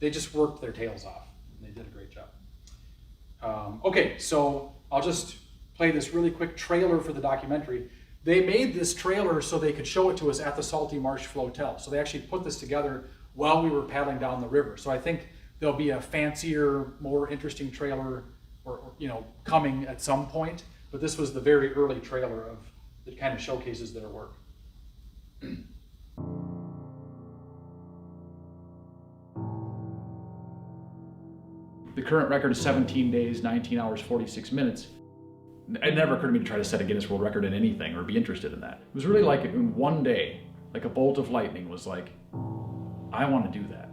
Speaker 11: they just worked their tails off, and they did a great job. Okay, so I'll just play this really quick trailer for the documentary. They made this trailer so they could show it to us at the Salty Marsh Flotel. So they actually put this together while we were paddling down the river. So I think there'll be a fancier, more interesting trailer coming at some point. But this was the very early trailer that kind of showcases their work. The current record is 17 days, 19 hours, 46 minutes. It never occurred to me to try to set a Guinness World Record in anything or be interested in that. It was really like in one day, like a bolt of lightning was like, I want to do that.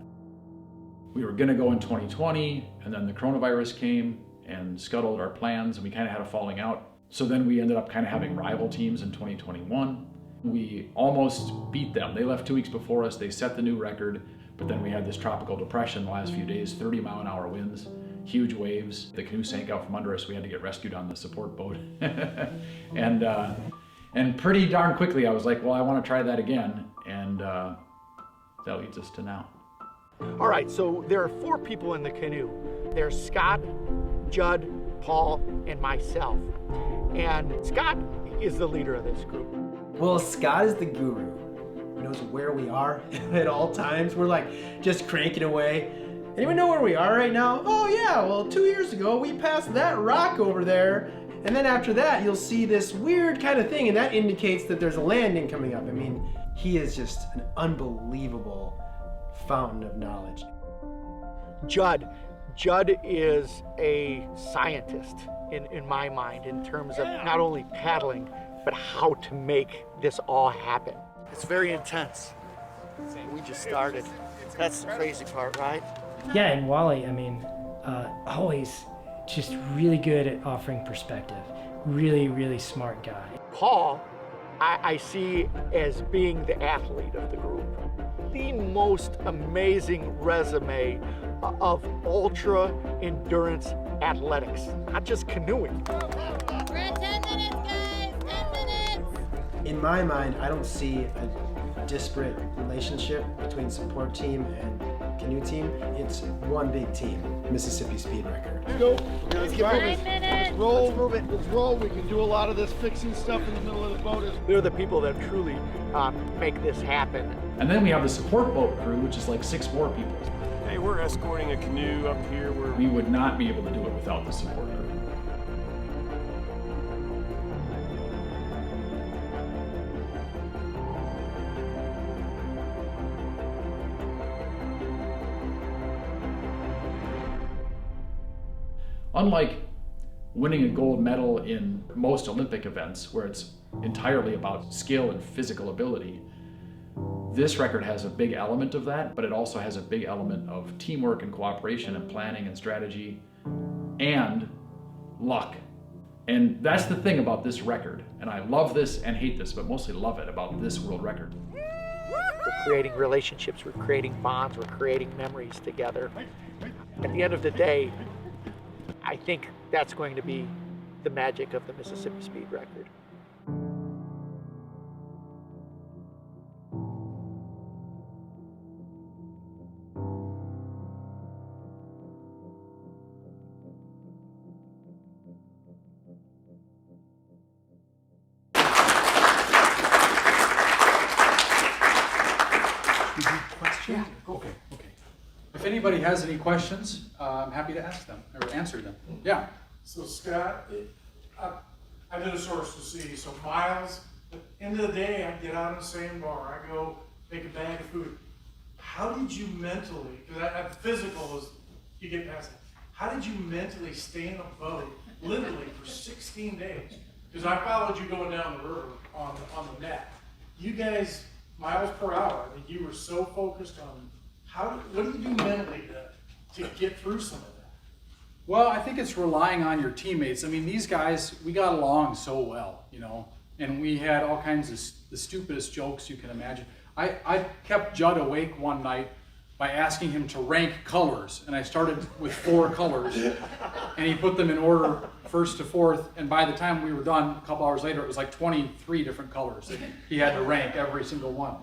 Speaker 11: We were gonna go in 2020, and then the coronavirus came and scuttled our plans, and we kind of had a falling out. So then we ended up kind of having rival teams in 2021. We almost beat them. They left 2 weeks before us, they set the new record, but then we had this tropical depression the last few days, 30-mile-an-hour winds. Huge waves. The canoe sank out from under us. We had to get rescued on the support boat. and pretty darn quickly I was like, well, I want to try that again.
Speaker 14: And that leads us to now.
Speaker 15: All right, so there are 4 people in the canoe. There's Scott, Judd, Paul, and myself. And Scott is the leader of this group.
Speaker 16: Well, Scott is the guru. He knows where we are at all times. We're like just cranking away. Anyone know where we are right now? Oh yeah, well 2 years ago we passed that rock over there. And then after that you'll see this weird kind of thing, and that indicates that there's a landing coming up. I mean, he is just an unbelievable fountain of knowledge.
Speaker 15: Judd is a scientist in my mind in terms of not only paddling, but how to make this all happen. It's very intense. We just started. That's the crazy part, right?
Speaker 17: Yeah, and Wally, I mean, always just really good at offering perspective. Really, really smart guy.
Speaker 15: Paul, I see as being the athlete of the group. The most amazing resume of ultra endurance athletics, not just canoeing.
Speaker 18: We're at 10 minutes, guys, 10 minutes.
Speaker 16: In my mind, I don't see a disparate relationship between support team and canoe team. It's one big team, Mississippi Speed Record.
Speaker 3: Let's go. Let's get moving.
Speaker 18: 9 minutes.
Speaker 3: Let's roll. Let's move it. Let's roll. We can do a lot of this fixing stuff in the middle of the boat.
Speaker 15: They're the people that truly make this happen.
Speaker 14: And then we have the support boat crew, which is like 6 more people.
Speaker 12: Hey, we're escorting a canoe up here.
Speaker 14: We would not be able to do it without the support crew. Unlike winning a gold medal in most Olympic events, where it's entirely about skill and physical ability, this record has a big element of that, but it also has a big element of teamwork and cooperation and planning and strategy and luck. And that's the thing about this record. And I love this and hate this, but mostly love it about this world record.
Speaker 15: We're creating relationships, we're creating bonds, we're creating memories together. At the end of the day, I think that's going to be the magic of the Mississippi Speed Record.
Speaker 11: Yeah. Okay. If anybody has any questions, I'm happy to ask them or answer them. Yeah.
Speaker 19: So Scott, I did a source to see. So Miles, at the end of the day, I get out in the sandbar. I go make a bag of food. How did you mentally, because physical is, you get past it. How did you mentally stay in a boat, literally for 16 days? Because I followed you going down the river on the net. You guys, miles per hour, I mean, you were so focused on what do you do mentally to get through some of that?
Speaker 11: Well, I think it's relying on your teammates. I mean, these guys, we got along so well, you know, and we had all kinds of the stupidest jokes you can imagine. I kept Judd awake one night by asking him to rank colors, and I started with 4 colors, and he put them in order first to fourth, and by the time we were done, a couple hours later, it was like 23 different colors that he had to rank every single one.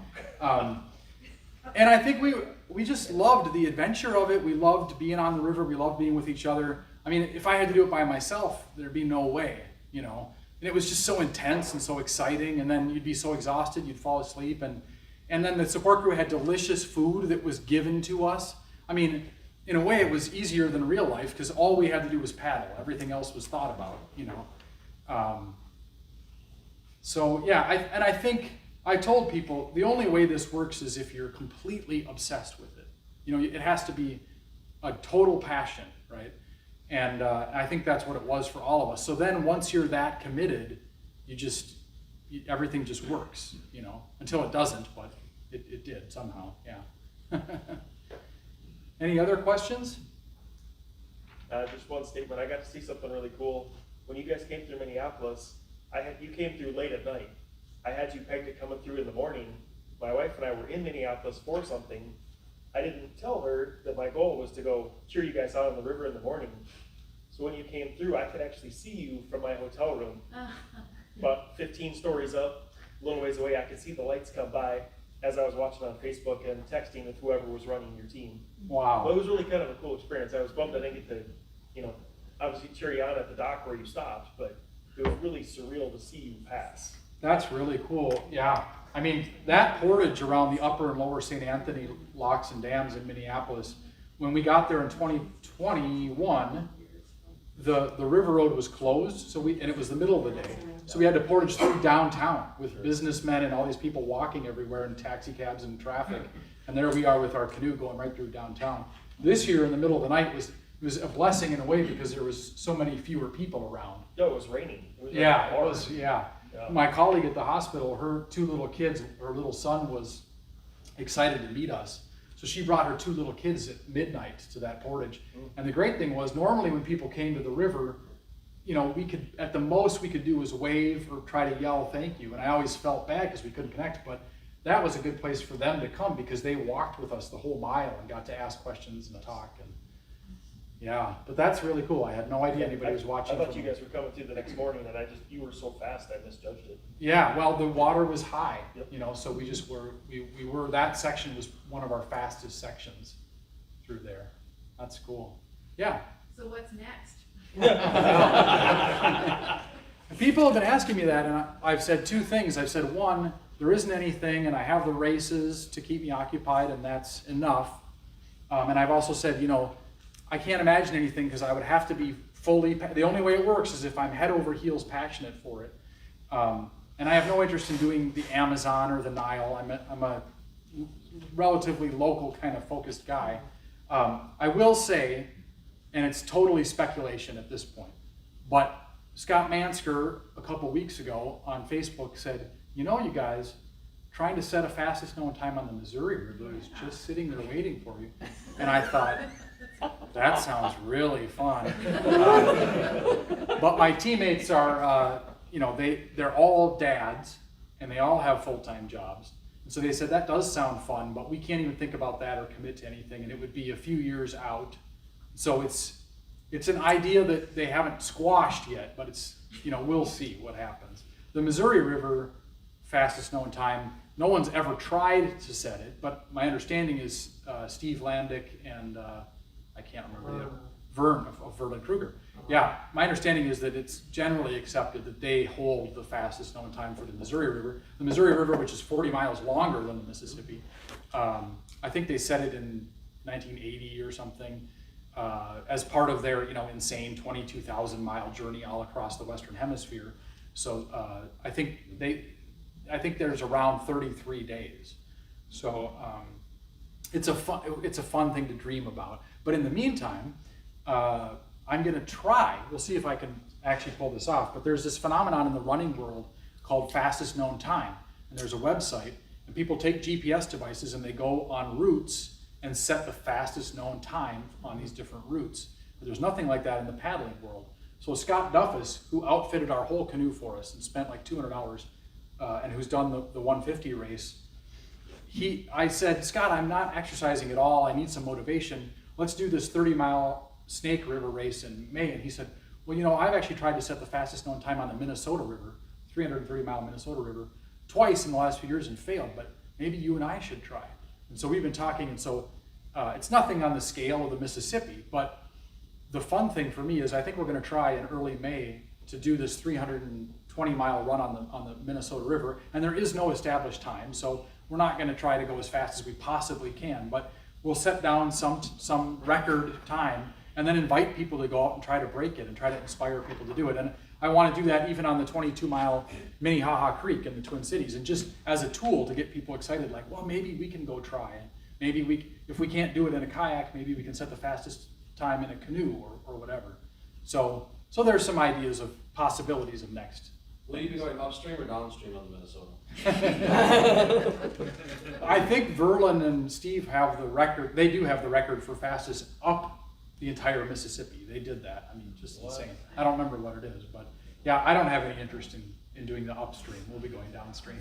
Speaker 11: And I think we just loved the adventure of it. We loved being on the river. We loved being with each other. I mean, if I had to do it by myself, there'd be no way, you know. And it was just so intense and so exciting, and then you'd be so exhausted, you'd fall asleep, and then the support crew had delicious food that was given to us. I mean, in a way, it was easier than real life because all we had to do was paddle. Everything else was thought about, you know. So yeah, I think I told people the only way this works is if you're completely obsessed with it. You know, it has to be a total passion, right? And I think that's what it was for all of us. So then once you're that committed, everything just works, you know, until it doesn't, but it did somehow, yeah. Any other questions?
Speaker 2: Just one statement. I got to see something really cool. When you guys came through Minneapolis, you came through late at night. I had you pegged it coming through in the morning. My wife and I were in Minneapolis for something. I didn't tell her that my goal was to go cheer you guys out on the river in the morning. So when you came through, I could actually see you from my hotel room. About 15 stories up, a little ways away, I could see the lights come by. as I was watching on Facebook and texting with whoever was running your team.
Speaker 11: Wow.
Speaker 2: Well, it was really kind of a cool experience. I was bummed I didn't get to, you know, obviously cheer you on at the dock where you stopped, but it was really surreal to see you pass.
Speaker 11: That's really cool. Yeah. I mean, that portage around the upper and lower St. Anthony locks and dams in Minneapolis, when we got there in 2021, the river road was closed, and it was the middle of the day. So we had to portage through downtown with businessmen and all these people walking everywhere in taxi cabs and traffic. And there we are with our canoe going right through downtown. This year in the middle of the night was a blessing in a way because there was so many fewer people around.
Speaker 2: No, it was raining. It was
Speaker 11: Yeah,
Speaker 2: hard.
Speaker 11: it was, yeah. My colleague at the hospital, her 2 little kids, her little son was excited to meet us. So she brought her 2 little kids at midnight to that portage. And the great thing was, normally when people came to the river, you know, at the most we could do was wave or try to yell thank you. And I always felt bad because we couldn't connect, but that was a good place for them to come because they walked with us the whole mile and got to ask questions and talk. And yeah, but that's really cool. I had no idea anybody was watching.
Speaker 2: I thought you guys were coming through the next morning, and you were so fast, I misjudged it.
Speaker 11: Yeah, well, the water was high, you know, so we were, that section was one of our fastest sections through there. That's cool. Yeah.
Speaker 9: So what's next?
Speaker 11: People have been asking me that, and I've said 2 things. I've said, 1, there isn't anything, and I have the races to keep me occupied, and that's enough. And I've also said, you know, I can't imagine anything because I would have to be the only way it works is if I'm head over heels passionate for it. And I have no interest in doing the Amazon or the Nile. I'm a relatively local kind of focused guy. I will say, and it's totally speculation at this point, but Scott Mansker a couple weeks ago on Facebook said, you know, you guys, trying to set a fastest known time on the Missouri River is just sitting there waiting for you. And I thought, that sounds really fun. But my teammates are, you know, they're all dads and they all have full-time jobs. And so they said, that does sound fun, but we can't even think about that or commit to anything. And it would be a few years out. So it's an idea that they haven't squashed yet, but it's, you know, we'll see what happens. The Missouri River fastest known time, no one's ever tried to set it, but my understanding is Steve Landick and I can't remember Vern of Verlin Kruger. Yeah, my understanding is that it's generally accepted that they hold the fastest known time for the Missouri River. The Missouri River, which is 40 miles longer than the Mississippi, I think they set it in 1980 or something as part of their, you know, insane 22,000 mile journey all across the Western Hemisphere. So I think there's around 33 days. So it's a fun thing to dream about. But in the meantime, I'm going to try. We'll see if I can actually pull this off. But there's this phenomenon in the running world called fastest known time. And there's a website, and people take GPS devices and they go on routes and set the fastest known time on these different routes. But there's nothing like that in the paddling world. So Scott Duffus, who outfitted our whole canoe for us and spent like 200 hours, and who's done the 150 race, I said, Scott, I'm not exercising at all. I need some motivation. Let's do this 30-mile Snake River race in May. And he said, well, you know, I've actually tried to set the fastest known time on the Minnesota River, 330-mile Minnesota River, twice in the last few years and failed, but maybe you and I should try. And so we've been talking, and so it's nothing on the scale of the Mississippi, but the fun thing for me is I think we're going to try in early May to do this 320-mile run on the Minnesota River, and there is no established time, so we're not going to try to go as fast as we possibly can, but we'll set down some record time and then invite people to go out and try to break it and try to inspire people to do it. And I want to do that even on the 22-mile Minnehaha Creek in the Twin Cities, and just as a tool to get people excited, like, well, maybe we can go try, and maybe if we can't do it in a kayak, maybe we can set the fastest time in a canoe or whatever. So there's some ideas of possibilities of next.
Speaker 20: Will you be going upstream or downstream on the Minnesota?
Speaker 11: I think Verlin and Steve have the record. They do have the record for fastest up the entire Mississippi. They did that. I mean, just insane. I don't remember what it is, but yeah, I don't have any interest in doing the upstream. We'll be going downstream.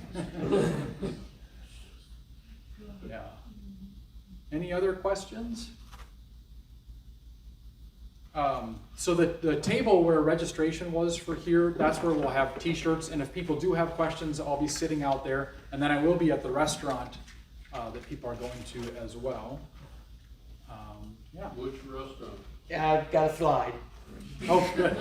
Speaker 11: Yeah. Any other questions? So the table where registration was for here, that's where we'll have t-shirts, and if people do have questions, I'll be sitting out there, and then I will be at the restaurant that people are going to as well. Yeah.
Speaker 20: Which restaurant?
Speaker 1: Yeah, I've got a slide.
Speaker 11: Oh, good.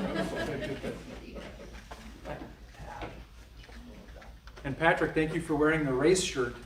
Speaker 11: And Patrick, thank you for wearing the race shirt.